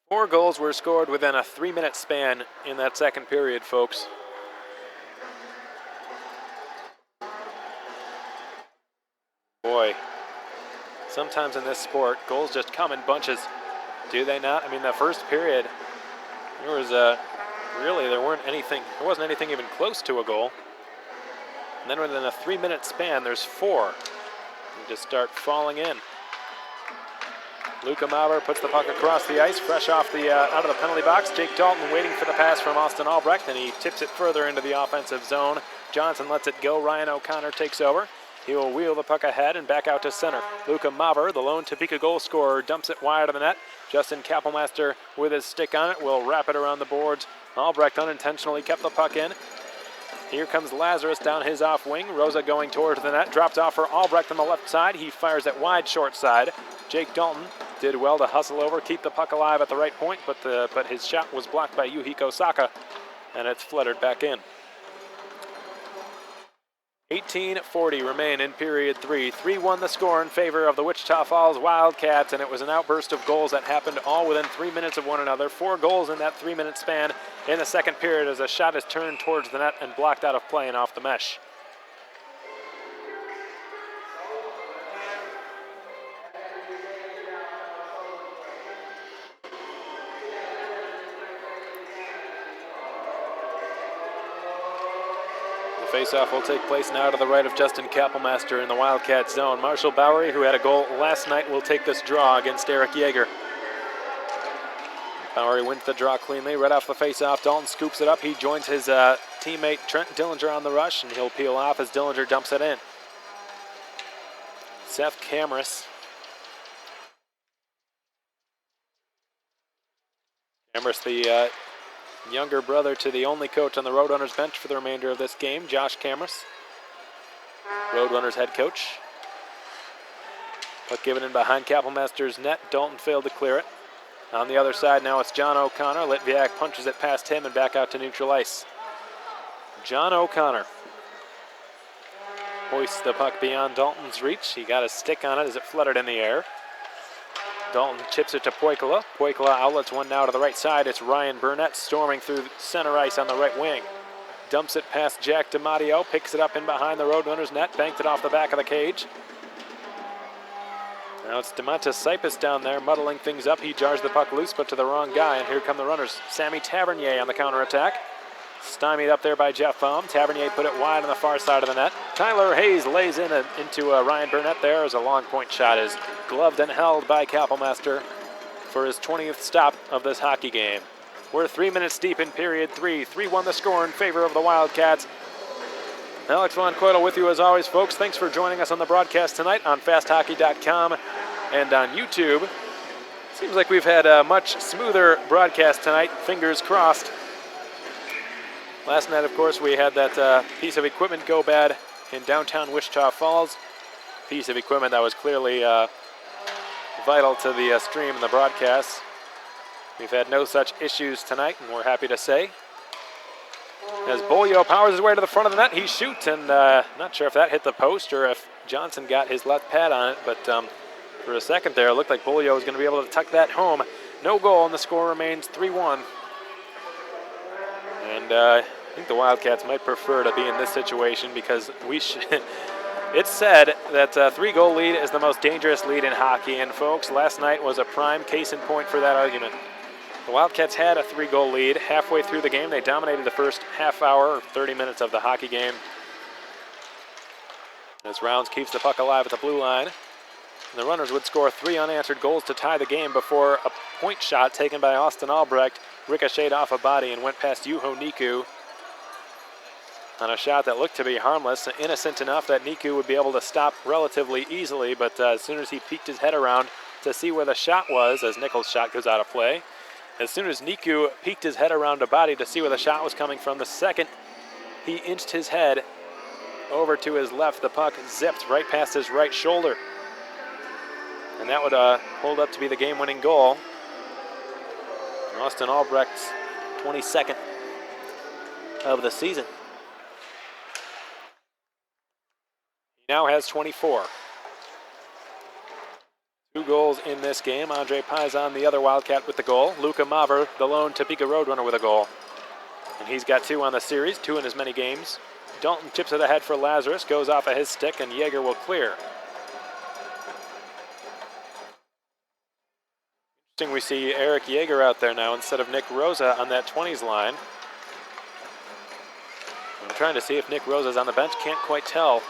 Four goals were scored within a 3-minute span in that second period, folks. Boy, sometimes in this sport, goals just come in bunches. Do they not? I mean, the first period, there was there wasn't anything even close to a goal. And then within a 3-minute span, there's 4. They just start falling in. Luca Maurer puts the puck across the ice, fresh off the out of the penalty box. Jake Dalton waiting for the pass from Austin Albrecht, and he tips it further into the offensive zone. Johnson lets it go. Ryan O'Connor takes over. He will wheel the puck ahead and back out to center. Luca Maurer, the lone Topeka goal scorer, dumps it wide of the net. Justin Kappelmaster with his stick on it will wrap it around the boards. Albrecht unintentionally kept the puck in. Here comes Lazarus down his off wing. Rosa going towards the net. Dropped off for Albrecht on the left side. He fires it wide short side. Jake Dalton did well to hustle over, keep the puck alive at the right point, but his shot was blocked by Yuhiko Saka, and it's fluttered back in. 18:40 remain in period 3. 3-1 the score in favor of the Wichita Falls Wildcats, and it was an outburst of goals that happened all within 3 minutes of one another. 4 goals in that 3-minute span in the second period as a shot is turned towards the net and blocked out of play and off the mesh. Faceoff will take place now to the right of Justin Kappelmaster in the Wildcat zone. Marshall Bowery, who had a goal last night, will take this draw against Eric Yeager. Bowery wins the draw cleanly right off the faceoff. Dalton scoops it up. He joins his teammate Trent Dillinger on the rush, and he'll peel off as Dillinger dumps it in. Seth Camrus. Camrus, the younger brother to the only coach on the Roadrunners bench for the remainder of this game, Josh Camrus, Roadrunners head coach. Puck given in behind Kappelmaster's net. Dalton failed to clear it. On the other side now it's John O'Connor. Litviak punches it past him and back out to neutral ice. John O'Connor hoists the puck beyond Dalton's reach. He got a stick on it as it fluttered in the air. Dalton chips it to Poikala. Poikala outlets one now to the right side. It's Ryan Burnett storming through center ice on the right wing. Dumps it past Jack DiMatteo. Picks it up in behind the Roadrunners net. Banked it off the back of the cage. Now it's DeMontis Sipis down there muddling things up. He jars the puck loose, but to the wrong guy, and here come the runners. Sammy Tavernier on the counterattack. Stymied up there by Jeff Baum. Tavernier put it wide on the far side of the net. Tyler Hayes lays into Ryan Burnett there as a long point shot is gloved and held by Kappelmaster for his 20th stop of this hockey game. We're 3 minutes deep in period 3. 3-1 the score in favor of the Wildcats. Alex Von Coydel with you as always, folks. Thanks for joining us on the broadcast tonight on fasthockey.com and on YouTube. Seems like we've had a much smoother broadcast tonight. Fingers crossed. Last night, of course, we had that piece of equipment go bad in downtown Wichita Falls. Piece of equipment that was clearly vital to the stream and the broadcast. We've had no such issues tonight, and we're happy to say. As Bolio powers his way to the front of the net, he shoots, and not sure if that hit the post or if Johnson got his left pad on it, but for a second there, it looked like Bolio was going to be able to tuck that home. no goal, and the score remains 3-1. And I think the Wildcats might prefer to be in this situation because it's said that a 3-goal lead is the most dangerous lead in hockey, and folks, last night was a prime case in point for that argument. The Wildcats had a 3-goal lead halfway through the game. They dominated the first half hour or 30 minutes of the hockey game. As Rounds keeps the puck alive at the blue line. And the Runners would score 3 unanswered goals to tie the game before a point shot taken by Austin Albrecht ricocheted off a body and went past Juho Niku on a shot that looked to be harmless, innocent enough that Niku would be able to stop relatively easily, but as soon as he peeked his head around to see where the shot was, as Nichols' shot goes out of play, as soon as Niku peeked his head around a body to see where the shot was coming from, the second he inched his head over to his left, the puck zipped right past his right shoulder. And that would hold up to be the game-winning goal. Austin Albrecht's 22nd of the season. He now has 24. 2 goals in this game. Andre Paisan, the other Wildcat, with the goal. Luka Maver, the lone Topeka RoadRunner, with a goal. And he's got 2 on the series, 2 in as many games. Dalton chips it ahead for Lazarus, goes off of his stick, and Yeager will clear. Interesting, we see Eric Yeager out there now instead of Nick Rosa on that 20s line. I'm trying to see if Nick Rosa's on the bench, can't quite tell.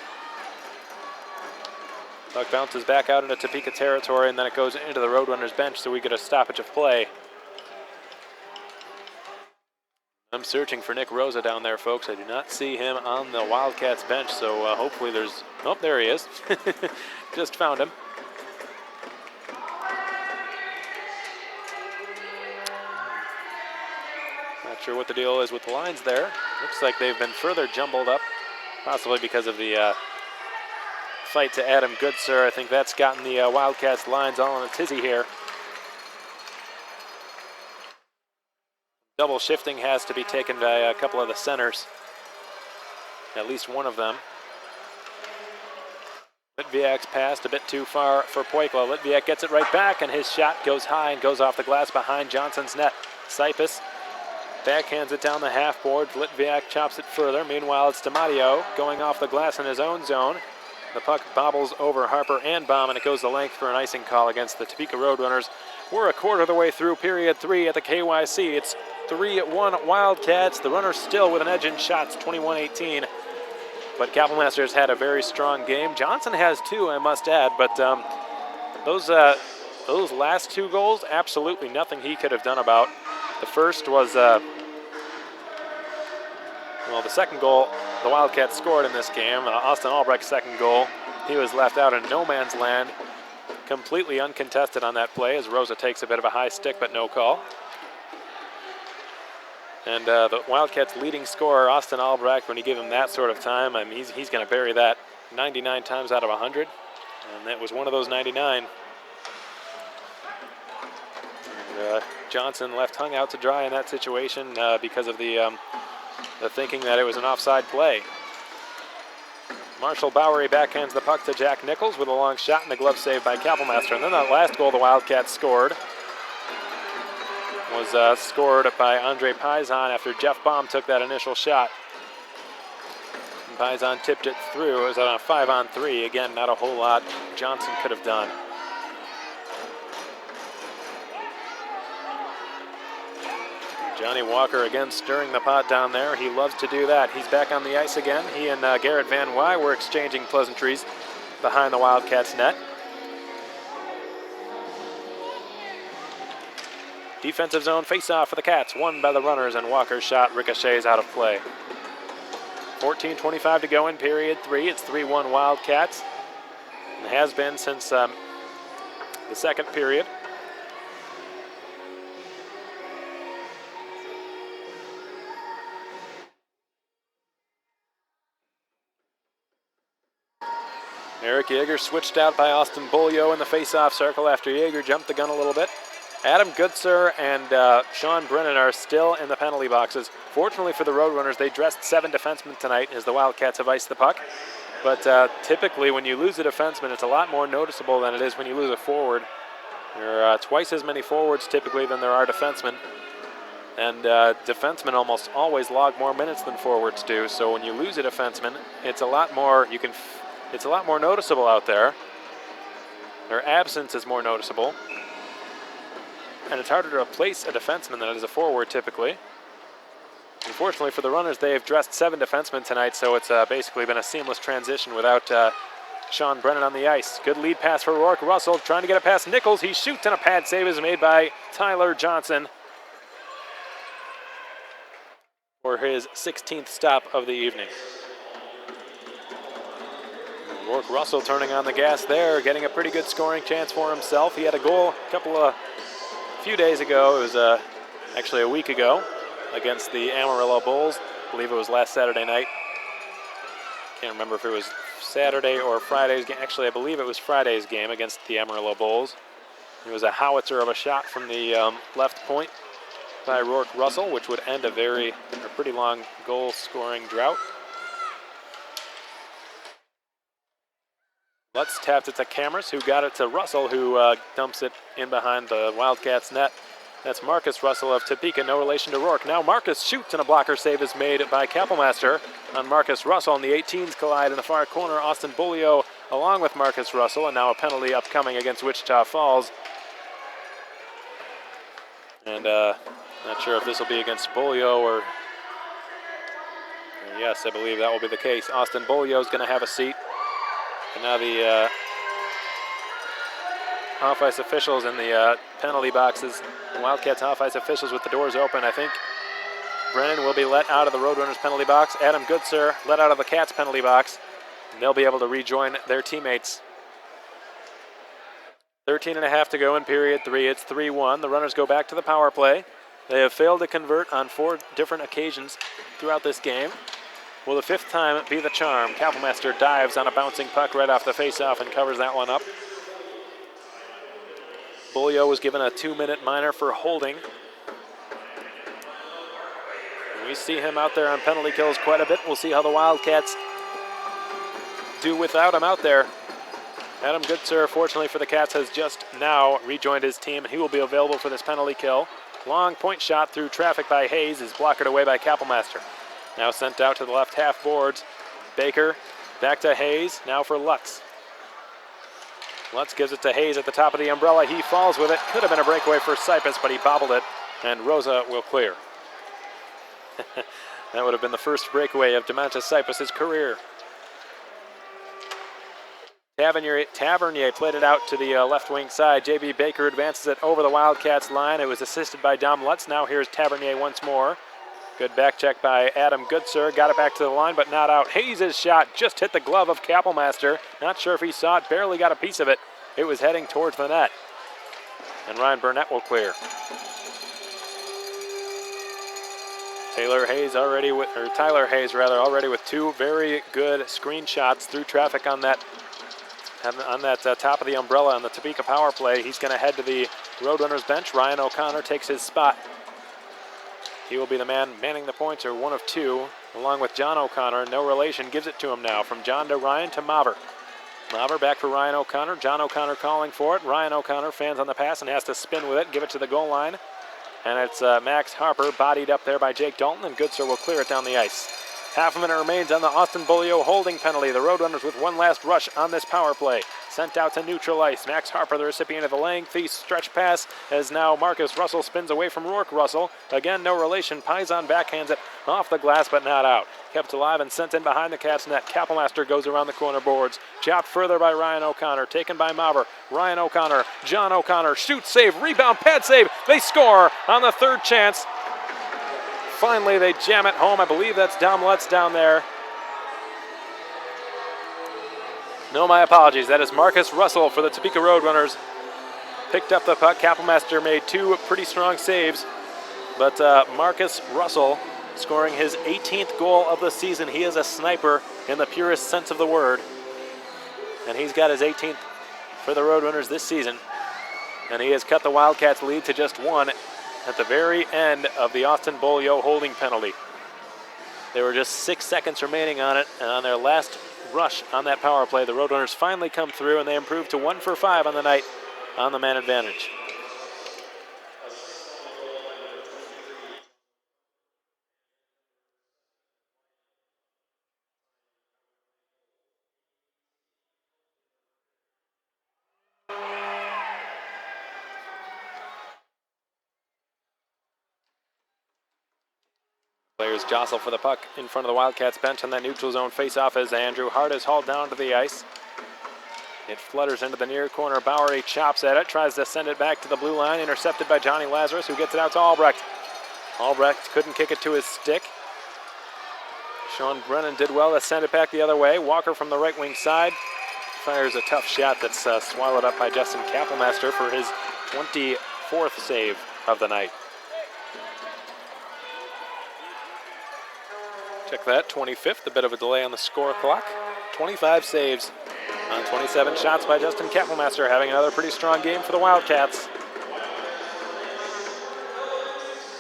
Puck bounces back out into Topeka territory, and then it goes into the Roadrunners bench, so we get a stoppage of play. I'm searching for Nick Rosa down there, folks. I do not see him on the Wildcats bench, so hopefully there's... Oh, there he is. Just found him. Not sure what the deal is with the lines there. Looks like they've been further jumbled up, possibly because of the fight to Adam Goodsir. I think that's gotten the Wildcats lines all in a tizzy here. Double shifting has to be taken by a couple of the centers. At least one of them. Litviak's passed a bit too far for Poikla. Litviak gets it right back, and his shot goes high and goes off the glass behind Johnson's net. Sipus backhands it down the half board. Litviak chops it further. Meanwhile, it's DiMatteo going off the glass in his own zone. The puck bobbles over Harper and Baum, and it goes the length for an icing call against the Topeka RoadRunners. We're a quarter of the way through period 3 at the KYC. It's 3-1 Wildcats. The Runners still with an edge in shots, 21-18. But Kapellmester's had a very strong game. Johnson has 2, I must add, but those last 2 goals, absolutely nothing he could have done about. The first was, the second goal the Wildcats scored in this game. Austin Albrecht's second goal. He was left out in no man's land, completely uncontested on that play as Rosa takes a bit of a high stick, but no call. And the Wildcats' leading scorer, Austin Albrecht, when you give him that sort of time, I mean, he's going to bury that 99 times out of 100. And that was one of those 99. And, Johnson left hung out to dry in that situation because of the thinking that it was an offside play. Marshall Bowery backhands the puck to Jack Nichols with a long shot and a glove save by Kapellmester. And then that last goal the Wildcats scored was scored by Andre Paisan after Jeff Baum took that initial shot. And Paisan tipped it through. It was on a 5-on-3. Again, not a whole lot Johnson could have done. Johnny Walker again stirring the pot down there. He loves to do that. He's back on the ice again. He and Garrett Van Wy were exchanging pleasantries behind the Wildcats' net. Defensive zone face-off for the Cats, won by the Runners, and Walker's shot ricochets out of play. 14:25 to go in period 3. It's 3-1 Wildcats, and has been since the second period. Eric Yeager switched out by Austin Bolio in the face-off circle after Yeager jumped the gun a little bit. Adam Goodsir and Sean Brennan are still in the penalty boxes. Fortunately for the Roadrunners, they dressed 7 defensemen tonight as the Wildcats have iced the puck. But typically when you lose a defenseman, it's a lot more noticeable than it is when you lose a forward. There are twice as many forwards typically than there are defensemen. And defensemen almost always log more minutes than forwards do. So when you lose a defenseman, it's a lot more it's a lot more noticeable out there. Their absence is more noticeable. And it's harder to replace a defenseman than it is a forward typically. Unfortunately for the Runners, they've dressed 7 defensemen tonight, so it's basically been a seamless transition without Sean Brennan on the ice. Good lead pass for Rourke Russell, trying to get it past Nichols. He shoots, and a pad save is made by Tyler Johnson for his 16th stop of the evening. Rourke Russell turning on the gas there, getting a pretty good scoring chance for himself. He had a goal a few days ago. It was actually a week ago against the Amarillo Bulls. I believe it was last Saturday night. Can't remember if it was Saturday or Friday's game. Actually, I believe it was Friday's game against the Amarillo Bulls. It was a howitzer of a shot from the left point by Rourke Russell, which would end a pretty long goal-scoring drought. Lutz tapped it to Cameras, who got it to Russell, who dumps it in behind the Wildcats net. That's Marcus Russell of Topeka, no relation to Rourke. Now Marcus shoots, and a blocker save is made by Kapelmaster on Marcus Russell, and the 18s collide in the far corner. Austin Bulio along with Marcus Russell, and now a penalty upcoming against Wichita Falls. And not sure if this will be against Bulio or yes, I believe that will be the case. Austin Bulio is going to have a seat. And now the off-ice officials in the penalty boxes, the Wildcats off-ice officials with the doors open. I think Brennan will be let out of the Roadrunners penalty box. Adam Goodsir let out of the Cats penalty box. And they'll be able to rejoin their teammates. 13.5 to go in period 3. It's 3-1. The Runners go back to the power play. They have failed to convert on 4 different occasions throughout this game. Will the 5th time be the charm? Kapelmaster dives on a bouncing puck right off the face-off and covers that one up. Bulio was given a 2-minute minor for holding. And we see him out there on penalty kills quite a bit. We'll see how the Wildcats do without him out there. Adam Goodsir, fortunately for the Cats, has just now rejoined his team, and he will be available for this penalty kill. Long point shot through traffic by Hayes is blockered away by Kapelmaster. Now sent out to the left half boards. Baker back to Hayes, now for Lutz. Lutz gives it to Hayes at the top of the umbrella. He falls with it. Could have been a breakaway for Cyprus, but he bobbled it, and Rosa will clear. That would have been the first breakaway of Demontis Cyprus' career. Tavernier played it out to the left wing side. J.B. Baker advances it over the Wildcats line. It was assisted by Dom Lutz. Now here's Tavernier once more. Good back check by Adam Goodsir. Got it back to the line, but not out. Hayes' shot just hit the glove of Kapelmaster. Not sure if he saw it. Barely got a piece of it. It was heading towards the net. And Ryan Burnett will clear. Tyler Hayes already with 2 very good screenshots through traffic on that top of the umbrella on the Topeka power play. He's going to head to the Roadrunners bench. Ryan O'Connor takes his spot. He will be the man manning the points, or one of 2, along with John O'Connor. No relation, gives it to him now. From John to Ryan to Maver. Maver back for Ryan O'Connor. John O'Connor calling for it. Ryan O'Connor fans on the pass and has to spin with it, give it to the goal line. And it's Max Harper bodied up there by Jake Dalton, and Goodsir will clear it down the ice. Half a minute remains on the Austin Bulio holding penalty. The Roadrunners with one last rush on this power play. Sent out to neutral ice. Max Harper, the recipient of the lengthy stretch pass, as now Marcus Russell spins away from Rourke Russell. Again, no relation. Paisan backhands it off the glass, but not out. Kept alive and sent in behind the Cats net. Kapelmaster goes around the corner boards. Chopped further by Ryan O'Connor. Taken by Maver. Ryan O'Connor. John O'Connor. Shoot, save, rebound, pad save. They score on the 3rd chance. Finally, they jam it home. I believe that's Dom Lutz down there. No, my apologies. That is Marcus Russell for the Topeka Roadrunners. Picked up the puck. Kapelmaster made 2 pretty strong saves. But Marcus Russell scoring his 18th goal of the season. He is a sniper in the purest sense of the word. And he's got his 18th for the Roadrunners this season. And he has cut the Wildcats' lead to just 1 at the very end of the Austin Bulio holding penalty. There were just 6 seconds remaining on it, and on their last rush on that power play, the Roadrunners finally come through, and they improve to 1 for 5 on the night on the man advantage. Players jostle for the puck in front of the Wildcats bench on that neutral zone faceoff as Andrew Hart is hauled down to the ice. It flutters into the near corner. Bowery chops at it, tries to send it back to the blue line, intercepted by Johnny Lazarus, who gets it out to Albrecht. Albrecht couldn't kick it to his stick. Sean Brennan did well to send it back the other way. Walker from the right wing side fires a tough shot that's swallowed up by Justin Kappelmaster for his 24th save of the night. Check that, 25th, a bit of a delay on the score clock. 25 saves on 27 shots by Justin Kappelmaster, having another pretty strong game for the Wildcats.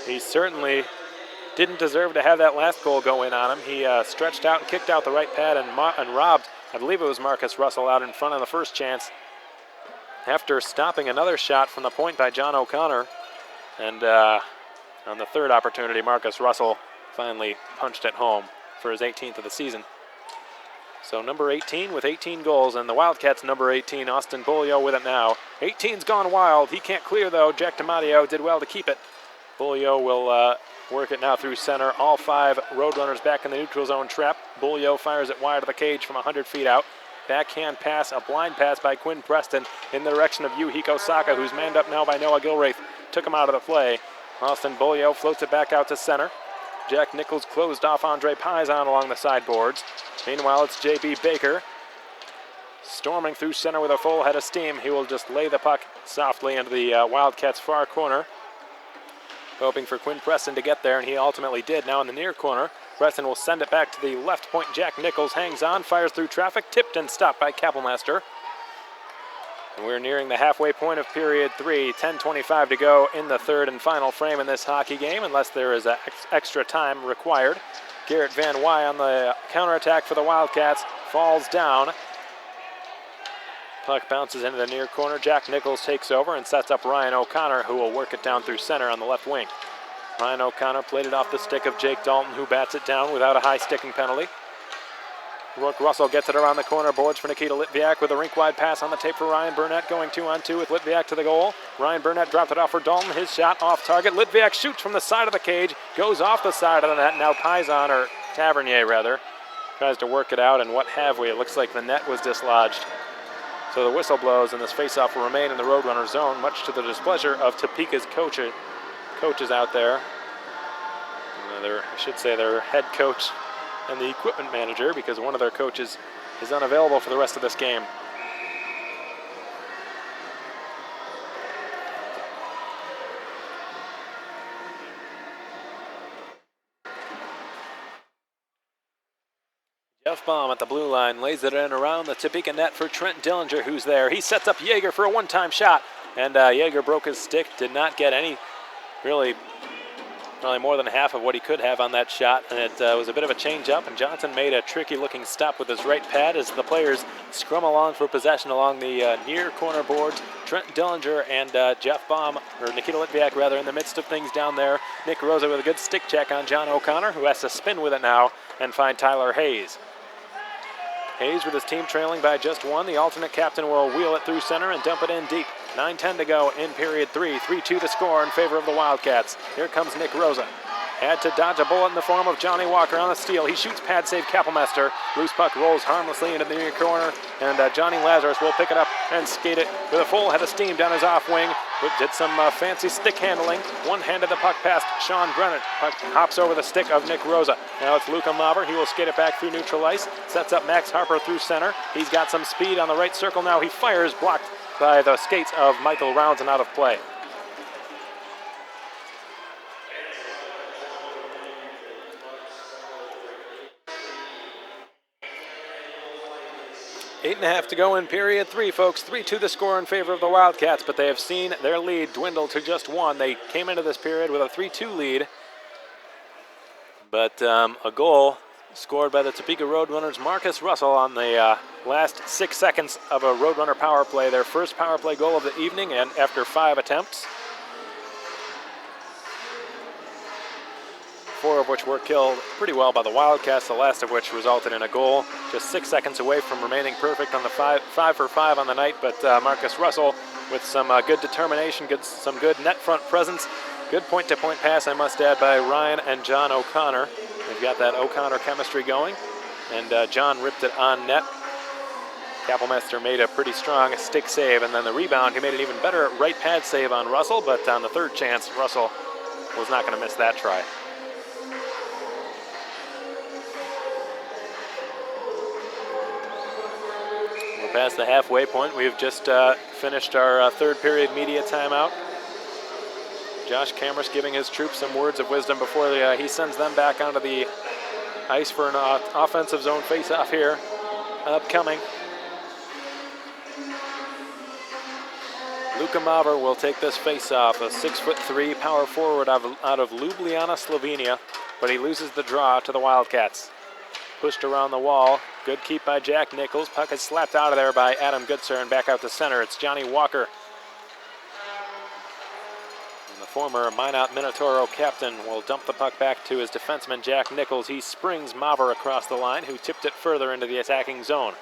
He certainly didn't deserve to have that last goal go in on him. He stretched out and kicked out the right pad and robbed, I believe it was Marcus Russell, out in front on the first chance after stopping another shot from the point by John O'Connor. And on the third opportunity, Marcus Russell finally punched it home for his 18th of the season. So number 18 with 18 goals, and the Wildcats number 18, Austin Beaulieu, with it now. 18's gone wild. He can't clear, though. Jack DiMatteo did well to keep it. Beaulieu will work it now through center. All 5 Roadrunners back in the neutral zone trap. Beaulieu fires it wide of the cage from 100 feet out. Backhand pass, a blind pass by Quinn Preston in the direction of Yuhiko Saka, who's manned up now by Noah Gilraith. Took him out of the play. Austin Beaulieu floats it back out to center. Jack Nichols closed off Andre Pizon along the sideboards. Meanwhile, it's J.B. Baker storming through center with a full head of steam. He will just lay the puck softly into the Wildcats' far corner, hoping for Quinn Preston to get there, and he ultimately did. Now in the near corner, Preston will send it back to the left point. Jack Nichols hangs on, fires through traffic, tipped and stopped by Kappelmaster. And we're nearing the halfway point of period 3. 10:25 to go in the third and final frame in this hockey game, unless there is extra time required. Garrett Van Wy on the counterattack for the Wildcats falls down. Puck bounces into the near corner. Jack Nichols takes over and sets up Ryan O'Connor, who will work it down through center on the left wing. Ryan O'Connor played it off the stick of Jake Dalton, who bats it down without a high sticking penalty. Rourke Russell gets it around the corner boards for Nikita Litviak with a rink-wide pass on the tape for Ryan Burnett, going 2-on-2 with Litviak to the goal. Ryan Burnett dropped it off for Dalton. His shot off target. Litviak shoots from the side of the cage, goes off the side of the net. Now Pizon, or Tavernier rather, tries to work it out, and what have we? It looks like the net was dislodged. So the whistle blows, and this faceoff will remain in the Roadrunner zone, much to the displeasure of Topeka's coaches out there. I should say their head coach and the equipment manager, because one of their coaches is unavailable for the rest of this game. Jeff Baum at the blue line lays it in around the Topeka net for Trent Dillinger, who's there. He sets up Yeager for a one-time shot, and Yeager broke his stick, did not get any, really more than half of what he could have on that shot, and it was a bit of a change-up, and Johnson made a tricky-looking stop with his right pad as the players scrum along for possession along the near corner boards. Trent Dillinger and Jeff Baum, or Nikita Litviak rather, in the midst of things down there. Nick Rosa with a good stick check on John O'Connor, who has to spin with it now and find Tyler Hayes. Hayes with his team trailing by just 1. The alternate captain will wheel it through center and dump it in deep. 9:10 to go in period 3. 3-2 to score in favor of the Wildcats. Here comes Nick Rosa. Had to dodge a bullet in the form of Johnny Walker on the steal. He shoots pad save Kappelmaster. Loose puck rolls harmlessly into the near corner, and Johnny Lazarus will pick it up and skate it with a full head of steam down his off wing. Did some fancy stick handling. One-handed the puck past Sean Brennan. Puck hops over the stick of Nick Rosa. Now it's Luca Mauber. He will skate it back through neutral ice. Sets up Max Harper through center. He's got some speed on the right circle now. He fires, blocked by the skates of Michael Rounds and out of play. Eight and a half to go in period 3, folks. 3-2 the score in favor of the Wildcats, but they have seen their lead dwindle to just 1. They came into this period with a 3-2 lead, but a goal Scored by the Topeka RoadRunners, Marcus Russell on the last 6 seconds of a Roadrunner power play. Their first power play goal of the evening, and after 5 attempts. 4 of which were killed pretty well by the Wildcats, the last of which resulted in a goal. Just 6 seconds away from remaining perfect on the 5 for 5 on the night, but Marcus Russell with some good determination, some good net front presence. Good point-to-point pass, I must add, by Ryan and John O'Connor. They've got that O'Connor chemistry going, and John ripped it on net. Kapelmeister made a pretty strong stick save, and then the rebound, he made an even better right pad save on Russell, but on the third chance, Russell was not going to miss that try. We're past the halfway point. We've just finished our third period media timeout. Josh Camrus giving his troops some words of wisdom before he sends them back onto the ice for an offensive zone face-off here, upcoming. Luka Maver will take this face-off, a 6'3" power forward out of Ljubljana, Slovenia, but he loses the draw to the Wildcats. Pushed around the wall, good keep by Jack Nichols. Puck is slapped out of there by Adam Goodser and back out to center. It's Johnny Walker. Former Minot Minotauro captain will dump the puck back to his defenseman, Jack Nichols. He springs Maver across the line, who tipped it further into the attacking zone.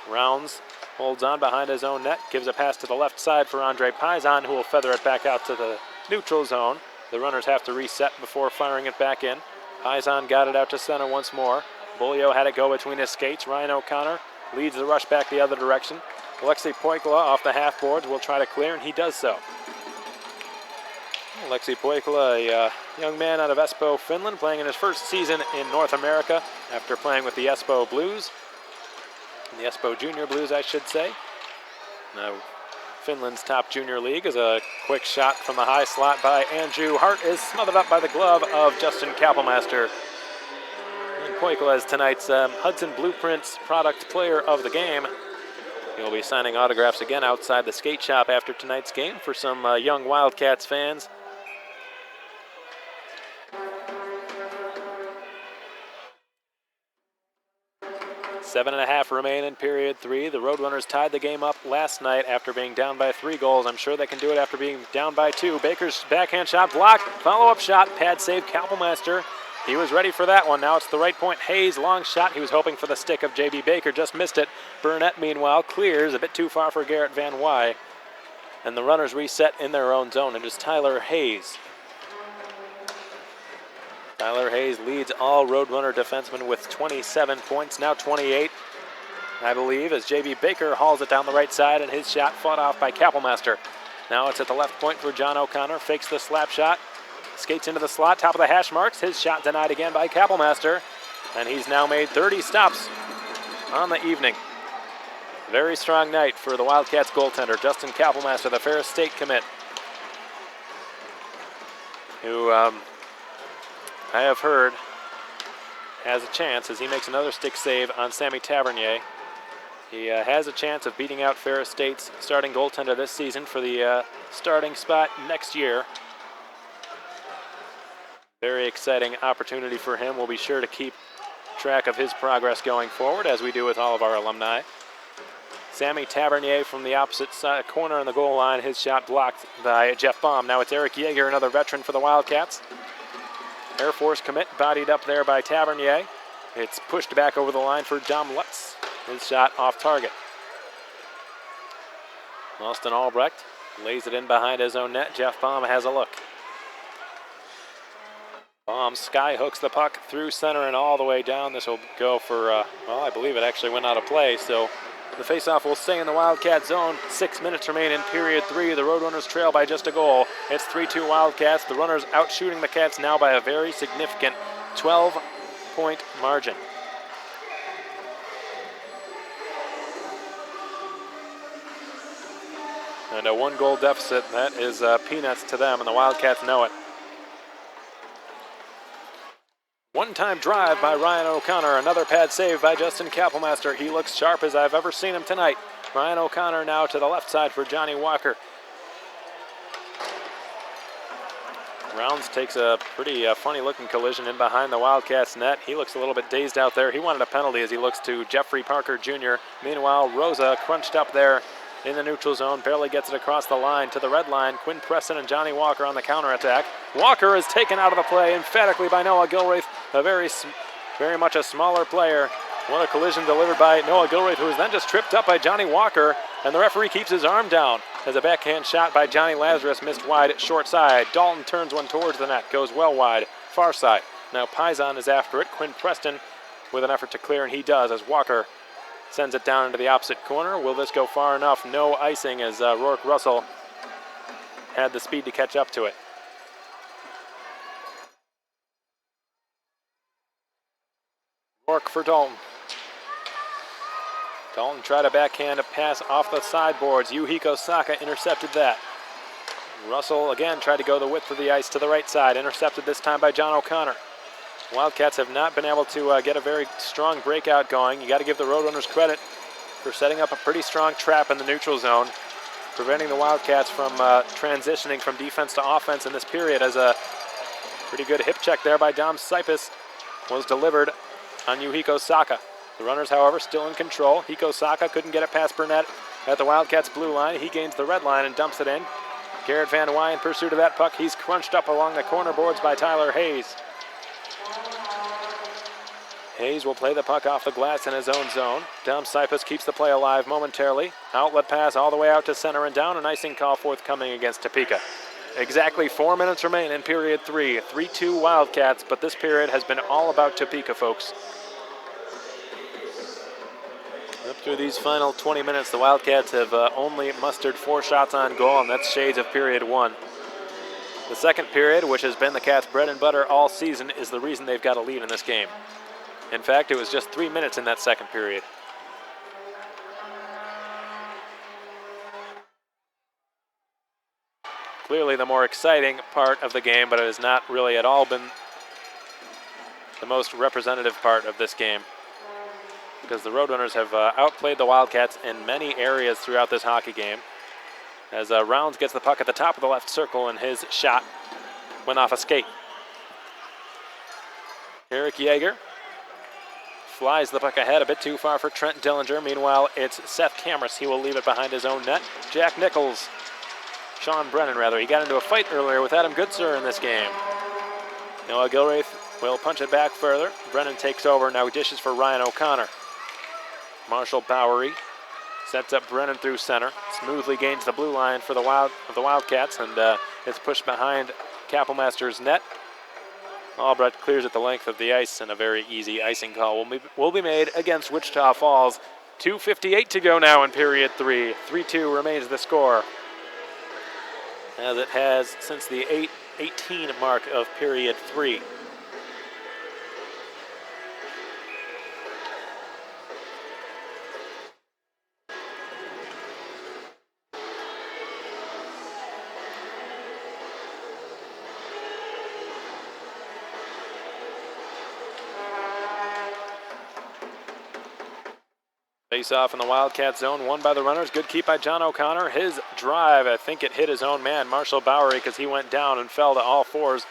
Rounds, holds on behind his own net, gives a pass to the left side for Andre Paisan, who will feather it back out to the neutral zone. The runners have to reset before firing it back in. Paisan got it out to center once more. Bolio had it go between his skates. Ryan O'Connor leads the rush back the other direction. Alexei Poikla off the half boards will try to clear, and he does so. Alexei Poikla, a young man out of Espoo, Finland, playing in his first season in North America after playing with the Espoo Blues. The Espoo Junior Blues, I should say. Now, Finland's top junior league is a quick shot from the high slot by Andrew Hart is smothered up by the glove of Justin Kapelmeister. And Poikla is tonight's Hudson Blueprints Product Player of the Game. He'll be signing autographs again outside the skate shop after tonight's game for some young Wildcats fans. 7.5 remain in period 3. The Roadrunners tied the game up last night after being down by 3 goals. I'm sure they can do it after being down by 2. Baker's backhand shot blocked. Follow-up shot, pad save, Kapelmeister. He was ready for that one. Now it's the right point. Hayes, long shot. He was hoping for the stick of J.B. Baker, just missed it. Burnett, meanwhile, clears a bit too far for Garrett Van Wy. And the runners reset in their own zone. It is Tyler Hayes. Tyler Hayes leads all Roadrunner defensemen with 27 points, now 28, I believe, as J.B. Baker hauls it down the right side, and his shot fought off by Kapelmeister. Now it's at the left point for John O'Connor, fakes the slap shot, skates into the slot, top of the hash marks. His shot denied again by Kapelmeister, and he's now made 30 stops on the evening. Very strong night for the Wildcats goaltender, Justin Kapelmeister, the Ferris State commit, who I have heard has a chance as he makes another stick save on Sammy Tavernier. He has a chance of beating out Ferris State's starting goaltender this season for the starting spot next year. Very exciting opportunity for him. We'll be sure to keep track of his progress going forward, as we do with all of our alumni. Sammy Tavernier from the opposite side, corner on the goal line. His shot blocked by Jeff Baum. Now it's Eric Yeager, another veteran for the Wildcats. Air Force commit, bodied up there by Tavernier. It's pushed back over the line for Dom Lutz. His shot off target. Austin Albrecht lays it in behind his own net. Jeff Baum has a look. Baum sky hooks the puck through center and all the way down. This will go for, well, I believe it actually went out of play, so the faceoff will stay in the Wildcat zone. 6 minutes remain in period 3. The Roadrunners trail by just a goal. It's 3-2 Wildcats. The runners out shooting the Cats now by a very significant 12-point margin. And a 1-goal deficit, that is peanuts to them, and the Wildcats know it. One-time drive by Ryan O'Connor. Another pad save by Justin Kapelmeister. He looks sharp as I've ever seen him tonight. Ryan O'Connor now to the left side for Johnny Walker. Rounds takes a pretty funny-looking collision in behind the Wildcats net. He looks a little bit dazed out there. He wanted a penalty as he looks to Jeffrey Parker Jr. Meanwhile, Rosa crunched up there in the neutral zone, barely gets it across the line to the red line. Quinn Preston and Johnny Walker on the counterattack. Walker is taken out of the play emphatically by Noah Gilraith, a very much a smaller player. What a collision delivered by Noah Gilraith, who was then just tripped up by Johnny Walker, and the referee keeps his arm down as a backhand shot by Johnny Lazarus missed wide short side. Dalton turns one towards the net, goes well wide, far side. Now Paisan is after it. Quinn Preston with an effort to clear, and he does as Walker sends it down into the opposite corner. Will this go far enough? No icing as Rourke Russell had the speed to catch up to it. Rourke for Dalton. Dalton tried a backhand pass off the sideboards. Yuhiko Saka intercepted that. Russell again tried to go the width of the ice to the right side. Intercepted this time by John O'Connor. Wildcats have not been able to get a very strong breakout going. You got to give the Roadrunners credit for setting up a pretty strong trap in the neutral zone, preventing the Wildcats from transitioning from defense to offense in this period, as a pretty good hip check there by Dom Sipis was delivered on Yuhiko Saka. The Runners, however, still in control. Hiko Saka couldn't get it past Burnett at the Wildcats' blue line. He gains the red line and dumps it in. Garrett Van Wy in pursuit of that puck. He's crunched up along the corner boards by Tyler Hayes. Hayes will play the puck off the glass in his own zone. Dom Sipis keeps the play alive momentarily. Outlet pass all the way out to center and down. An icing call forthcoming against Topeka. Exactly 4 minutes remain in period 3. 3-2 Wildcats, but this period has been all about Topeka, folks. Up through these final 20 minutes, the Wildcats have only mustered 4 shots on goal, and that's shades of period 1. The second period, which has been the Cats' bread and butter all season, is the reason they've got a lead in this game. In fact, it was just 3 minutes in that second period. Clearly the more exciting part of the game, but it has not really at all been the most representative part of this game, because the Roadrunners have outplayed the Wildcats in many areas throughout this hockey game. As Rounds gets the puck at the top of the left circle, and his shot went off a skate. Eric Yeager flies the puck ahead a bit too far for Trent Dillinger. Meanwhile, it's Seth Camrus. He will leave it behind his own net. Sean Brennan, he got into a fight earlier with Adam Goodsir in this game. Noah Gilraith will punch it back further. Brennan takes over, now dishes for Ryan O'Connor. Marshall Bowery sets up Brennan through center. Smoothly gains the blue line for the Wildcats, and it's pushed behind Kapelmaster's net. Albrecht clears it the length of the ice, and a very easy icing call will be made against Wichita Falls. 2:58 to go now in period 3. 3-2 remains the score, as it has since the 8:18 mark of period 3. Face-off in the Wildcat zone, won by the Runners. Good keep by John O'Connor. His drive, I think it hit his own man, Marshall Bowery, because he went down and fell to all fours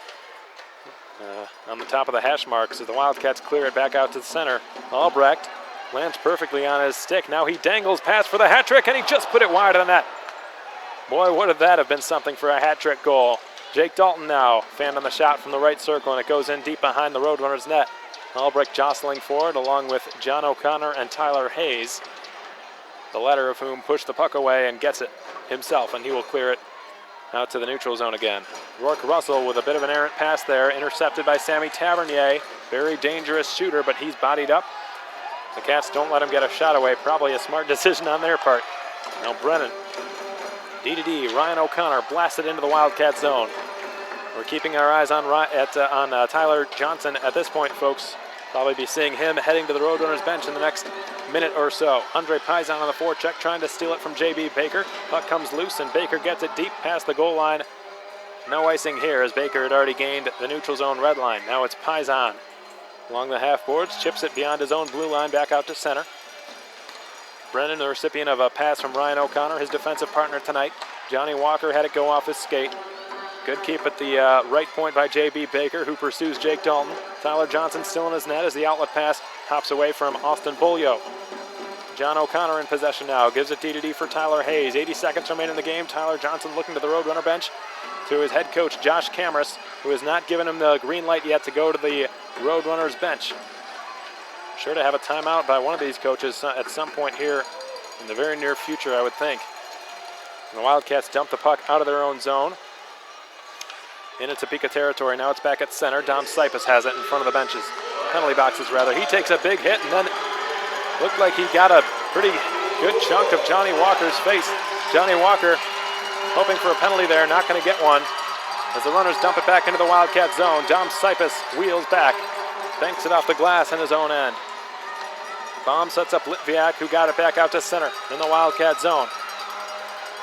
on the top of the hash marks as the Wildcats clear it back out to the center. Albrecht lands perfectly on his stick. Now he dangles past for the hat trick, and he just put it wide of the net. Boy, would that have been something for a hat trick goal. Jake Dalton now fanned on the shot from the right circle, and it goes in deep behind the Roadrunners' net. Albrecht jostling forward along with John O'Connor and Tyler Hayes, the latter of whom pushed the puck away and gets it himself, and he will clear it out to the neutral zone again. Rourke Russell with a bit of an errant pass there, intercepted by Sammy Tavernier. Very dangerous shooter, but he's bodied up. The Cats don't let him get a shot away. Probably a smart decision on their part. Now Brennan, D-to-D, Ryan O'Connor blasted into the Wildcat zone. We're keeping our eyes on Tyler Johnson at this point, folks. Probably be seeing him heading to the Roadrunners bench in the next minute or so. Andre Paisan on the forecheck, trying to steal it from J.B. Baker. Puck comes loose, and Baker gets it deep past the goal line. No icing here, as Baker had already gained the neutral zone red line. Now it's Paisan along the half boards, chips it beyond his own blue line back out to center. Brennan, the recipient of a pass from Ryan O'Connor, his defensive partner tonight. Johnny Walker had it go off his skate. Good keep at the right point by J.B. Baker, who pursues Jake Dalton. Tyler Johnson still in his net as the outlet pass hops away from Austin Bulio. John O'Connor in possession now. Gives it D for Tyler Hayes. 80 seconds remain in the game. Tyler Johnson looking to the Roadrunner bench to his head coach, Josh Camrus, who has not given him the green light yet to go to the Roadrunners bench. Sure to have a timeout by one of these coaches at some point here in the very near future, I would think. And the Wildcats dump the puck out of their own zone into Topeka territory. Now it's back at center. Dom Sipus has it in front of the benches. Penalty boxes, rather. He takes a big hit and then looked like he got a pretty good chunk of Johnny Walker's face. Johnny Walker hoping for a penalty there, not going to get one. As the runners dump it back into the Wildcat zone, Dom Sipus wheels back, banks it off the glass in his own end. Baum sets up Litviak, who got it back out to center in the Wildcat zone.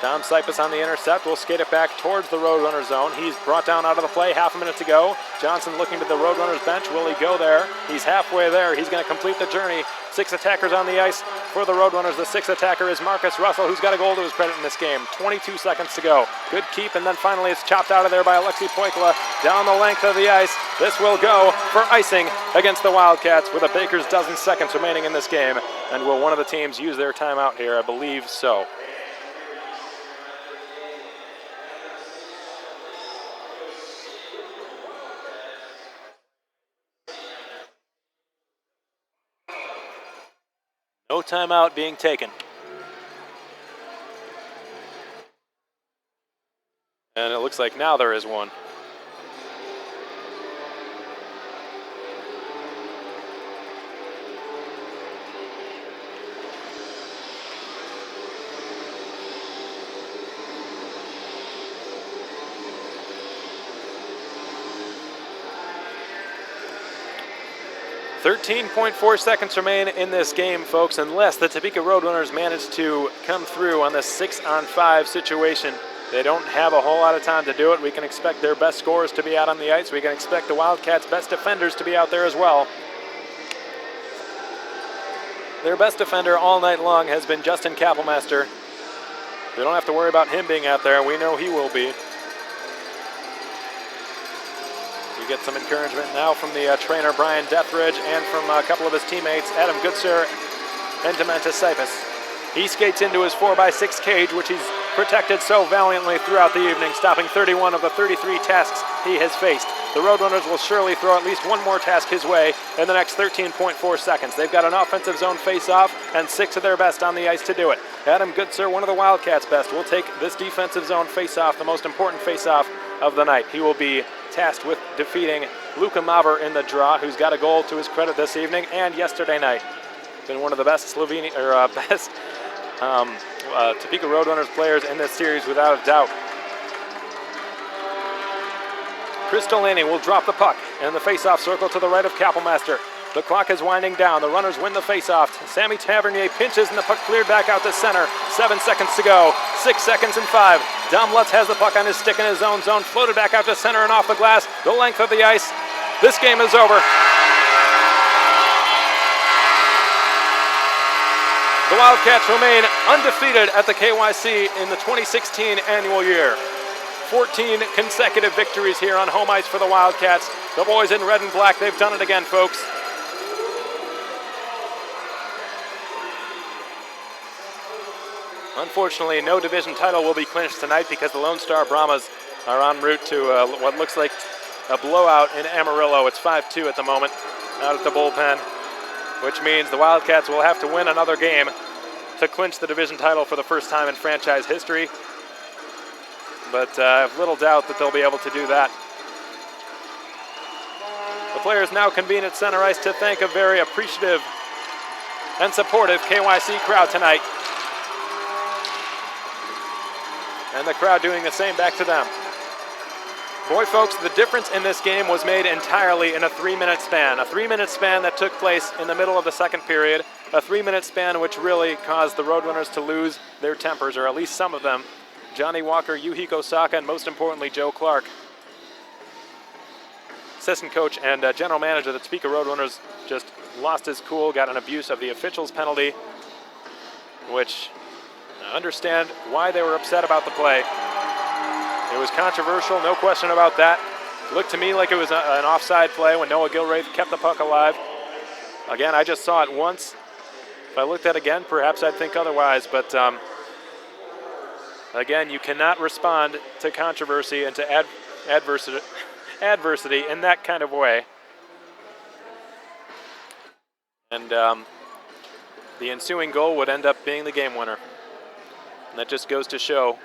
Dom Sipus on the intercept will skate it back towards the Roadrunner zone. He's brought down out of the play, half a minute to go. Johnson looking to the Roadrunners bench. Will he go there? He's halfway there. He's going to complete the journey. 6 attackers on the ice for the Roadrunners. The 6th attacker is Marcus Russell, who's got a goal to his credit in this game. 22 seconds to go. Good keep, and then finally it's chopped out of there by Alexi Poikla down the length of the ice. This will go for icing against the Wildcats with a baker's dozen seconds remaining in this game. And will one of the teams use their timeout here? I believe so. No timeout being taken. And it looks like now there is one. .4 seconds remain in this game, folks, unless the Topeka Roadrunners manage to come through on this 6-on-5 situation. They don't have a whole lot of time to do it. We can expect their best scorers to be out on the ice. We can expect the Wildcats' best defenders to be out there as well. Their best defender all night long has been Justin Kappelmaster. We don't have to worry about him being out there. We know he will be. Get some encouragement now from the trainer Brian Dethridge and from a couple of his teammates, Adam Goodser and Dementis Sipus. He skates into his 4x6 cage, which he's protected so valiantly throughout the evening, stopping 31 of the 33 tasks he has faced. The Roadrunners will surely throw at least one more task his way in the next 13.4 seconds. They've got an offensive zone face-off and 6 of their best on the ice to do it. Adam Goodser, one of the Wildcats' best, will take this defensive zone face-off, the most important face-off of the night. He will be tasked with defeating Luka Maver in the draw, who's got a goal to his credit this evening and yesterday night. Been one of the best Topeka Roadrunners players in this series without a doubt. Chris Delaney will drop the puck in the face-off circle to the right of Kappelmaster. The clock is winding down. The runners win the face-off. Sammy Tavernier pinches and the puck cleared back out to center. 7 seconds to go. 6 seconds and 5. Dom Lutz has the puck on his stick in his own zone. Floated back out to center and off the glass. The length of the ice. This game is over. The Wildcats remain undefeated at the KYC in the 2016 annual year. 14 consecutive victories here on home ice for the Wildcats. The boys in red and black, they've done it again, folks. Unfortunately, no division title will be clinched tonight because the Lone Star Brahmas are en route to what looks like a blowout in Amarillo. It's 5-2 at the moment out at the bullpen, which means the Wildcats will have to win another game to clinch the division title for the first time in franchise history. But I have little doubt that they'll be able to do that. The players now convene at center ice to thank a very appreciative and supportive KYC crowd tonight. And the crowd doing the same back to them. Boy, folks, the difference in this game was made entirely in a 3-minute span. A 3-minute span that took place in the middle of the second period. A 3-minute span which really caused the Roadrunners to lose their tempers, or at least some of them. Johnny Walker, Yuhiko Saka, and most importantly, Joe Clark. Assistant coach and general manager of the Topeka Roadrunners just lost his cool, got an abuse of the officials penalty, which I understand why they were upset about the play. It was controversial, no question about that. Looked to me like it was an offside play when Noah Gilraith kept the puck alive. Again, I just saw it once. If I looked at it again, perhaps I'd think otherwise. But again, you cannot respond to controversy and to adversity in that kind of way. And the ensuing goal would end up being the game winner. And that just goes to show,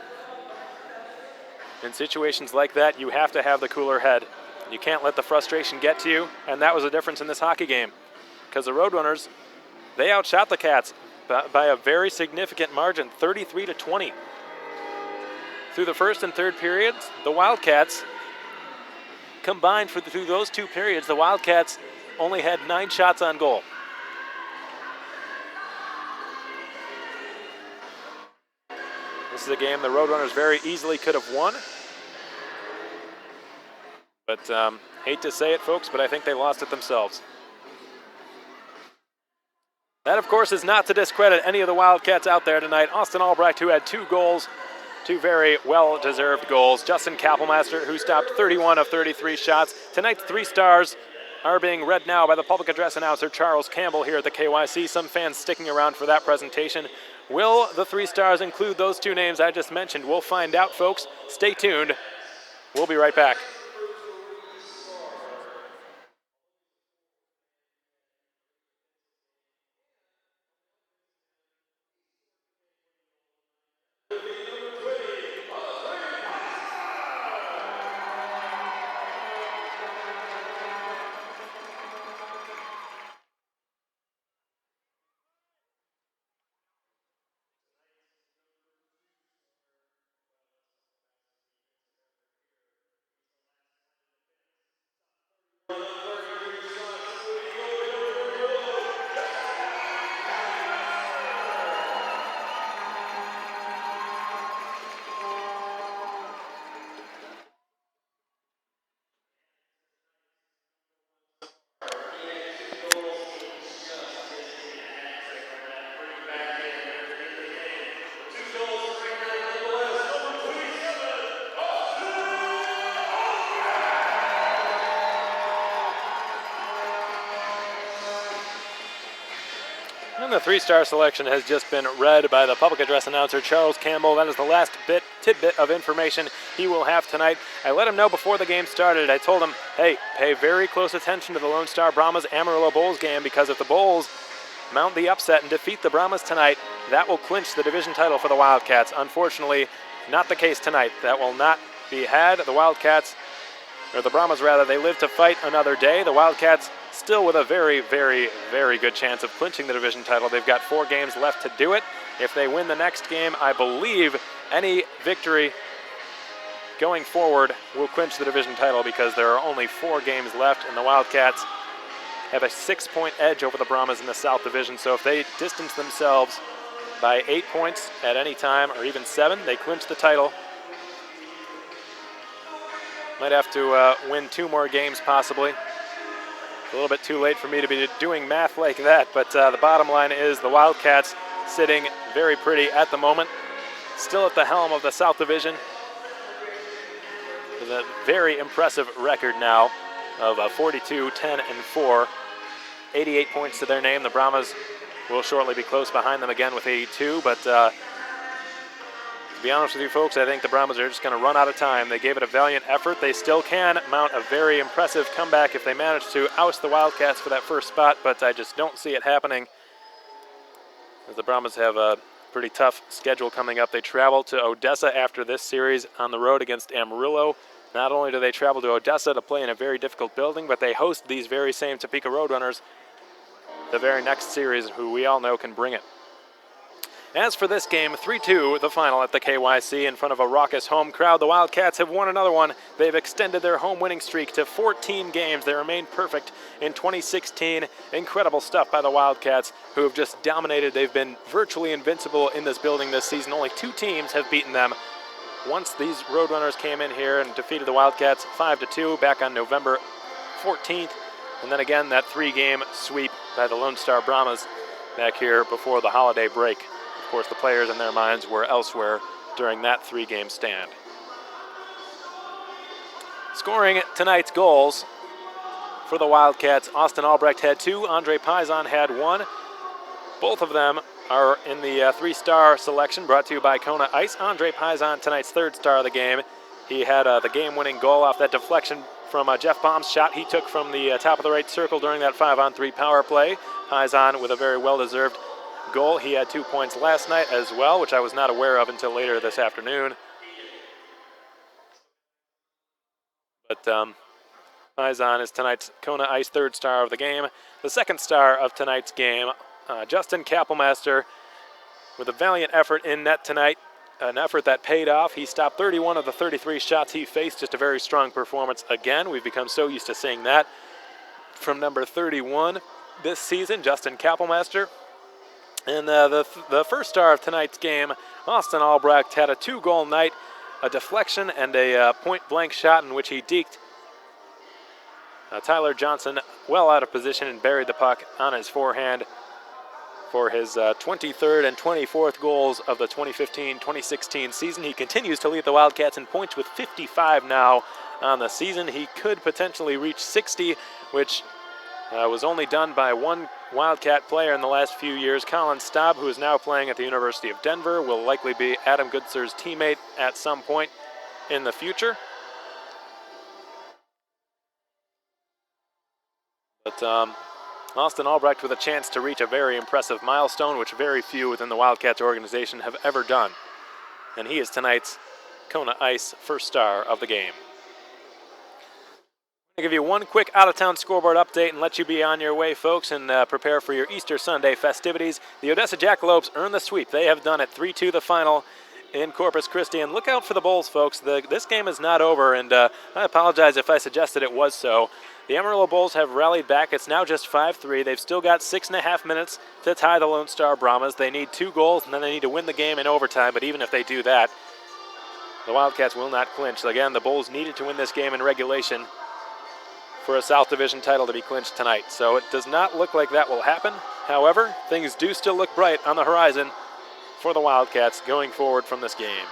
in situations like that, you have to have the cooler head. You can't let the frustration get to you, and that was the difference in this hockey game. Because the Roadrunners, they outshot the Cats by a very significant margin, 33-20. Through the first and third periods, the Wildcats, combined through those two periods, the Wildcats only had 9 shots on goal. This is a game the Roadrunners very easily could have won. But hate to say it, folks, but I think they lost it themselves. That, of course, is not to discredit any of the Wildcats out there tonight. Austin Albrecht, who had 2 goals, 2 very well-deserved goals. Justin Kappelmaster, who stopped 31 of 33 shots. Tonight's 3 stars are being read now by the public address announcer Charles Campbell here at the KYC. Some fans sticking around for that presentation. Will the 3 stars include those 2 names I just mentioned? We'll find out, folks. Stay tuned. We'll be right back. And the 3-star selection has just been read by the public address announcer Charles Campbell. That is the last tidbit of information he will have tonight. I let him know before the game started. I told him, hey, pay very close attention to the Lone Star Brahmas Amarillo Bulls game, because if the Bulls mount the upset and defeat the Brahmas tonight, that will clinch the division title for the Wildcats. Unfortunately, not the case tonight. That will not be had. The Wildcats, or the Brahmas rather, they live to fight another day. The Wildcats still with a very, very, very good chance of clinching the division title. They've got 4 games left to do it. If they win the next game, I believe any victory going forward will clinch the division title, because there are only 4 games left, and the Wildcats have a 6-point edge over the Brahmas in the South Division. So if they distance themselves by 8 points at any time, or even 7, they clinch the title. Might have to win 2 more games possibly. A little bit too late for me to be doing math like that, but the bottom line is the Wildcats sitting very pretty at the moment, still at the helm of the South Division, with a very impressive record now of 42-10-4, 88 points to their name. The Brahmas will shortly be close behind them again with 82, but to be honest with you folks, I think the Brahmas are just going to run out of time. They gave it a valiant effort. They still can mount a very impressive comeback if they manage to oust the Wildcats for that first spot, but I just don't see it happening, as the Brahmas have a pretty tough schedule coming up. They travel to Odessa after this series on the road against Amarillo. Not only do they travel to Odessa to play in a very difficult building, but they host these very same Topeka RoadRunners the very next series, who we all know can bring it. As for this game, 3-2, the final at the KYC in front of a raucous home crowd. The Wildcats have won another one. They've extended their home winning streak to 14 games. They remained perfect in 2016. Incredible stuff by the Wildcats, who have just dominated. They've been virtually invincible in this building this season. Only 2 teams have beaten them. Once these Roadrunners came in here and defeated the Wildcats 5-2 back on November 14th. And then again, that 3-game sweep by the Lone Star Brahmas back here before the holiday break. Of course, the players in their minds were elsewhere during that 3-game stand. Scoring tonight's goals for the Wildcats, Austin Albrecht had 2, Andre Pizon had 1. Both of them are in the 3-star selection brought to you by Kona Ice. Andre Pizon, tonight's 3rd star of the game. He had the game-winning goal off that deflection from Jeff Baum's shot he took from the top of the right circle during that 5-on-3 power play. Pizon with a very well-deserved goal. He had 2 points last night as well, which I was not aware of until later this afternoon. But Pizon is tonight's Kona Ice 3rd star of the game. The 2nd star of tonight's game, Justin Kappelmaster, with a valiant effort in net tonight, an effort that paid off. He stopped 31 of the 33 shots he faced. Just a very strong performance again. We've become so used to seeing that from number 31 this season, Justin Kappelmaster. And the 1st star of tonight's game, Austin Albrecht, had a 2-goal night, a deflection and a point-blank shot in which he deked Tyler Johnson well out of position and buried the puck on his forehand for his 23rd and 24th goals of the 2015-2016 season. He continues to lead the Wildcats in points with 55 now on the season. He could potentially reach 60, which was only done by one Wildcat player in the last few years. Colin Staub, who is now playing at the University of Denver, will likely be Adam Goodsir's teammate at some point in the future. But Austin Albrecht with a chance to reach a very impressive milestone, which very few within the Wildcats organization have ever done. And he is tonight's Kona Ice 1st star of the game. I'm going to give you one quick out-of-town scoreboard update and let you be on your way, folks, and prepare for your Easter Sunday festivities. The Odessa Jackalopes earned the sweep. They have done it 3-2 the final in Corpus Christi. And look out for the Bulls, folks. This game is not over, and I apologize if I suggested it was so. The Amarillo Bulls have rallied back. It's now just 5-3. They've still got 6.5 minutes to tie the Lone Star Brahmas. They need 2 goals, and then they need to win the game in overtime. But even if they do that, the Wildcats will not clinch. Again, the Bulls needed to win this game in regulation for a South Division title to be clinched tonight. So it does not look like that will happen. However, things do still look bright on the horizon for the Wildcats going forward from this game.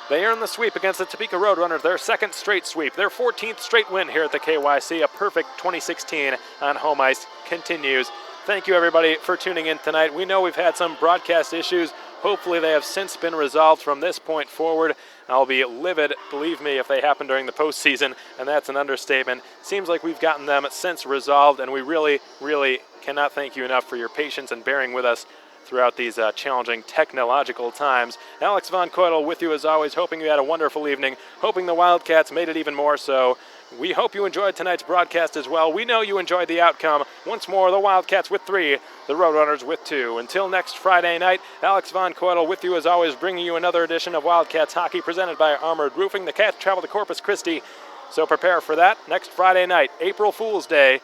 They earned the sweep against the Topeka RoadRunners, their 2nd straight sweep, their 14th straight win here at the KYC. A perfect 2016 on home ice continues. Thank you, everybody, for tuning in tonight. We know we've had some broadcast issues. Hopefully they have since been resolved from this point forward. I'll be livid, believe me, if they happen during the postseason, and that's an understatement. Seems like we've gotten them since resolved, and we really, really cannot thank you enough for your patience and bearing with us throughout these challenging technological times. Alex Von Keutel with you as always, hoping you had a wonderful evening, hoping the Wildcats made it even more so. We hope you enjoyed tonight's broadcast as well. We know you enjoyed the outcome. Once more, the Wildcats with 3, the RoadRunners with 2. Until next Friday night, Alex Von Keutel with you as always, bringing you another edition of Wildcats Hockey presented by Armored Roofing. The Cats travel to Corpus Christi, so prepare for that next Friday night, April Fool's Day.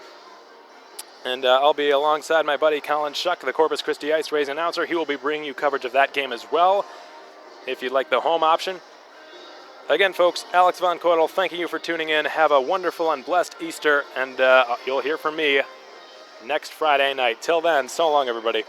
And I'll be alongside my buddy Colin Shuck, the Corpus Christi Ice Rays announcer. He will be bringing you coverage of that game as well, if you'd like the home option. Again, folks, Alex Von Keutel, thanking you for tuning in. Have a wonderful and blessed Easter, and you'll hear from me next Friday night. Till then, so long, everybody.